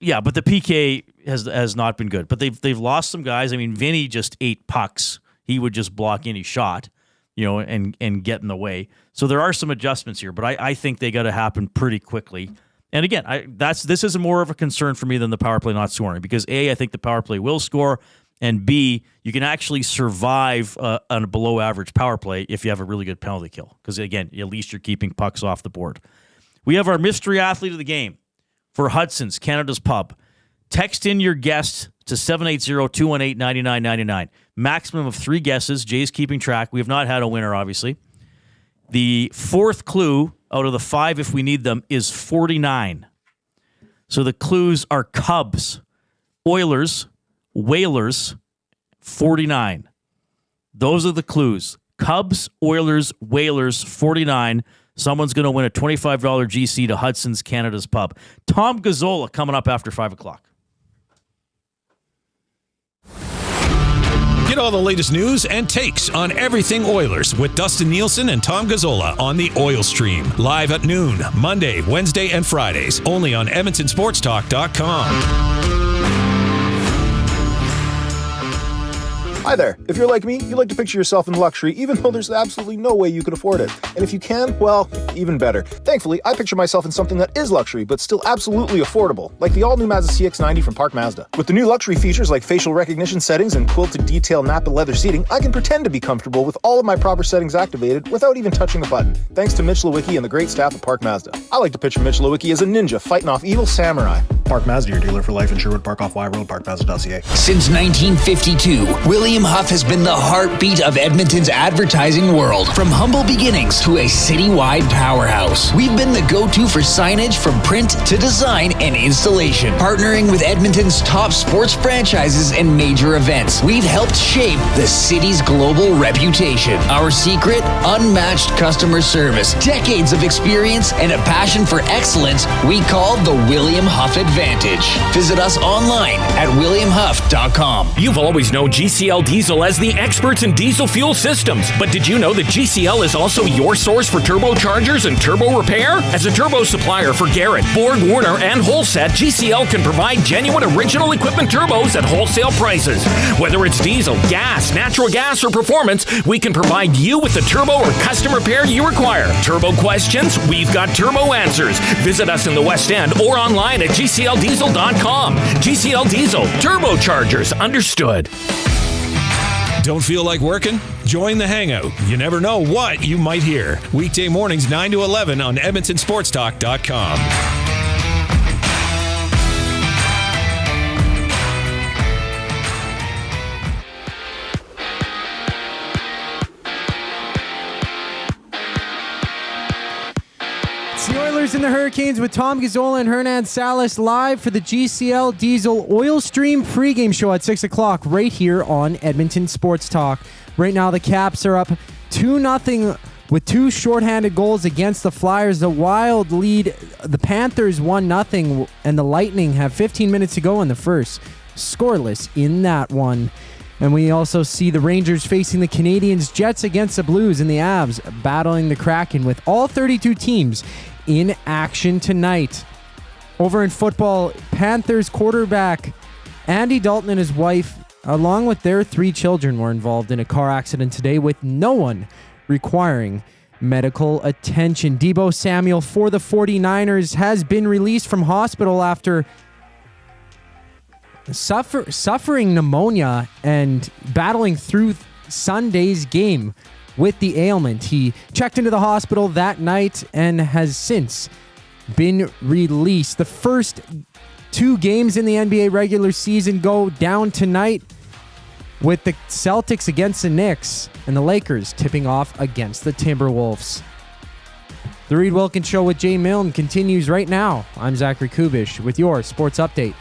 the PK has not been good. But they've lost some guys. I mean, Vinny just ate pucks. He would just block any shot, and get in the way. So there are some adjustments here. But I think they got to happen pretty quickly. And again, this is more of a concern for me than the power play not scoring, because A, I think the power play will score, and B, you can actually survive on a below average power play if you have a really good penalty kill. Because again, at least you're keeping pucks off the board. We have our mystery athlete of the game for Hudson's, Canada's Pub. Text in your guest to 780-218-9999. Maximum of 3 guesses. Jay's keeping track. We have not had a winner, obviously. The 4th clue out of the 5, if we need them, is 49. So the clues are Cubs, Oilers, Whalers, 49. Those are the clues. Cubs, Oilers, Whalers, 49. Someone's going to win a $25 GC to Hudson's, Canada's Pub. Tom Gazzola coming up after 5 o'clock. Get all the latest news and takes on everything Oilers with Dustin Nielsen and Tom Gazzola on the Oil Stream. Live at noon, Monday, Wednesday, and Fridays. Only on EdmontonSportsTalk.com. Hi there. If you're like me, you like to picture yourself in luxury, even though there's absolutely no way you could afford it. And if you can, well, even better. Thankfully, I picture myself in something that is luxury, but still absolutely affordable, like the all-new Mazda CX-90 from Park Mazda. With the new luxury features like facial recognition settings and quilted detail Napa leather seating, I can pretend to be comfortable with all of my proper settings activated without even touching a button, thanks to Mitch Lewicki and the great staff at Park Mazda. I like to picture Mitch Lewicki as a ninja fighting off evil samurai. Park Mazda, your dealer for life in Sherwood Park off Y Road, parkmazda.ca. Since 1952, William Huff has been the heartbeat of Edmonton's advertising world. From humble beginnings to a citywide powerhouse, we've been the go-to for signage from print to design and installation. Partnering with Edmonton's top sports franchises and major events, we've helped shape the city's global reputation. Our secret? Unmatched customer service, decades of experience, and a passion for excellence we call the William Huff Advantage. Visit us online at williamhuff.com. You've always known GCL Diesel as the experts in diesel fuel systems, but did you know that GCL is also your source for turbochargers and turbo repair? As a turbo supplier for Garrett, Borg Warner, and Holset, GCL can provide genuine original equipment turbos at wholesale prices. Whether it's diesel, gas, natural gas, or performance, we can provide you with the turbo or custom repair you require. Turbo questions? We've got turbo answers. Visit us in the West End or online at GCLDiesel.com. GCL Diesel, turbochargers, understood. Don't feel like working? Join the Hangout. You never know what you might hear. Weekday mornings 9 to 11 on EdmontonSportsTalk.com. The Oilers and the Hurricanes with Tom Gazzola and Hernan Salas live for the GCL Diesel Oil Stream pregame show at 6 o'clock right here on Edmonton Sports Talk. Right now the Caps are up 2-0 with 2 shorthanded goals against the Flyers. The Wild lead the Panthers 1-0, and the Lightning have 15 minutes to go in the first. Scoreless in that one. And we also see the Rangers facing the Canadiens, Jets against the Blues, and the Avs battling the Kraken, with all 32 teams in action tonight. Over in football, Panthers quarterback Andy Dalton and his wife, along with their 3 children, were involved in a car accident today, with no one requiring medical attention. Deebo Samuel for the 49ers has been released from hospital after suffering pneumonia and battling through Sunday's game with the ailment. He checked into the hospital that night and has since been released. The first 2 games in the NBA regular season go down tonight, with the Celtics against the Knicks and the Lakers tipping off against the Timberwolves. The Reid Wilkins Show with Jay Milne continues right now. I'm Zachary Kubish with your sports update.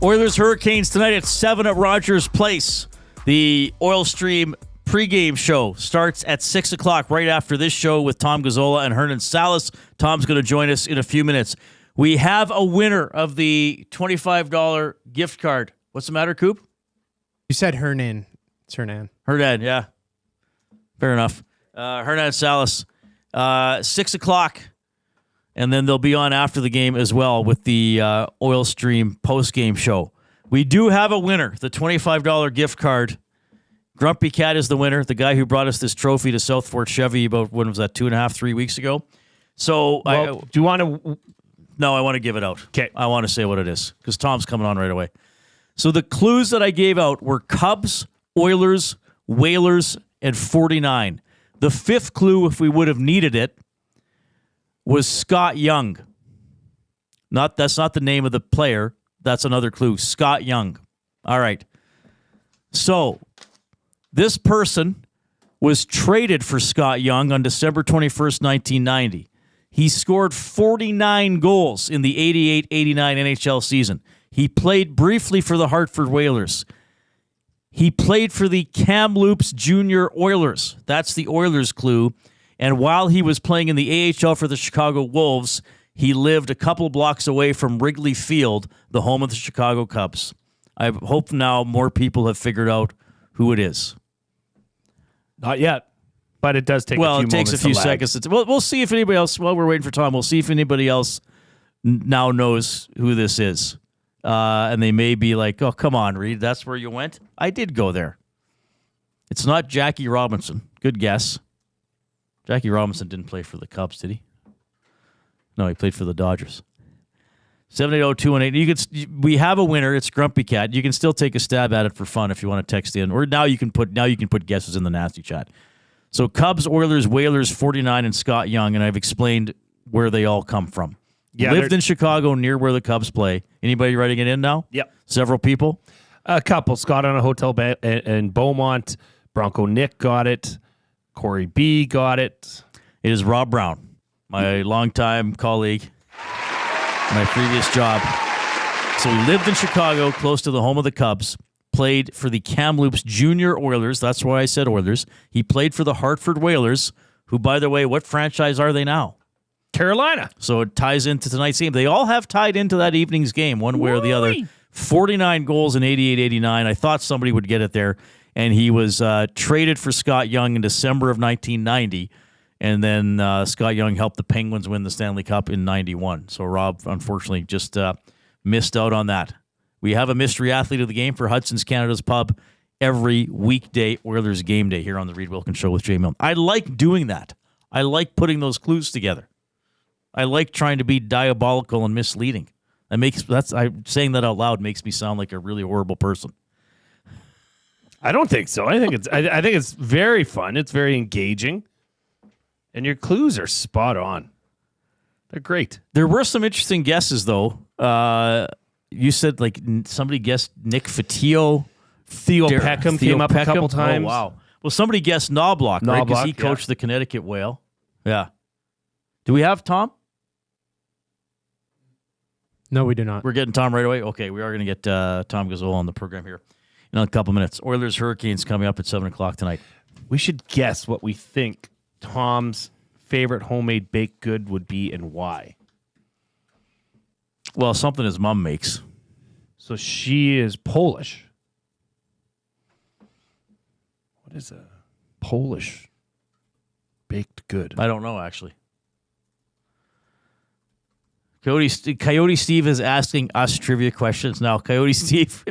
Oilers Hurricanes tonight at 7 at Rogers Place. The Oil Stream pregame show starts at 6 o'clock right after this show with Tom Gazzola and Hernan Salas. Tom's going to join us in a few minutes. We have a winner of the $25 gift card. What's the matter, Coop? You said Hernan. It's Hernan. Hernan, yeah. Fair enough. Hernan Salas, 6 o'clock. And then they'll be on after the game as well with the Oil Stream post-game show. We do have a winner, the $25 gift card. Grumpy Cat is the winner, the guy who brought us this trophy to South Fort Chevy about, when was that, 2.5, 3 weeks ago? So, do you want to... No, I want to give it out. Okay. I want to say what it is, because Tom's coming on right away. So the clues that I gave out were Cubs, Oilers, Whalers, and 49. The fifth clue, if we would have needed it, was Scott Young. That's not the name of the player. That's another clue. Scott Young. All right. So this person was traded for Scott Young on December 21st, 1990. He scored 49 goals in the 88-89 NHL season. He played briefly for the Hartford Whalers. He played for the Kamloops Junior Oilers. That's the Oilers clue. And while he was playing in the AHL for the Chicago Wolves, he lived a couple blocks away from Wrigley Field, the home of the Chicago Cubs. I hope now more people have figured out who it is. Not yet, but it does take a few moments. Well, it takes a few to lag. seconds. We'll see if anybody else, while we're waiting for Tom, we'll see if anybody else now knows who this is. And they may be like, oh, come on, Reid, that's where you went? I did go there. It's not Jackie Robinson. Good guess. Jackie Robinson didn't play for the Cubs, did he? No, he played for the Dodgers. 780-218. We have a winner. It's Grumpy Cat. You can still take a stab at it for fun if you want to text in. Or now you can put guesses in the nasty chat. So Cubs, Oilers, Whalers, 49, and Scott Young, and I've explained where they all come from. Yeah, lived in Chicago near where the Cubs play. Anybody writing it in now? Yep. Several people? A couple. Scott on a hotel in Beaumont. Bronco Nick got it. Corey B got it. It is Rob Brown, my longtime colleague, my previous job. So he lived in Chicago, close to the home of the Cubs, played for the Kamloops Junior Oilers. That's why I said Oilers. He played for the Hartford Whalers, who, by the way, what franchise are they now? Carolina. So it ties into tonight's game. They all have tied into that evening's game, one way or the other. 49 goals in 88-89. I thought somebody would get it there. And he was traded for Scott Young in December of 1990. And then Scott Young helped the Penguins win the Stanley Cup in 91. So Rob, unfortunately, just missed out on that. We have a mystery athlete of the game for Hudson's Canada's Pub every weekday Oilers game day here on the Reid Wilkins Show with Jay Milne. I like doing that. I like putting those clues together. I like trying to be diabolical and misleading. Saying that out loud makes me sound like a really horrible person. I don't think so. I think it's very fun. It's very engaging. And your clues are spot on. They're great. There were some interesting guesses, though. You said like somebody guessed Nick Fotiu. Theo Peckham came up a couple times. Oh, wow. Well, somebody guessed Knobloch, right? Because he yeah. coached the Connecticut Whale. Yeah. Do we have Tom? No, we do not. We're getting Tom right away? Okay, we are going to get Tom Gazzola on the program here in a couple minutes. Oilers Hurricanes coming up at 7 o'clock tonight. We should guess what we think Tom's favorite homemade baked good would be and why. Well, something his mom makes. So she is Polish. What is a Polish baked good? I don't know, actually. Coyote Steve is asking us trivia questions now. Coyote Steve,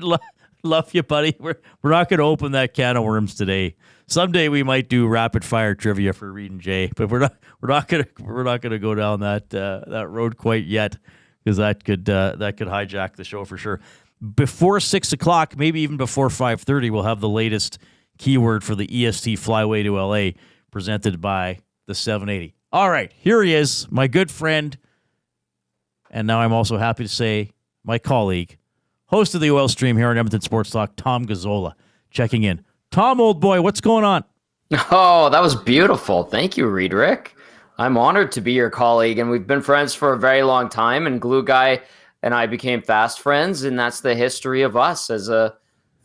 love you, buddy. We're not going to open that can of worms today. Someday we might do rapid fire trivia for Reid and Jay, but we're not going to go down that road quite yet, because that could hijack the show for sure. Before 6 o'clock, maybe even before 5:30, we'll have the latest keyword for the EST Flyway to LA, presented by the 780. All right, here he is, my good friend. And now I'm also happy to say my colleague, host of the Oil Stream here on Edmonton Sports Talk, Tom Gazzola, checking in. Tom, old boy, what's going on? Oh, that was beautiful. Thank you, Reid Rick. I'm honored to be your colleague, and we've been friends for a very long time, and Glue Guy and I became fast friends, and that's the history of us as a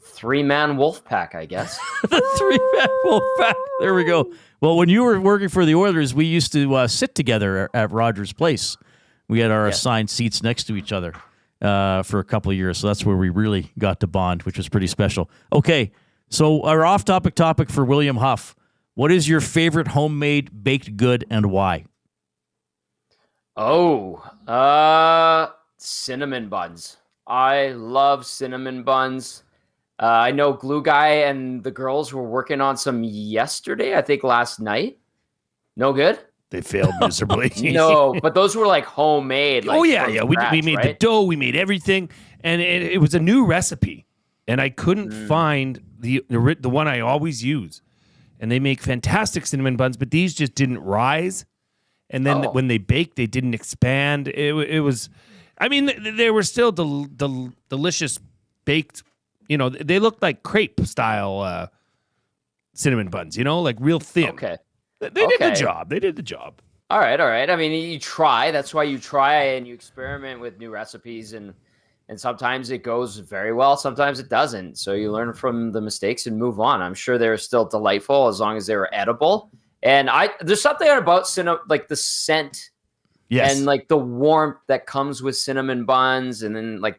three-man wolf pack, I guess. The three-man wolf pack. There we go. Well, when you were working for the Oilers, we used to sit together at Rogers Place. We had our assigned seats next to each other for a couple of years, so that's where we really got to bond, which was pretty special. Okay, so our off-topic topic for William Huff What is your favorite homemade baked good and why? Cinnamon buns. I love cinnamon buns. I know Glue Guy and the girls were working on some yesterday, I think last night. No good? They failed miserably. No, but those were like homemade. Like, yeah. from We scratch, made right? the dough. We made everything. And it was a new recipe. And I couldn't find the one I always use. And they make fantastic cinnamon buns, but these just didn't rise. And then when they baked, they didn't expand. It was, I mean, they were still delicious baked. You know, they looked like crepe style cinnamon buns, you know, like real thin. Okay. They did the job. They did the job. All right. I mean, you try. That's why you try and you experiment with new recipes, and sometimes it goes very well. Sometimes it doesn't. So you learn from the mistakes and move on. I'm sure they're still delightful as long as they were edible. And there's something about like the scent, and like the warmth that comes with cinnamon buns, and then like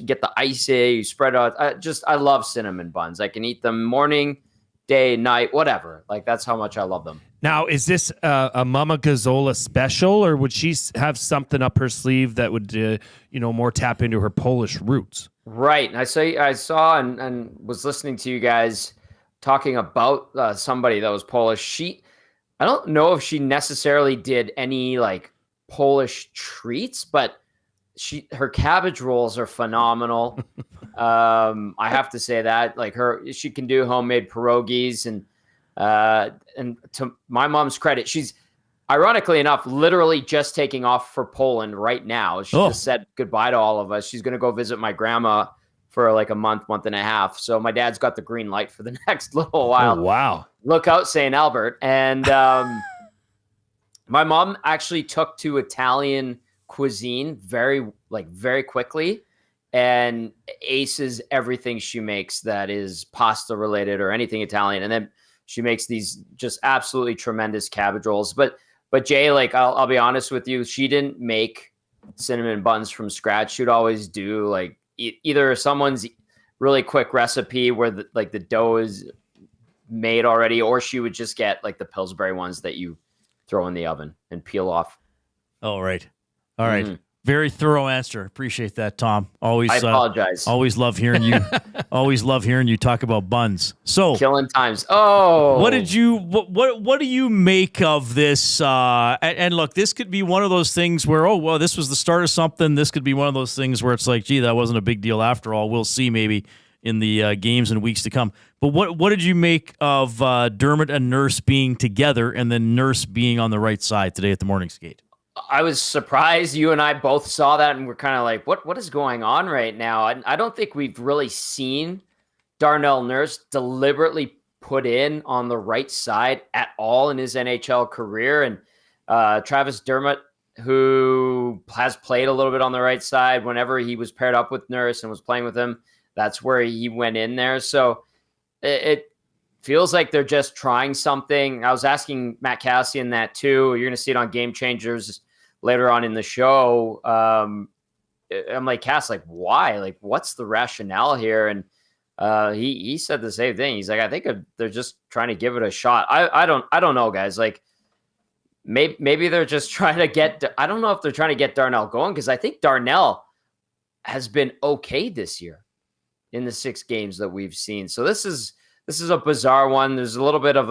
get the ice, you spread out. I love cinnamon buns. I can eat them morning, day, night, whatever. Like that's how much I love them. Now, is this a Mama Gazzola special, or would she have something up her sleeve that would, more tap into her Polish roots? Right. And I saw and was listening to you guys talking about somebody that was Polish. I don't know if she necessarily did any like Polish treats, but her cabbage rolls are phenomenal. I have to say that, like she can do homemade pierogies, and to my mom's credit, she's ironically enough literally just taking off for Poland right now. She just said goodbye to all of us. She's going to go visit my grandma for like a month and a half. So my dad's got the green light for the next little while. Oh, wow. Look out, St. Albert. And my mom actually took to Italian cuisine very quickly and aces everything she makes that is pasta related or anything Italian. And then she makes these just absolutely tremendous cabbage rolls. But Jay, like I'll be honest with you, she didn't make cinnamon buns from scratch. She'd always do like either someone's really quick recipe where the dough is made already, or she would just get like the Pillsbury ones that you throw in the oven and peel off. All right. Very thorough answer. Appreciate that, Tom. Always. I apologize. Always love hearing you. Always love hearing you talk about buns. So killing times. Oh, what do you make of this? And look, this could be one of those things where this was the start of something. This could be one of those things where it's like, gee, that wasn't a big deal after all. We'll see maybe in the games and weeks to come. But what did you make of Dermott and Nurse being together, and then Nurse being on the right side today at the morning skate? I was surprised. You and I both saw that, and we're kind of like, what is going on right now? I don't think we've really seen Darnell Nurse deliberately put in on the right side at all in his NHL career. And Travis Dermott, who has played a little bit on the right side whenever he was paired up with Nurse and was playing with him, that's where he went in there. So it feels like they're just trying something. I was asking Matt Cassian that too. You're going to see it on Game Changers later on in the show. I'm like, Cass, like, why? Like, what's the rationale here? And he said the same thing. He's like, I think they're just trying to give it a shot. I don't know, guys. Like, maybe they're just trying to get. I don't know if they're trying to get Darnell going, because I think Darnell has been okay this year in the 6 games that we've seen. So this is a bizarre one. There's a little bit of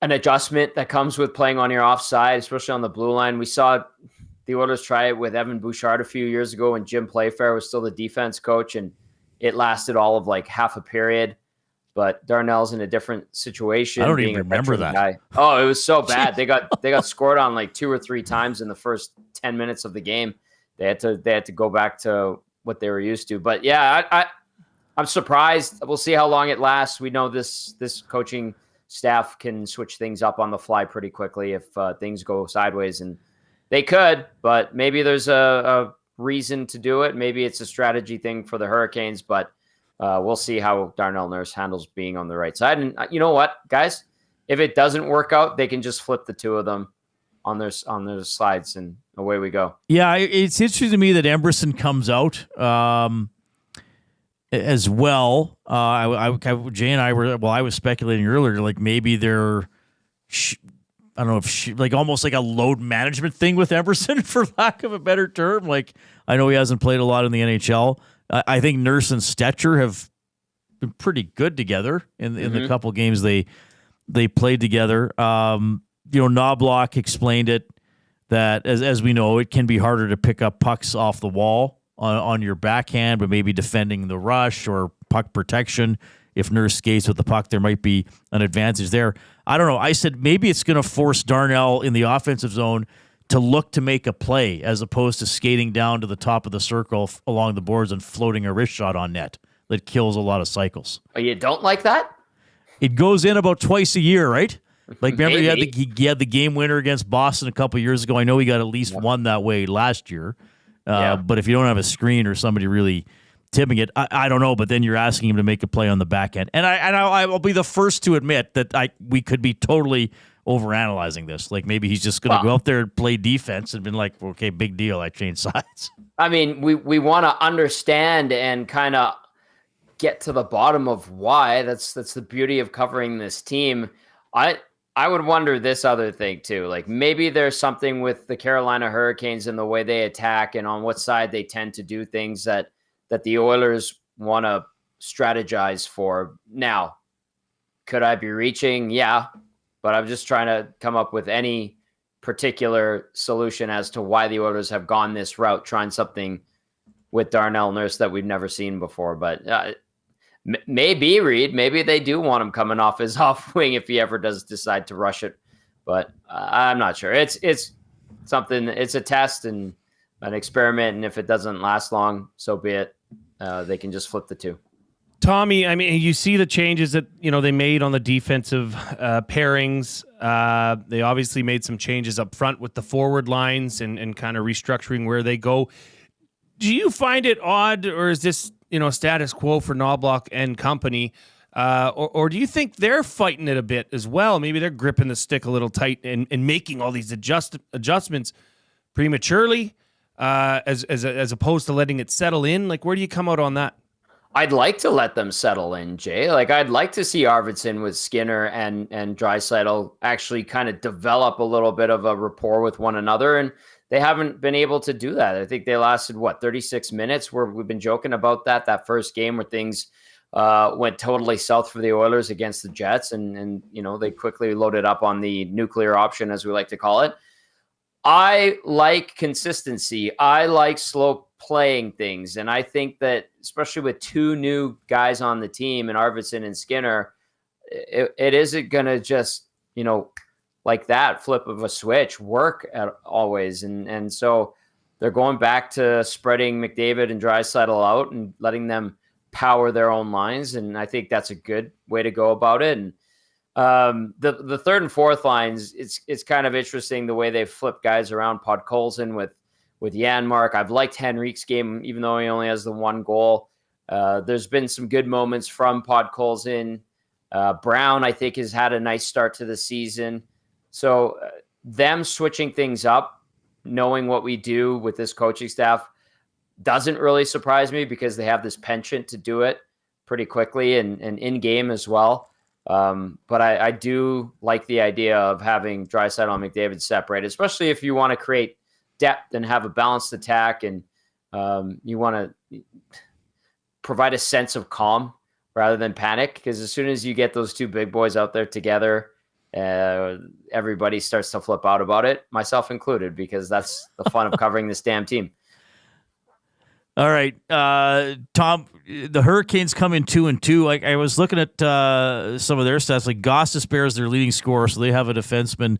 an adjustment that comes with playing on your offside, especially on the blue line. We saw the Oilers try it with Evan Bouchard a few years ago when Jim Playfair was still the defense coach, and it lasted all of like half a period. But Darnell's in a different situation. I don't even remember that. Guy. Oh, it was so bad. They got scored on like 2 or 3 times in the first 10 minutes of the game. They had to go back to what they were used to. But yeah, I'm surprised. We'll see how long it lasts. We know this coaching staff can switch things up on the fly pretty quickly if things go sideways, and they could. But maybe there's a reason to do it. Maybe it's a strategy thing for the Hurricanes. But we'll see how Darnell Nurse handles being on the right side. And you know what, guys? If it doesn't work out, they can just flip the 2 of them on their sides, and away we go. Yeah, it's interesting to me that Emberson comes out. as well. Jay and I were, I was speculating earlier, like maybe they're, I don't know if like almost like a load management thing with Emerson, for lack of a better term. Like, I know he hasn't played a lot in the NHL. I think Nurse and Stetcher have been pretty good together in the couple games they played together. Knobloch explained it that as we know, it can be harder to pick up pucks off the wall on your backhand, but maybe defending the rush or puck protection. If Nurse skates with the puck, there might be an advantage there. I don't know. I said maybe it's going to force Darnell in the offensive zone to look to make a play as opposed to skating down to the top of the circle along the boards and floating a wrist shot on net that kills a lot of cycles. Oh, you don't like that? It goes in about twice a year, right? Like, remember he had the game winner against Boston a couple years ago. I know he got at least one that way last year. But if you don't have a screen or somebody really tipping it, I don't know. But then you're asking him to make a play on the back end. And I'll be the first to admit that we could be totally overanalyzing this. Like, maybe he's just going to go out there and play defense and been like, okay, big deal, I changed sides. I mean, we want to understand and kind of get to the bottom of why. That's the beauty of covering this team. I would wonder this other thing too. Like, maybe there's something with the Carolina Hurricanes and the way they attack and on what side they tend to do things that the Oilers want to strategize for. Now, could I be reaching? Yeah, but I'm just trying to come up with any particular solution as to why the Oilers have gone this route, trying something with Darnell Nurse that we've never seen before. But maybe, Reid, maybe they do want him coming off his off wing if he ever does decide to rush it. But I'm not sure. It's something. It's a test and an experiment, and if it doesn't last long, so be it. They can just flip the two. Tommy, I mean, you see the changes that they made on the defensive pairings. They obviously made some changes up front with the forward lines and kind of restructuring where they go. Do you find it odd, or is this status quo for Knobloch and company? Or do you think they're fighting it a bit as well? Maybe they're gripping the stick a little tight and making all these adjustments prematurely, as opposed to letting it settle in. Like, where do you come out on that? I'd like to let them settle in, Jay. Like, I'd like to see Arvidsson with Skinner and Draisaitl actually kind of develop a little bit of a rapport with one another, and they haven't been able to do that. I think they lasted 36 minutes, where we've been joking about that first game where things went totally south for the Oilers against the Jets, and they quickly loaded up on the nuclear option, as we like to call it. I like consistency. I like slow playing things. And I think that, especially with two new guys on the team and Arvidsson and Skinner, it isn't going to just, like that flip of a switch work always. And so they're going back to spreading McDavid and Draisaitl out and letting them power their own lines. And I think that's a good way to go about it. And the third and fourth lines, it's kind of interesting the way they flip guys around. Podkolzin with Janmark. I've liked Henrique's game, even though he only has the one goal. There's been some good moments from Podkolzin. Brown, I think, has had a nice start to the season. So them switching things up, knowing what we do with this coaching staff, doesn't really surprise me, because they have this penchant to do it pretty quickly and in game as well. But I do like the idea of having Draisaitl and McDavid separated, especially if you want to create depth and have a balanced attack, and you want to provide a sense of calm rather than panic, because as soon as you get those two big boys out there together, everybody starts to flip out about it, myself included, because that's the fun of covering this damn team. All right, Tom, the Hurricanes come in 2-2. I was looking at some of their stats. Like, Gostisbehere is their leading scorer, so they have a defenseman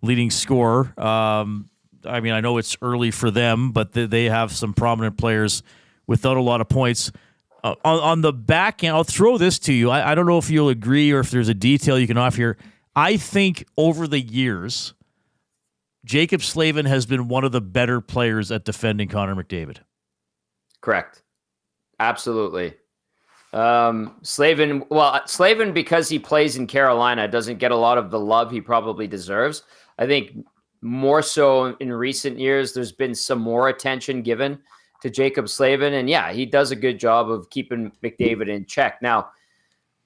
leading scorer. I mean, I know it's early for them, but they have some prominent players without a lot of points. On the back end, I'll throw this to you. I don't know if you'll agree or if there's a detail you can offer here. I think over the years, Jacob Slavin has been one of the better players at defending Connor McDavid. Correct. Absolutely. Slavin, because he plays in Carolina, doesn't get a lot of the love he probably deserves. I think more so in recent years, there's been some more attention given to Jacob Slavin. And yeah, he does a good job of keeping McDavid in check. Now,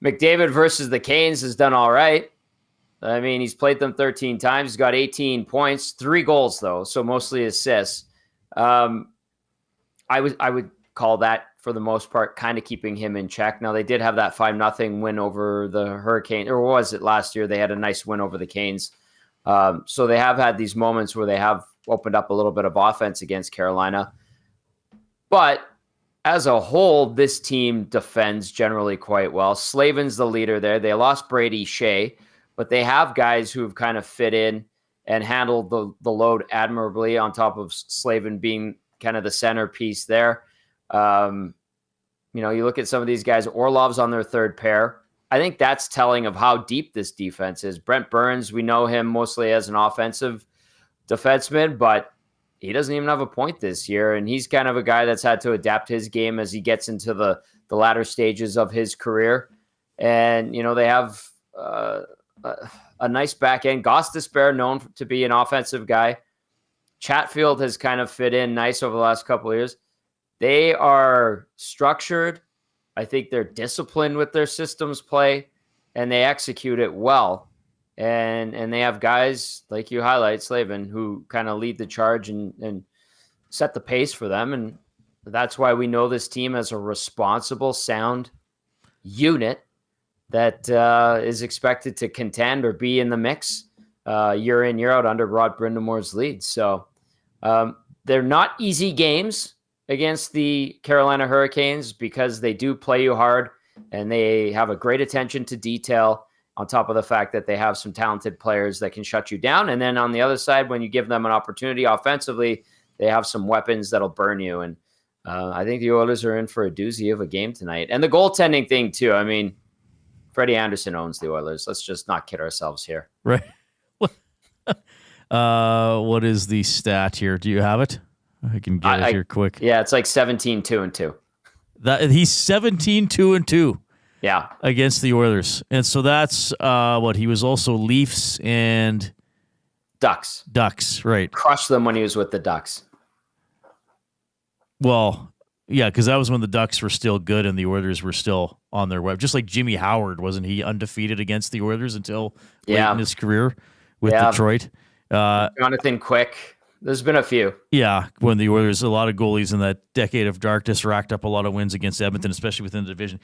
McDavid versus the Canes has done all right. I mean, he's played them 13 times. He's got 18 points, 3 goals, though, so mostly assists. I would call that, for the most part, kind of keeping him in check. Now, they did have that 5-0 win over the Hurricane, or was it last year? They had a nice win over the Canes. So they have had these moments where they have opened up a little bit of offense against Carolina. But as a whole, this team defends generally quite well. Slavin's the leader there. They lost Brady Shea, but they have guys who have kind of fit in and handled the load admirably, on top of Slavin being kind of the centerpiece there. You look at some of these guys. Orlov's on their third pair. I think that's telling of how deep this defense is. Brent Burns, we know him mostly as an offensive defenseman, but he doesn't even have a point this year. And he's kind of a guy that's had to adapt his game as he gets into the latter stages of his career. And, they have a nice back end. Gostisbehere, known to be an offensive guy. Chatfield has kind of fit in nice over the last couple of years. They are structured. I think they're disciplined with their systems play, and they execute it well. And they have guys, like you highlight, Slavin, who kind of lead the charge and set the pace for them. And that's why we know this team as a responsible, sound unit that is expected to contend or be in the mix year in, year out under Rod Brindamore's lead. So they're not easy games against the Carolina Hurricanes, because they do play you hard and they have a great attention to detail, on top of the fact that they have some talented players that can shut you down. And then on the other side, when you give them an opportunity offensively, they have some weapons that'll burn you. And I think the Oilers are in for a doozy of a game tonight. And the goaltending thing too. I mean, Freddie Anderson owns the Oilers. Let's just not kid ourselves here. Right. What is the stat here? Do you have it? I can get it here quick. Yeah, it's like 17-2-2. He's 17-2-2. Yeah, against the Oilers. And so that's he was also Leafs and Ducks. Ducks, right. Crushed them when he was with the Ducks. Well, yeah, because that was when the Ducks were still good and the Oilers were still on their web. Just like Jimmy Howard, wasn't he undefeated against the Oilers until late in his career with Detroit? Jonathan Quick. There's been a few. Yeah, when the Oilers, a lot of goalies in that decade of darkness racked up a lot of wins against Edmonton, especially within the division.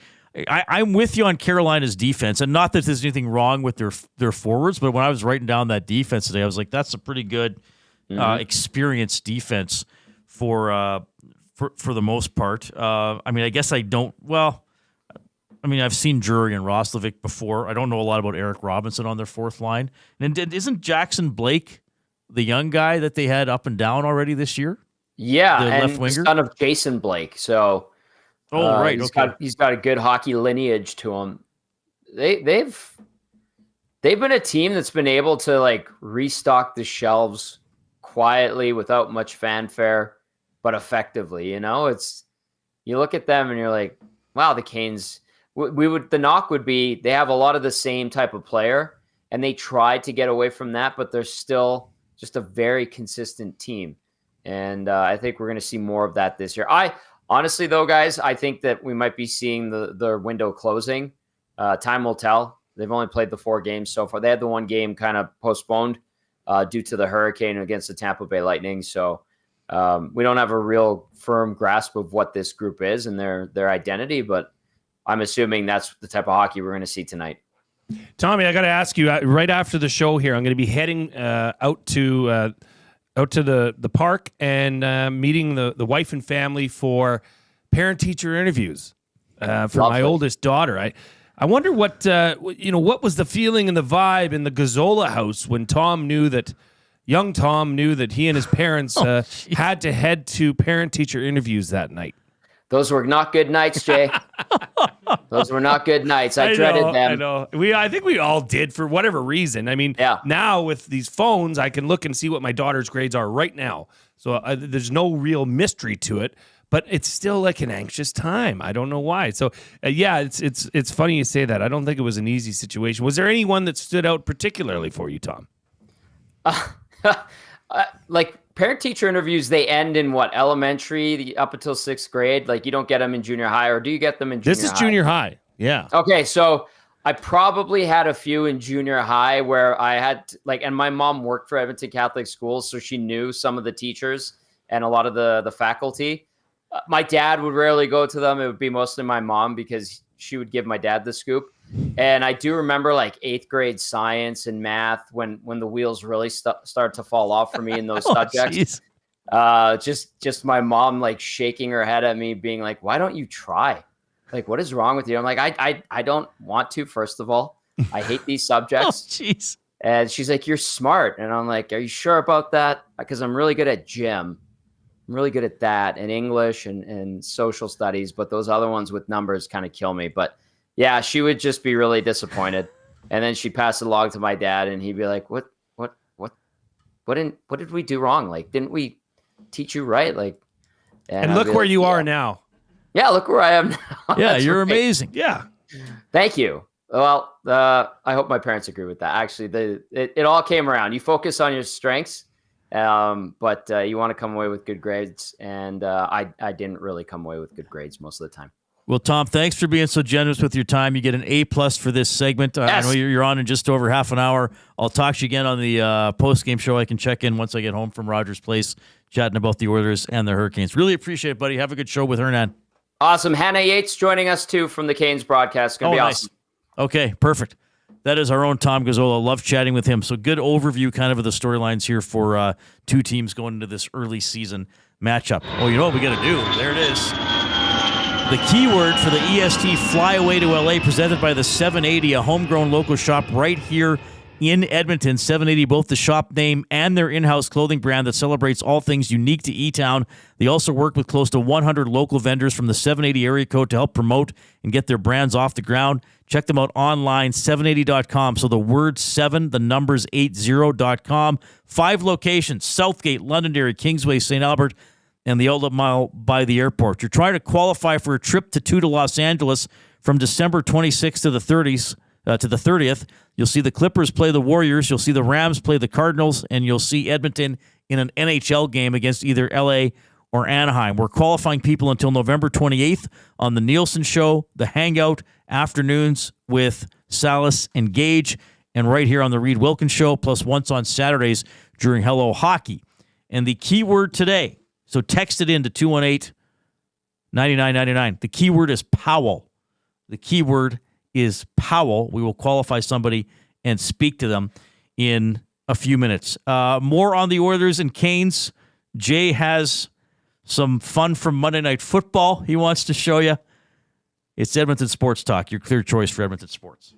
I'm with you on Carolina's defense, and not that there's anything wrong with their forwards, but when I was writing down that defense today, I was like, that's a pretty good experienced defense for the most part. I mean, I guess I don't. Well, I mean, I've seen Drury and Roslovic before. I don't know a lot about Eric Robinson on their fourth line, and isn't Jackson Blake the young guy that they had up and down already this year? Yeah, the and left winger? son of Jason Blake. So, right, he's got a good hockey lineage to him. They've been a team that's been able to like restock the shelves quietly without much fanfare, but effectively. You look at them and you're like, wow, the Canes. The knock would be they have a lot of the same type of player, and they tried to get away from that, but they're still just a very consistent team. And I think we're going to see more of that this year. Honestly, though, guys, I think that we might be seeing the window closing. Time will tell. They've only played the 4 games so far. They had the 1 game kind of postponed due to the hurricane against the Tampa Bay Lightning. So we don't have a real firm grasp of what this group is and their identity, but I'm assuming that's the type of hockey we're going to see tonight. Tommy, I got to ask you, right after the show here, I'm going to be heading out to the park and meeting the wife and family for parent-teacher interviews for my oldest daughter. I wonder what was the feeling and the vibe in the Gazzola house when young Tom knew that he and his parents had to head to parent-teacher interviews that night. Those were not good nights, Jay. Those were not good nights. I dreaded them. I know. I think we all did for whatever reason. I mean, now with these phones, I can look and see what my daughter's grades are right now. So there's no real mystery to it, but it's still like an anxious time. I don't know why. So it's funny you say that. I don't think it was an easy situation. Was there anyone that stood out particularly for you, Tom? Like parent-teacher interviews, they end in what, elementary up until 6th grade? Like, you don't get them in junior high, or do you get them in junior high? This is junior high. Yeah. Okay, so I probably had a few in junior high where I had and my mom worked for Edmonton Catholic Schools, so she knew some of the teachers and a lot of the faculty. My dad would rarely go to them. It would be mostly my mom because she would give my dad the scoop. And I do remember 8th grade science and math when the wheels really start to fall off for me in those subjects. Just my mom shaking her head at me, being like, "Why don't you try? What is wrong with you?" I'm like, I don't want to, first of all. I hate these subjects. Jeez. And she's like, "You're smart." And I'm like, "Are you sure about that?" Because I'm really good at gym. I'm really good at that, and English and social studies. But those other ones with numbers kind of kill me. But yeah, she would just be really disappointed. And then she'd pass it along to my dad, and he'd be like, What did we do wrong? Didn't we teach you right? And look where you are now. Yeah, look where I am now. Yeah, you're amazing. Yeah. Thank you. Well, I hope my parents agree with that. Actually, it all came around. You focus on your strengths, but you want to come away with good grades. And I didn't really come away with good grades most of the time. Well, Tom, thanks for being so generous with your time. You get an A+ for this segment. Yes. I know you're on in just over half an hour. I'll talk to you again on the post-game show. I can check in once I get home from Rogers Place, chatting about the Oilers and the Hurricanes. Really appreciate it, buddy. Have a good show with Hernan. Awesome. Hannah Yates joining us, too, from the Canes broadcast. Going to be awesome. Okay, perfect. That is our own Tom Gazzola. Love chatting with him. So good overview kind of the storylines here for two teams going into this early season matchup. Oh, you know what we got to do? There it is. The keyword for the EST Flyaway to LA, presented by the 780, a homegrown local shop right here in Edmonton. 780, both the shop name and their in-house clothing brand that celebrates all things unique to E-Town. They also work with close to 100 local vendors from the 780 area code to help promote and get their brands off the ground. Check them out online, 780.com. So the word 7, the numbers 80.com. 5 locations: Southgate, Londonderry, Kingsway, St. Albert, and the Outlet Mile by the airport. You're trying to qualify for a trip to Los Angeles from December 26th to the 30th. You'll see the Clippers play the Warriors. You'll see the Rams play the Cardinals, and you'll see Edmonton in an NHL game against either LA or Anaheim. We're qualifying people until November 28th on the Nielsen Show, the Hangout afternoons with Salas and Gage, and right here on the Reid Wilkins Show, plus once on Saturdays during Hello Hockey. And the keyword today, so text it in to 218-9999. The keyword is Powell. The keyword is Powell. We will qualify somebody and speak to them in a few minutes. More on the Oilers and Canes. Jay has some fun from Monday Night Football he wants to show you. It's Edmonton Sports Talk, your clear choice for Edmonton sports.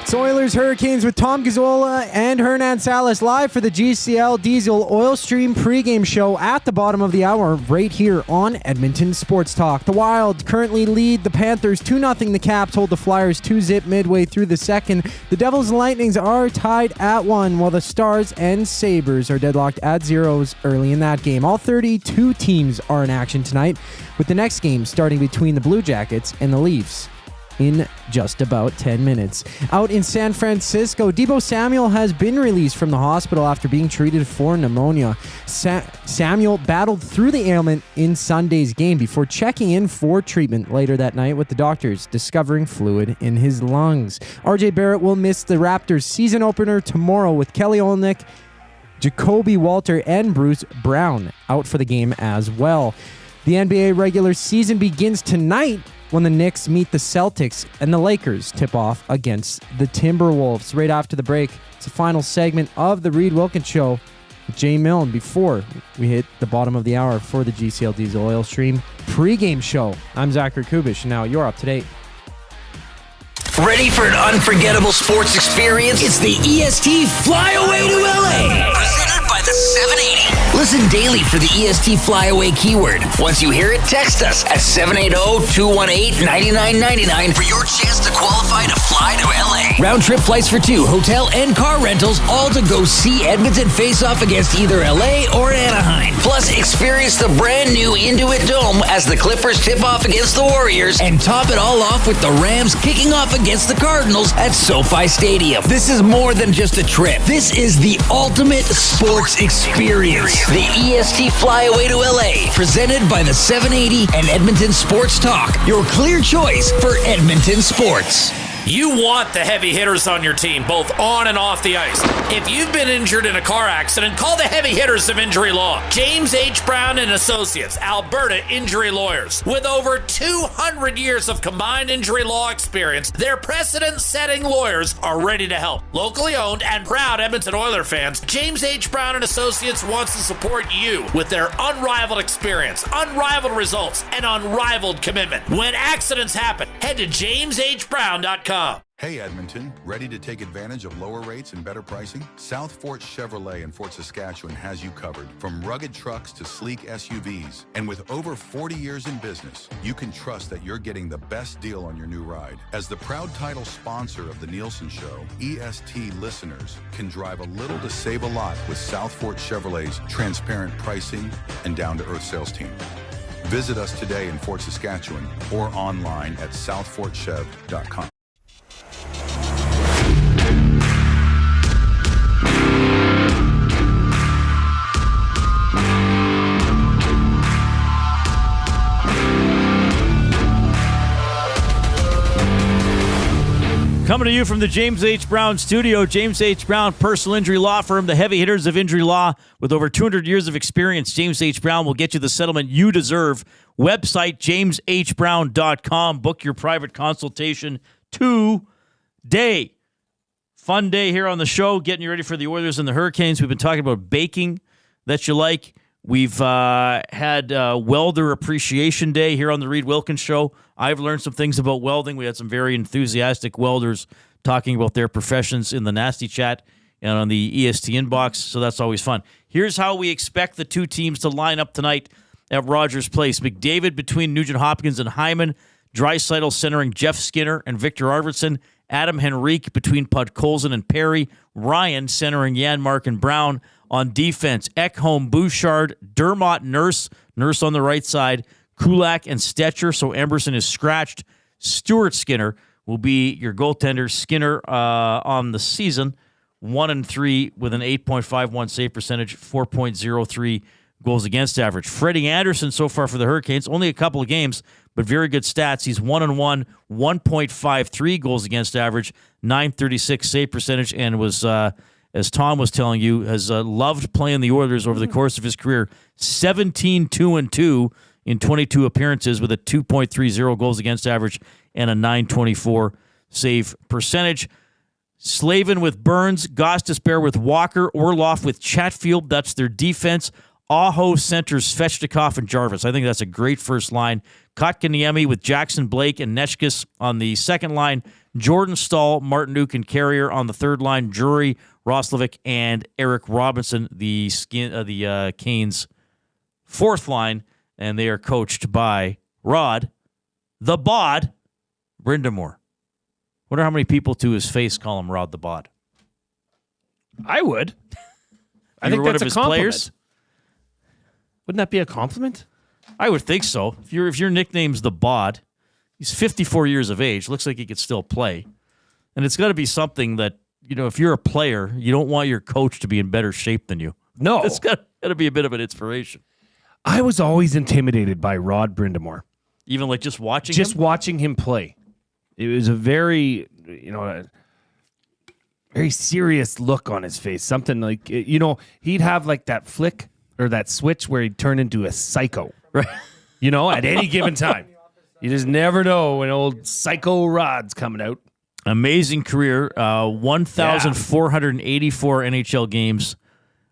It's Oilers Hurricanes with Tom Gazzola and Hernan Salas live for the GCL Diesel Oil Stream pregame show at the bottom of the hour right here on Edmonton Sports Talk. The Wild currently lead the Panthers 2-0. The Caps hold the Flyers 2-0 midway through the second. The Devils and Lightnings are tied at 1, while the Stars and Sabres are deadlocked at 0s early in that game. All 32 teams are in action tonight, with the next game starting between the Blue Jackets and the Leafs in just about 10 minutes. Out in San Francisco, Deebo Samuel has been released from the hospital after being treated for pneumonia. Samuel battled through the ailment in Sunday's game before checking in for treatment later that night, with the doctors discovering fluid in his lungs. RJ Barrett will miss the Raptors season opener tomorrow, with Kelly Olynyk, Jacoby Walter, and Bruce Brown out for the game as well. The NBA regular season begins tonight when the Knicks meet the Celtics and the Lakers tip off against the Timberwolves. Right after the break, it's the final segment of the Reid Wilkins Show with Jay Milne before we hit the bottom of the hour for the GCL Diesel Oil Stream pregame show. I'm Zachary Kubish, and now you're up to date. Ready for an unforgettable sports experience? It's the EST Flyaway to LA, presented by the 780. Listen daily for the EST Flyaway keyword. Once you hear it, text us at 780-218-9999 for your chance to qualify to fly to LA. Round trip flights for two, hotel and car rentals, all to go see Edmonton face off against either LA or Anaheim. Plus, experience the brand new Intuit Dome as the Clippers tip off against the Warriors, and top it all off with the Rams kicking off against the Cardinals at SoFi Stadium. This is more than just a trip. This is the ultimate sports experience. The EST Flyaway to LA, presented by the 780 and Edmonton Sports Talk. Your clear choice for Edmonton sports. You want the heavy hitters on your team, both on and off the ice. If you've been injured in a car accident, call the heavy hitters of injury law. James H. Brown and Associates, Alberta Injury Lawyers. With over 200 years of combined injury law experience, their precedent-setting lawyers are ready to help. Locally owned and proud Edmonton Oilers fans, James H. Brown and Associates wants to support you with their unrivaled experience, unrivaled results, and unrivaled commitment. When accidents happen, head to jameshbrown.com. Hey Edmonton, ready to take advantage of lower rates and better pricing? South Fort Chevrolet in Fort Saskatchewan has you covered. From rugged trucks to sleek SUVs. And with over 40 years in business, you can trust that you're getting the best deal on your new ride. As the proud title sponsor of the Nielsen Show, EST listeners can drive a little to save a lot with South Fort Chevrolet's transparent pricing and down-to-earth sales team. Visit us today in Fort Saskatchewan or online at southfortchev.com. Coming to you from the James H. Brown studio, James H. Brown Personal Injury Law Firm, the heavy hitters of injury law with over 200 years of experience. James H. Brown will get you the settlement you deserve. Website, jameshbrown.com. Book your private consultation today. Fun day here on the show, getting you ready for the Oilers and the Hurricanes. We've been talking about baking that you like. We've had Welder Appreciation Day here on the Reid Wilkins Show. I've learned some things about welding. We had some very enthusiastic welders talking about their professions in the Nasty Chat and on the EST inbox, so that's always fun. Here's how we expect the two teams to line up tonight at Rogers Place. McDavid between Nugent-Hopkins and Hyman. Draisaitl centering Jeff Skinner and Victor Arvidsson. Adam Henrique between Podkolzin and Perry. Ryan centering Janmark and Brown. On defense, Ekholm, Bouchard, Dermott, Nurse on the right side, Kulak and Stetcher, so Emberson is scratched. Stuart Skinner will be your goaltender. Skinner on the season, 1-3 with an 8.51 save percentage, 4.03 goals against average. Freddie Anderson so far for the Hurricanes, only a couple of games, but very good stats. He's 1-1, 1.53 goals against average, 9.36 save percentage, and was... as Tom was telling you, has loved playing the Oilers over the course of his career. 17-2-2 in 22 appearances with a 2.30 goals against average and a 9.24 save percentage. Slavin with Burns, Gostisbehere with Walker, Orloff with Chatfield. That's their defense. Aho centers Svechnikov and Jarvis. I think that's a great first line. Kotkaniemi with Jackson Blake and Neshkis on the second line. Jordan Stahl, Martinuk, and Carrier on the third line. Drury, Roslovic, and Eric Robinson, the Canes' fourth line, and they are coached by Rod, the Bod, Brindamore. Wonder how many people to his face call him Rod the Bod. I would. I think that's a compliment. Players? Wouldn't that be a compliment? I would think so. If your nickname's the Bod, he's 54 years of age. Looks like he could still play. And it's got to be something that, if you're a player, you don't want your coach to be in better shape than you. No. It's got to be a bit of an inspiration. I was always intimidated by Rod Brindamore. Even like just watching him? Just watching him play. It was a very, very serious look on his face. Something like, he'd have like that flick or that switch where he'd turn into a psycho. Right. At any given time. You just never know when old Psycho Rod's coming out. Amazing career. 1,484 NHL games,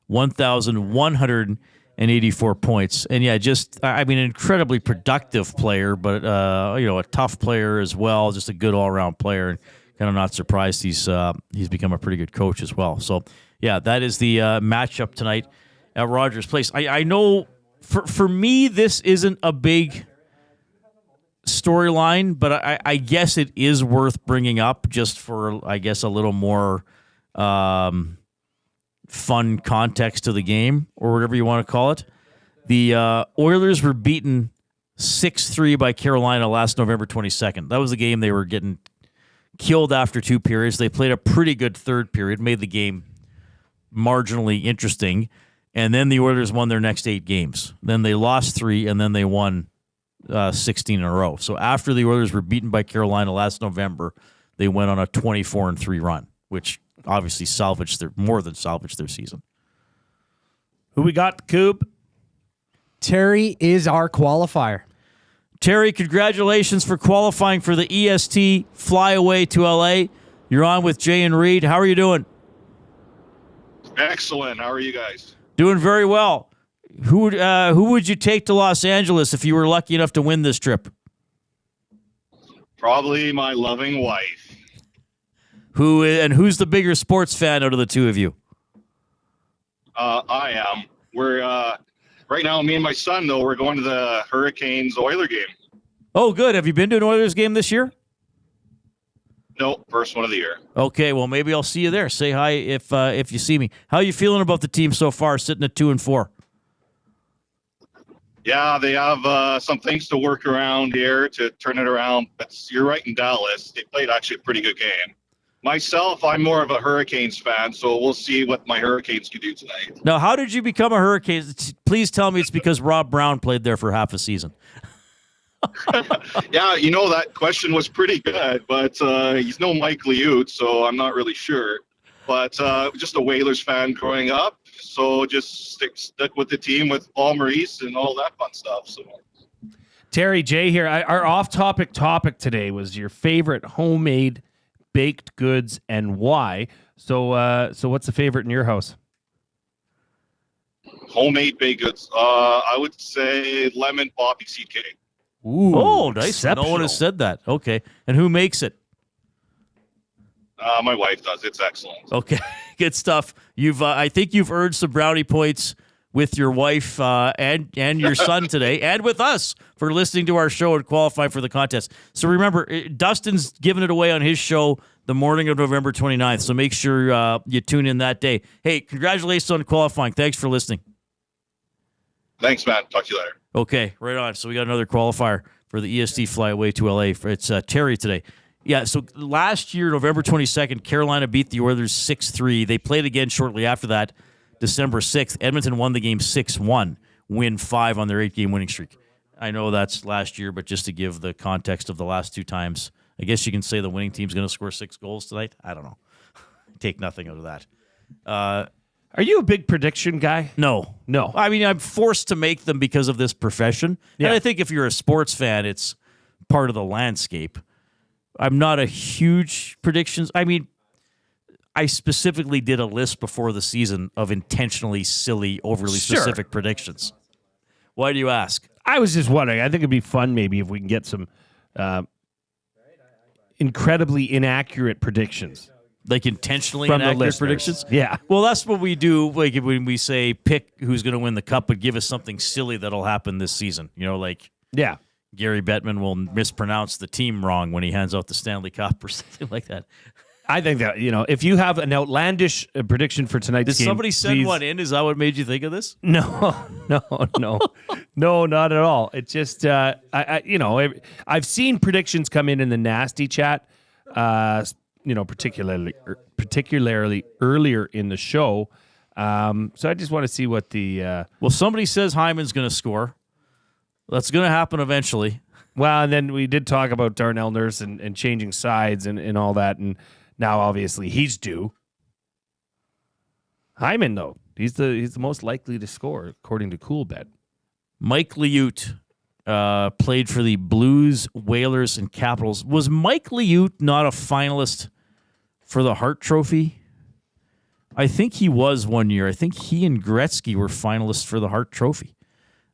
1,184 points. And an incredibly productive player, but, a tough player as well. Just a good all-around player. And kind of not surprised he's become a pretty good coach as well. So, that is the matchup tonight at Rogers Place. I know for me this isn't a big storyline, but I guess it is worth bringing up just for, I guess, a little more fun context to the game, or whatever you want to call it. The Oilers were beaten 6-3 by Carolina last November 22nd. That was the game they were getting killed after 2 periods. They played a pretty good third period, made the game marginally interesting, and then the Oilers won their next 8 games. Then they lost 3, and then they won 16 in a row. So after the Oilers were beaten by Carolina last November, they went on a 24-3 run, which obviously more than salvaged their season. Who we got, Coop? Terry is our qualifier. Terry, congratulations for qualifying for the EST Flyaway to LA. You're on with Jay and Reid. How are you doing? Excellent. How are you guys? Doing very well. Who would you take to Los Angeles if you were lucky enough to win this trip? Probably my loving wife. Who's the bigger sports fan out of the two of you? I am. We're right now, me and my son, though, we're going to the Hurricanes-Oiler game. Oh, good. Have you been to an Oilers game this year? No, first one of the year. Okay, well, maybe I'll see you there. Say hi if you see me. How are you feeling about the team so far, sitting at 2-4? Yeah, they have some things to work around here to turn it around. But you're right in Dallas. They played actually a pretty good game. Myself, I'm more of a Hurricanes fan, so we'll see what my Hurricanes can do tonight. Now, how did you become a Hurricanes? Please tell me it's because Rob Brown played there for half a season. Yeah, that question was pretty good, but he's no Mike Liut, so I'm not really sure. But just a Whalers fan growing up, so just stick with the team with Paul Maurice and all that fun stuff. So, Terry, Jay here. Our off-topic topic today was your favorite homemade baked goods and why. So what's the favorite in your house? Homemade baked goods. I would say lemon poppy seed cake. Ooh, oh, nice. No one has said that. Okay. And who makes it? My wife does. It's excellent. Okay. Good stuff. I think you've earned some brownie points with your wife and your son today, and with us for listening to our show and qualify for the contest. So remember, Dustin's giving it away on his show the morning of November 29th, so make sure you tune in that day. Hey, congratulations on qualifying. Thanks for listening. Thanks, man. Talk to you later. Okay, right on. So we got another qualifier for the EST Flyaway to LA. It's Terry today. Yeah, so last year, November 22nd, Carolina beat the Oilers 6-3. They played again shortly after that, December 6th. Edmonton won the game 6-1, win 5 on their 8-game winning streak. I know that's last year, but just to give the context of the last 2 times, I guess you can say the winning team's going to score 6 goals tonight. I don't know. Take nothing out of that. Are you a big prediction guy? No. I mean, I'm forced to make them because of this profession. Yeah. And I think if you're a sports fan, it's part of the landscape. I'm not a huge predictions. I mean, I specifically did a list before the season of intentionally silly, overly specific predictions. Why do you ask? I was just wondering. I think it'd be fun maybe if we can get some incredibly inaccurate predictions. Like intentionally From the inaccurate listeners. predictions? Yeah. Well, that's what we do like when we say pick who's going to win the cup, but give us something silly that'll happen this season. Like Gary Bettman will mispronounce the team wrong when he hands out the Stanley Cup or something like that. I think that, if you have an outlandish prediction for tonight's Did game. Did somebody send please... one in? Is that what made you think of this? No, not at all. It's just, I've seen predictions come in the nasty chat, particularly earlier in the show. So I just want to see what the... Well, somebody says Hyman's going to score. That's going to happen eventually. Well, and then we did talk about Darnell Nurse and changing sides and all that, and now obviously he's due. Hyman, though, he's the most likely to score, according to Coolbet. Mike Liut played for the Blues, Whalers, and Capitals. Was Mike Liut not a finalist for the Hart Trophy? I think he was one year. I think he and Gretzky were finalists for the Hart Trophy.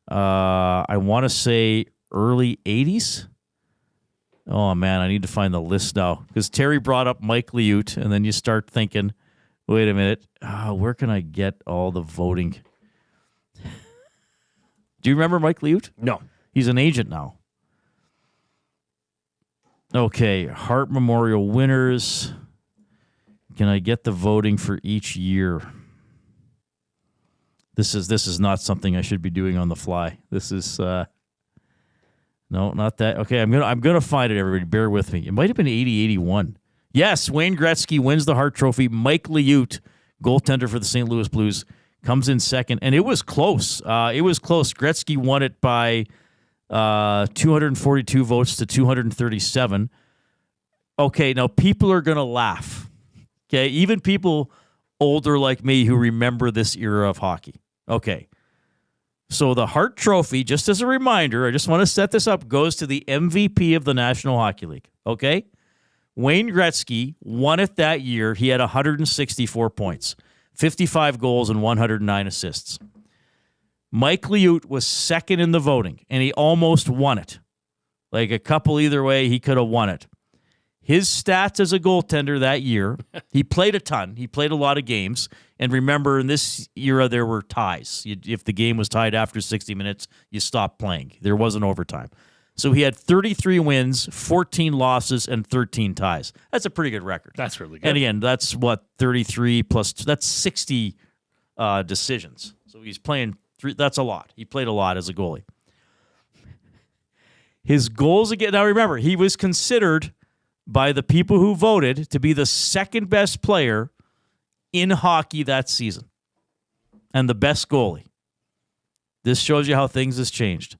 I want to say early 80s. Oh, man, I need to find the list now. Because Terry brought up Mike Liut, and then you start thinking, wait a minute, where can I get all the voting? Do you remember Mike Liut? No. He's an agent now. Okay, Hart Memorial winners. Can I get the voting for each year? This is not something I should be doing on the fly. This is no, not that. Okay, I'm gonna find it. Everybody, bear with me. It might have been 80-81. Yes, Wayne Gretzky wins the Hart Trophy. Mike Liut, goaltender for the St. Louis Blues, comes in second, and it was close. Gretzky won it by 242 votes to 237. Okay, now people are gonna laugh. Okay, even people older like me who remember this era of hockey. Okay, so the Hart Trophy, just as a reminder, I just want to set this up, goes to the MVP of the National Hockey League. Okay, Wayne Gretzky won it that year. He had 164 points, 55 goals, and 109 assists. Mike Liut was second in the voting, and he almost won it. Like a couple either way, he could have won it. His stats as a goaltender that year, he played a ton. He played a lot of games. And remember, in this era, there were ties. If the game was tied after 60 minutes, you stopped playing. There wasn't overtime. So he had 33 wins, 14 losses, and 13 ties. That's a pretty good record. That's really good. And again, that's 33 plus, that's 60 decisions. So he's playing, that's a lot. He played a lot as a goalie. His goals again, now remember, he was considered by the people who voted to be the second best player in hockey that season and the best goalie. This shows you how things have changed.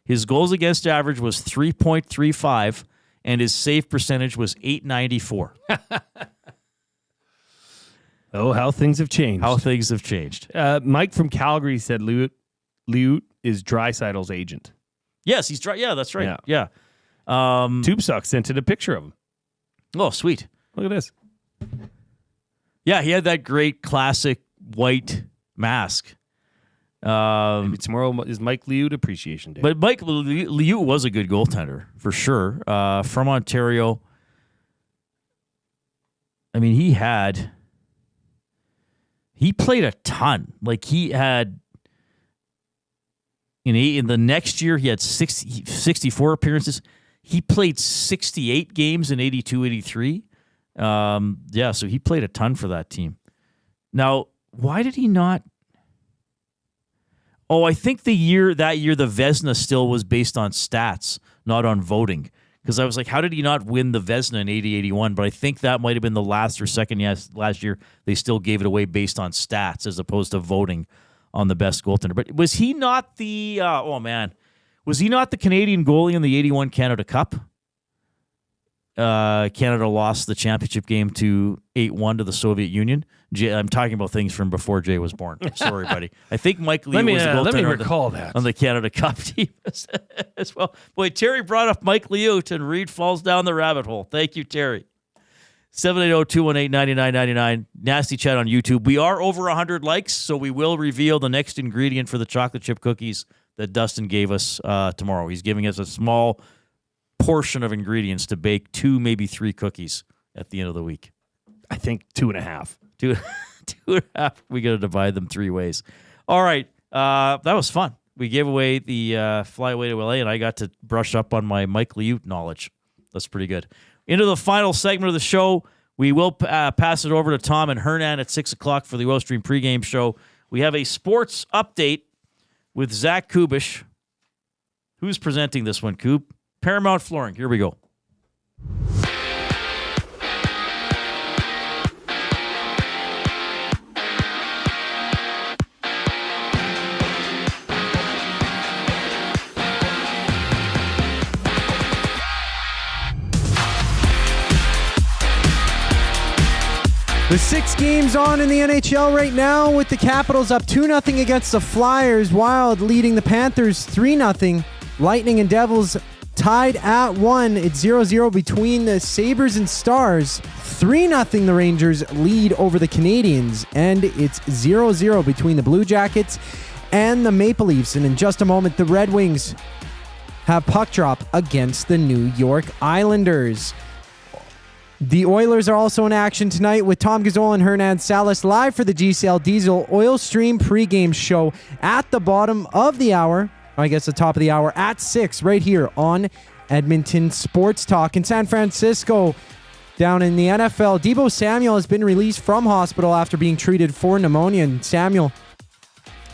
His goals against average was 3.35 and his save percentage was .894. Oh, how things have changed. Mike from Calgary said Liut is Draisaitl's agent. Yes, he's yeah, that's right. Yeah. Tube Sock sent it a picture of him. Oh, sweet. Look at this. Yeah, he had that great classic white mask. Maybe tomorrow is Mike Liut Appreciation Day. But Mike Liut was a good goaltender, for sure. From Ontario. I mean, he played a ton. Like, he had... In the next year, he had 64 appearances. He played 68 games in 82-83. So he played a ton for that team. Now, why did he not? Oh, I think that year, the Vezina still was based on stats, not on voting. Because I was like, how did he not win the Vezina in 80-81? But I think that might have been the last or second last year. They still gave it away based on stats as opposed to voting on the best goaltender. But was he not the was he not the Canadian goalie in the 81 Canada Cup? Canada lost the championship game to 8-1 to the Soviet Union. I'm talking about things from before Jay was born. Sorry, buddy. I think Mike Liut was the goaltender let me recall that on the Canada Cup team as well. Boy, Terry brought up Mike Liut, and Reid falls down the rabbit hole. Thank you, Terry. 780-218-9999. Nasty Chat on YouTube. We are over 100 likes, so we will reveal the next ingredient for the chocolate chip cookies that Dustin gave us tomorrow. He's giving us a small portion of ingredients to bake 2, maybe 3 cookies at the end of the week. I think 2.5. 2.5. We got to divide them 3 ways. All right. That was fun. We gave away the fly away to LA, and I got to brush up on my Mike Liut knowledge. That's pretty good. Into the final segment of the show, we will pass it over to Tom and Hernan at 6 o'clock for the Oil Stream pregame show. We have a sports update with Zach Kubish. Who's presenting this one, Koob? Paramount Flooring. Here we go. The 6 games on in the NHL right now with the Capitals up 2-0 against the Flyers. Wild leading the Panthers 3-0. Lightning and Devils tied at 1. It's 0-0 between the Sabres and Stars. 3-0 the Rangers lead over the Canadiens. And it's 0-0 between the Blue Jackets and the Maple Leafs. And in just a moment, the Red Wings have puck drop against the New York Islanders. The Oilers are also in action tonight with Tom Gazzola and Hernan Salas live for the GCL Diesel Oil Stream pregame show at the bottom of the hour, I guess the top of the hour, at 6 right here on Edmonton Sports Talk. In San Francisco, down in the NFL, Deebo Samuel has been released from hospital after being treated for pneumonia, and Samuel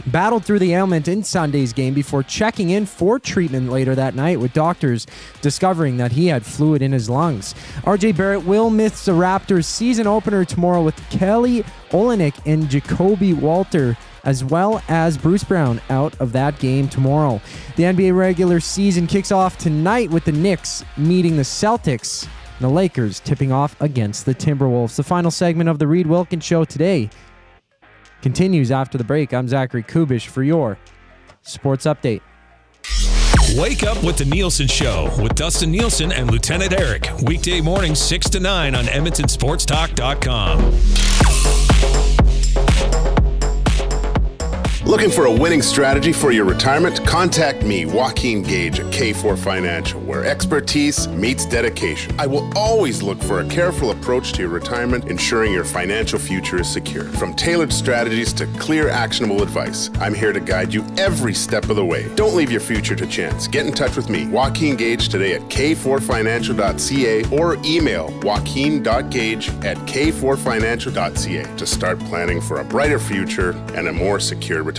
battled through the ailment in Sunday's game before checking in for treatment later that night, with doctors discovering that he had fluid in his lungs. RJ Barrett will miss the Raptors season opener tomorrow with Kelly Olynyk and Jacoby Walter, as well as Bruce Brown, out of that game tomorrow. The NBA regular season kicks off tonight with the Knicks meeting the Celtics, and the Lakers tipping off against the Timberwolves. The final segment of the Reid Wilkins Show today continues after the break. I'm Zachary Kubish for your Sports Update. Wake up with the Nielsen Show with Dustin Nielsen and Lieutenant Eric. Weekday mornings 6 to 9 on EdmontonSportsTalk.com. Looking for a winning strategy for your retirement? Contact me, Joaquin Gage at K4 Financial, where expertise meets dedication. I will always look for a careful approach to your retirement, ensuring your financial future is secure. From tailored strategies to clear, actionable advice, I'm here to guide you every step of the way. Don't leave your future to chance. Get in touch with me, Joaquin Gage, today at k4financial.ca or email joaquin.gage@k4financial.ca to start planning for a brighter future and a more secure retirement.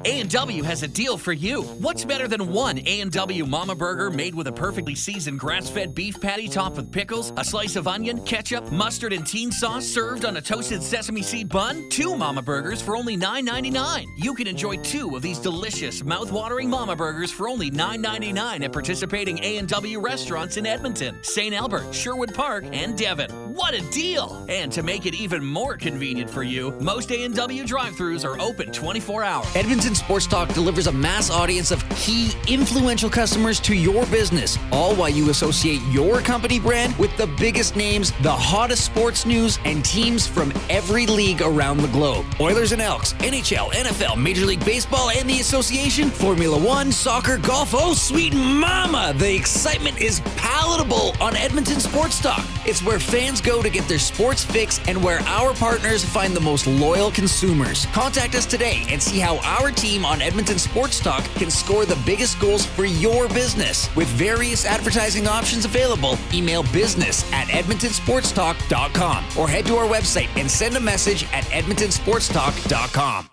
A&W has a deal for you. What's better than one A&W Mama Burger made with a perfectly seasoned grass-fed beef patty topped with pickles, a slice of onion, ketchup, mustard, and teen sauce served on a toasted sesame seed bun? 2 Mama Burgers for only $9.99. You can enjoy 2 of these delicious, mouth-watering Mama Burgers for only $9.99 at participating A&W restaurants in Edmonton, St. Albert, Sherwood Park, and Devon. What a deal! And to make it even more convenient for you, most A&W drive-thrus are open 24 hours. Edmonton Sports Talk delivers a mass audience of key, influential customers to your business, all while you associate your company brand with the biggest names, the hottest sports news, and teams from every league around the globe. Oilers and Elks, NHL, NFL, Major League Baseball, and the Association, Formula One, soccer, golf, oh sweet mama! The excitement is palatable on Edmonton Sports Talk. It's where fans go to get their sports fix and where our partners find the most loyal consumers. Contact us today and see how our team on Edmonton Sports Talk can score the biggest goals for your business. With various advertising options available, email business@edmontonsportstalk.com or head to our website and send a message at edmontonsportstalk.com.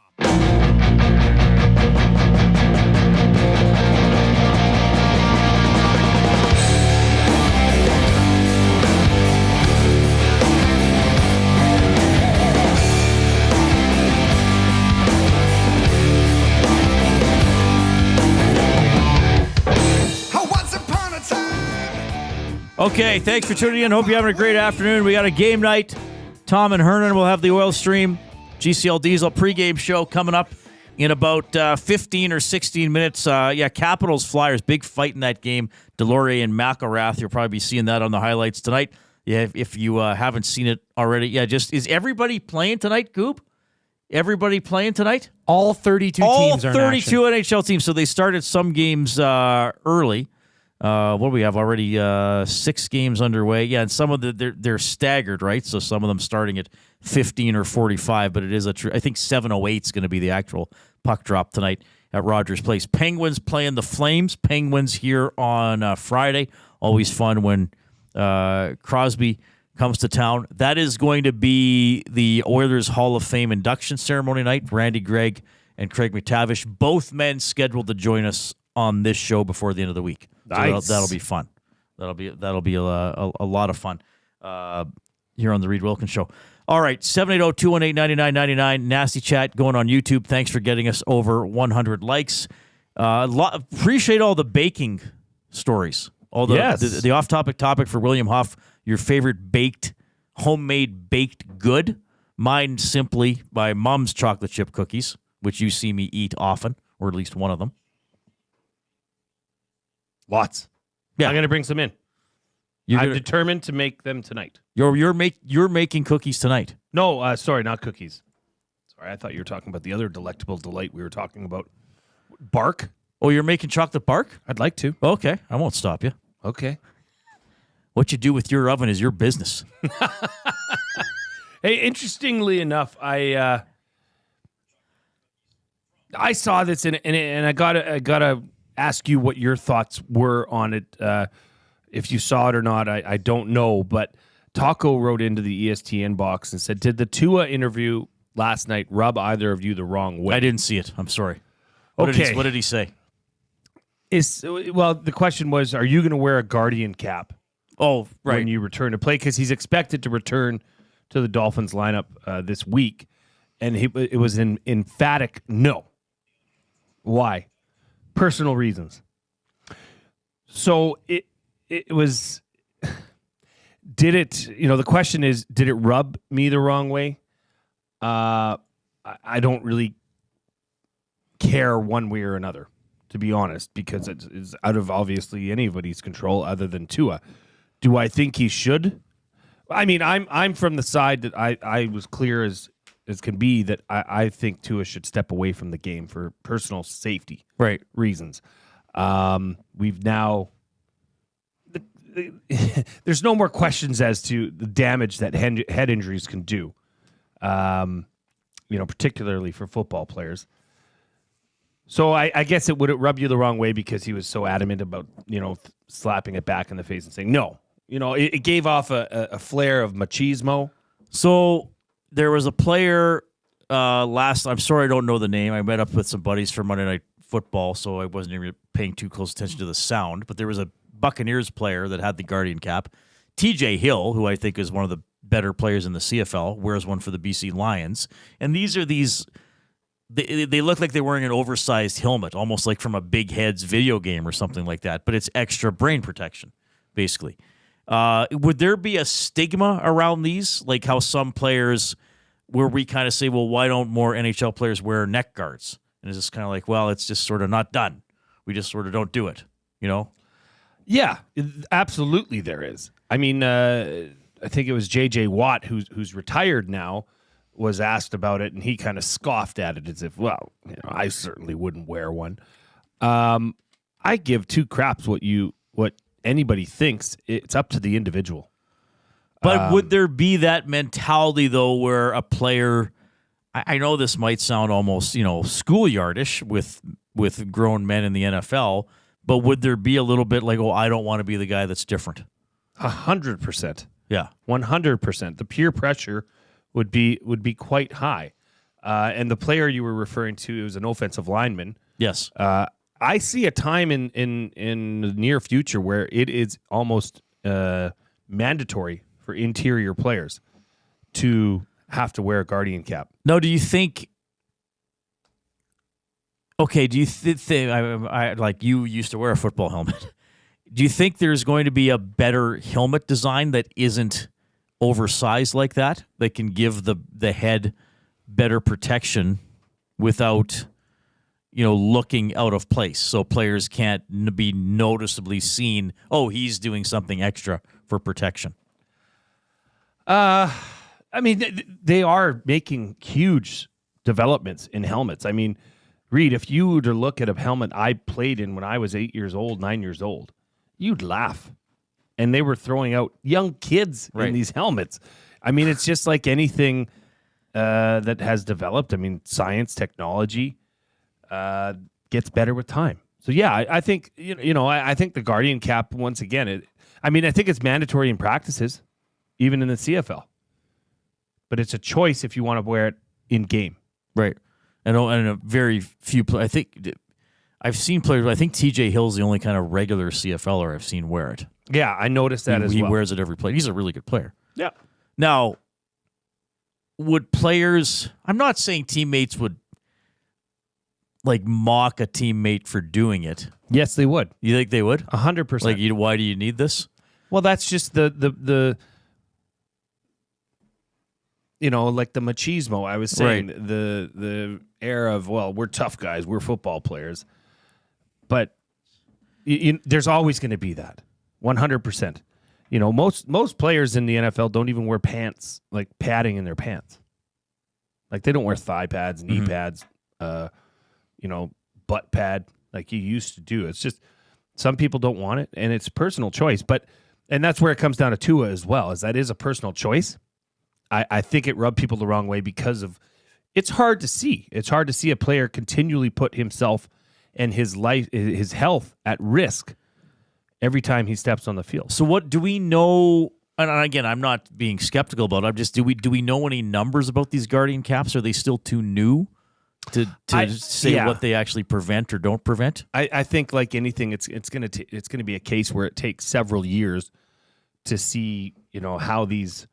Okay, thanks for tuning in. Hope you're having a great afternoon. We got a game night. Tom and Hernan will have the Oil Stream GCL Diesel pregame show coming up in about 15 or 16 minutes. Capitals Flyers, big fight in that game. Delorier and McElrath. You'll probably be seeing that on the highlights tonight. Yeah, if you haven't seen it already. Yeah, is everybody playing tonight, Goop? Everybody playing tonight? All 32 teams are in action. All 32 NHL teams. So they started some games early. What do we have already? 6 games underway. Yeah, and some of they're staggered, right? So some of them starting at 15 or 45, but it is I think 7:08 is going to be the actual puck drop tonight at Rogers Place. Penguins playing the Flames. Penguins here on Friday. Always fun when Crosby comes to town. That is going to be the Oilers Hall of Fame induction ceremony night. Randy Gregg and Craig McTavish, both men scheduled to join us on this show before the end of the week. Nice. So that'll be fun. That'll be a lot of fun here on the Reid Wilkins Show. All right, 780-218-9999. Nasty chat going on YouTube. Thanks for getting us over 100 likes. Appreciate all the baking stories. All the off-topic topic for William Huff. Your favorite homemade baked good. Mine simply my mom's chocolate chip cookies, which you see me eat often, or at least one of them. Lots. Yeah. I'm going to bring some in. I'm determined to make them tonight. You're making cookies tonight. No, sorry, not cookies. Sorry, I thought you were talking about the other delectable delight we were talking about. Bark. Oh, you're making chocolate bark? I'd like to. Okay, I won't stop you. Okay. What you do with your oven is your business. Hey, interestingly enough, I saw this and I gotta ask you what your thoughts were on it. If you saw it or not, I don't know. But Taco wrote into the ESPN box and said, "Did the Tua interview last night rub either of you the wrong way?" I didn't see it. I'm sorry. What did he say? The question was, are you going to wear a Guardian cap? Oh, right. When you return to play, because he's expected to return to the Dolphins lineup this week, and it was an emphatic no. Why? Personal reasons. So it was. Did it? The question is, did it rub me the wrong way? I don't really care one way or another, to be honest, because it's out of obviously anybody's control other than Tua. Do I think he should? I mean, I'm from the side that I was clear as can be that I think Tua should step away from the game for personal safety reasons. We've now there's no more questions as to the damage that head injuries can do, particularly for football players. So I guess it would rub you the wrong way because he was so adamant about, slapping it back in the face and saying no. It gave off a flare of machismo. So there was a player I'm sorry I don't know the name. I met up with some buddies for Monday Night Football, so I wasn't even paying too close attention to the sound. But there was a Buccaneers player that had the Guardian cap. TJ Hill, who I think is one of the better players in the CFL, wears one for the BC Lions. And these are they look like they're wearing an oversized helmet, almost like from a Big Heads video game or something like that, but it's extra brain protection, basically. Would there be a stigma around these, like how some players, where we kind of say, well, why don't more NHL players wear neck guards? And it's just kind of like, well, it's just sort of not done. We just sort of don't do it, Yeah, absolutely there is. I mean, I think it was J.J. Watt, who's retired now, was asked about it, and he kind of scoffed at it as if, well, I certainly wouldn't wear one. I give two craps what anybody thinks. It's up to the individual. But would there be that mentality, though, where a player, I know this might sound almost, schoolyardish with grown men in the NFL, but would there be a little bit like, I don't want to be the guy that's different? 100%. Yeah. 100%. The peer pressure would be quite high. And the player you were referring to was an offensive lineman. Yes. I see a time in the near future where it is almost mandatory for interior players to have to wear a Guardian cap. No, do you think... Okay, do you think... I like you used to wear a football helmet. Do you think there's going to be a better helmet design that isn't oversized like that can give the head better protection without looking out of place, so players can't be noticeably seen, he's doing something extra for protection? I mean, they are making huge developments in helmets. I mean, Reid, if you were to look at a helmet I played in when I was 8 years old, 9 years old, you'd laugh. And they were throwing out young kids in these helmets. I mean, it's just like anything that has developed. I mean, science, technology gets better with time. So yeah, I think I think the Guardian cap, once again, I think it's mandatory in practices, even in the CFL. But it's a choice if you want to wear it in game. Right. And a very few players. I think I've seen players. I think TJ Hill's the only kind of regular CFLer I've seen wear it. Yeah, I noticed that as well. He wears it every play. He's a really good player. Yeah. Now, would players... I'm not saying teammates would mock a teammate for doing it. Yes, they would. You think they would? 100%. Like, why do you need this? Well, that's just the like the machismo. I was saying the air of, well, we're tough guys, we're football players, but there's always going to be that 100%. Most players in the NFL don't even wear pants, like padding in their pants. Like they don't wear thigh pads, knee pads, butt pad like you used to do. It's just some people don't want it, and it's personal choice. But And that's where it comes down to Tua as well, is that is a personal choice. I think it rubbed people the wrong way because of it's hard to see. It's hard to see a player continually put himself and his life, his health at risk every time he steps on the field. So what do we know? And again, I'm not being skeptical about it. I'm just do we know any numbers about these Guardian caps? Are they still too new to say what they actually prevent or don't prevent? I think like anything, it's gonna be a case where it takes several years to see how these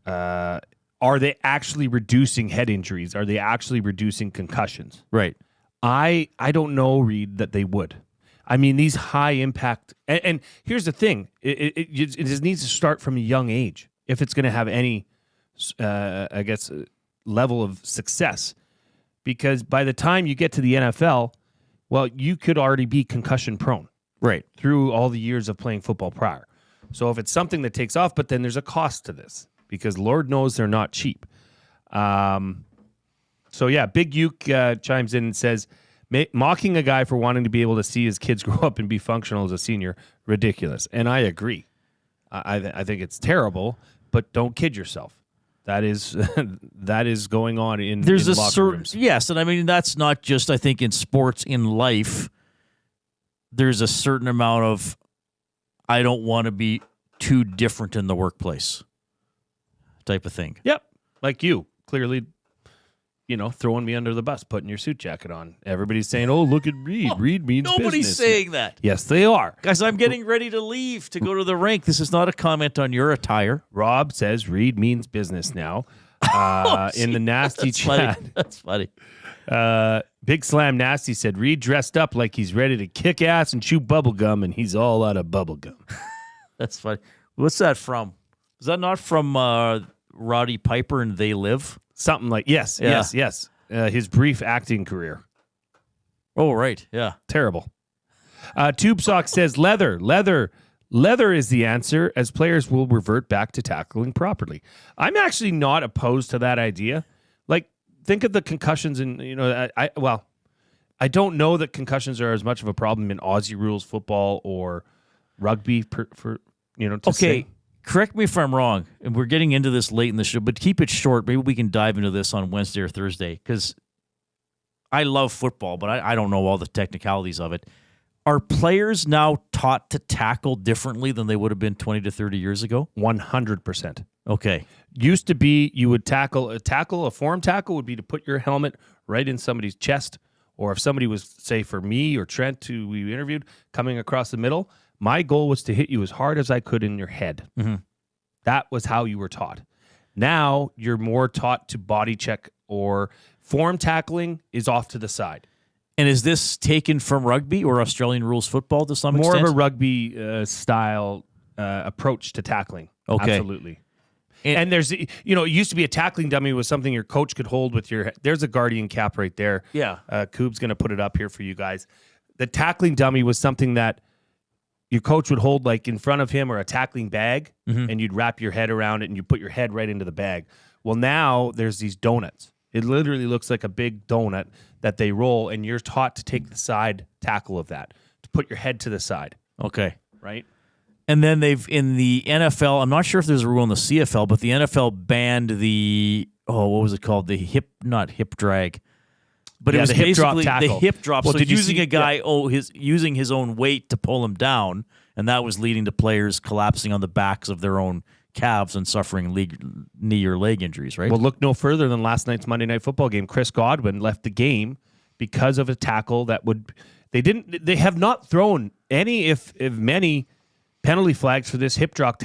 are they actually reducing head injuries? Are they actually reducing concussions? Right. I don't know, Reid, that they would. I mean, these high impact, and here's the thing: it just needs to start from a young age if it's going to have any, level of success. Because by the time you get to the NFL, well, you could already be concussion prone, right, through all the years of playing football prior. So if it's something that takes off, but then there's a cost to this because Lord knows they're not cheap. So yeah, Big Uke chimes in and says, mocking a guy for wanting to be able to see his kids grow up and be functional as a senior, ridiculous. And I agree. I think it's terrible, but don't kid yourself. That is that is going on in There's in a locker certain rooms. yes, and I mean that's not just I think in sports, in life. There's a certain amount of I don't want to be too different in the workplace type of thing. Yep, like you clearly. Throwing me under the bus, putting your suit jacket on. Everybody's saying, "Oh, look at Reid. Reid means Nobody's business." saying that. Yes, they are. Guys, I'm getting ready to leave to go to the rink. This is not a comment on your attire. Rob says Reid means business now. In the nasty chat. Funny. That's funny. Big Slam Nasty said, Reid dressed up like he's ready to kick ass and chew bubble gum, and he's all out of bubble gum. That's funny. What's that from? Is that not from Roddy Piper and They Live? Something like, yes. His brief acting career. Oh, right. Yeah. Terrible. Tube Sock says, leather is the answer, as players will revert back to tackling properly. I'm actually not opposed to that idea. Like, think of the concussions and, I don't know that concussions are as much of a problem in Aussie rules football or rugby to say. Correct me if I'm wrong, and we're getting into this late in the show, but keep it short. Maybe we can dive into this on Wednesday or Thursday, because I love football, but I don't know all the technicalities of it. Are players now taught to tackle differently than they would have been 20 to 30 years ago? 100%. Okay. Used to be you would a form tackle would be to put your helmet right in somebody's chest, or if somebody was, say, for me or Trent, who we interviewed, coming across the middle, my goal was to hit you as hard as I could in your head. Mm-hmm. That was how you were taught. Now you're more taught to body check, or form tackling is off to the side. And is this taken from rugby or Australian rules football to some extent? More of a rugby style approach to tackling. Okay. Absolutely. And there's, it used to be a tackling dummy was something your coach could hold with your, there's a Guardian cap right there. Yeah. Coob's going to put it up here for you guys. The tackling dummy was something that your coach would hold like in front of him, or a tackling bag, and you'd wrap your head around it and you put your head right into the bag. Well, now there's these donuts. It literally looks like a big donut that they roll, and you're taught to take the side tackle of that, to put your head to the side. Okay. Right? And then in the NFL, I'm not sure if there's a rule in the CFL, but the NFL banned what was it called? Not hip drag. But it was the hip drop basically tackle. the hip drop. Well, So did you using see- a guy, using his own weight to pull him down, and that was leading to players collapsing on the backs of their own calves and suffering knee or leg injuries, right? Well, look no further than last night's Monday Night Football game. Chris Godwin left the game because of a tackle that they have not thrown any, if many, penalty flags for this hip drop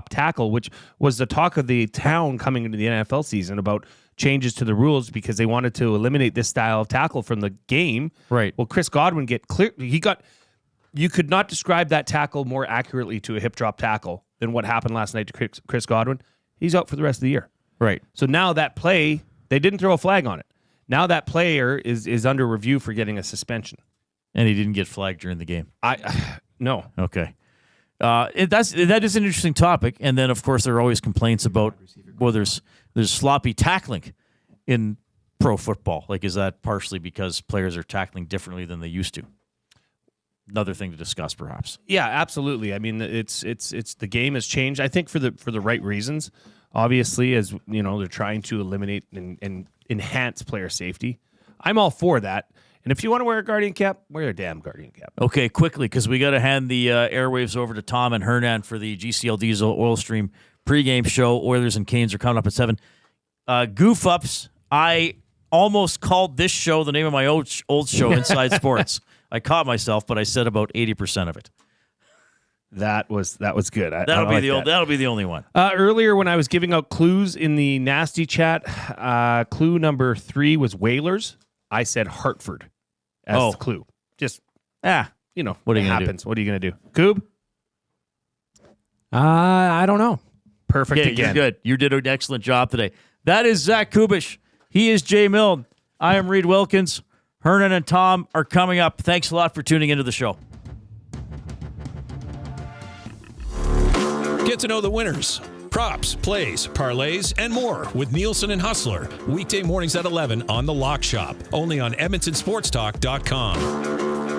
tackle, which was the talk of the town coming into the NFL season about changes to the rules because they wanted to eliminate this style of tackle from the game. Right. Well, Chris Godwin you could not describe that tackle more accurately to a hip drop tackle than what happened last night to Chris Godwin. He's out for the rest of the year. Right. So now that play, they didn't throw a flag on it. Now that player is under review for getting a suspension. And he didn't get flagged during the game. No. Okay. That is an interesting topic. And then, of course, there are always complaints about, there's sloppy tackling in pro football. Like, is that partially because players are tackling differently than they used to? another thing to discuss, perhaps. Yeah, absolutely. I mean, it's the game has changed. I think for the right reasons. Obviously, as you know, they're trying to eliminate and enhance player safety. I'm all for that. And if you want to wear a Guardian cap, wear a damn Guardian cap. Okay, quickly, because we got to hand the airwaves over to Tom and Hernan for the GCL Diesel Oil Stream pregame show. Oilers and Canes are coming up at 7. Goof Ups. I almost called this show the name of my old show, Inside Sports. I caught myself, but I said about 80% of it. That was good. That'll be the only one. Earlier, when I was giving out clues in the nasty chat, clue number 3 was Whalers. I said Hartford as the clue. Just what are you gonna do? What are you gonna do, Goob? I don't know. Perfect again. You're good. You did an excellent job today. That is Zach Kubish. He is Jay Milne. I am Reid Wilkins. Hernan and Tom are coming up. Thanks a lot for tuning into the show. Get to know the winners, props, plays, parlays, and more with Nielsen and Hustler. Weekday mornings at 11 on The Lock Shop. Only on EdmontonSportsTalk.com.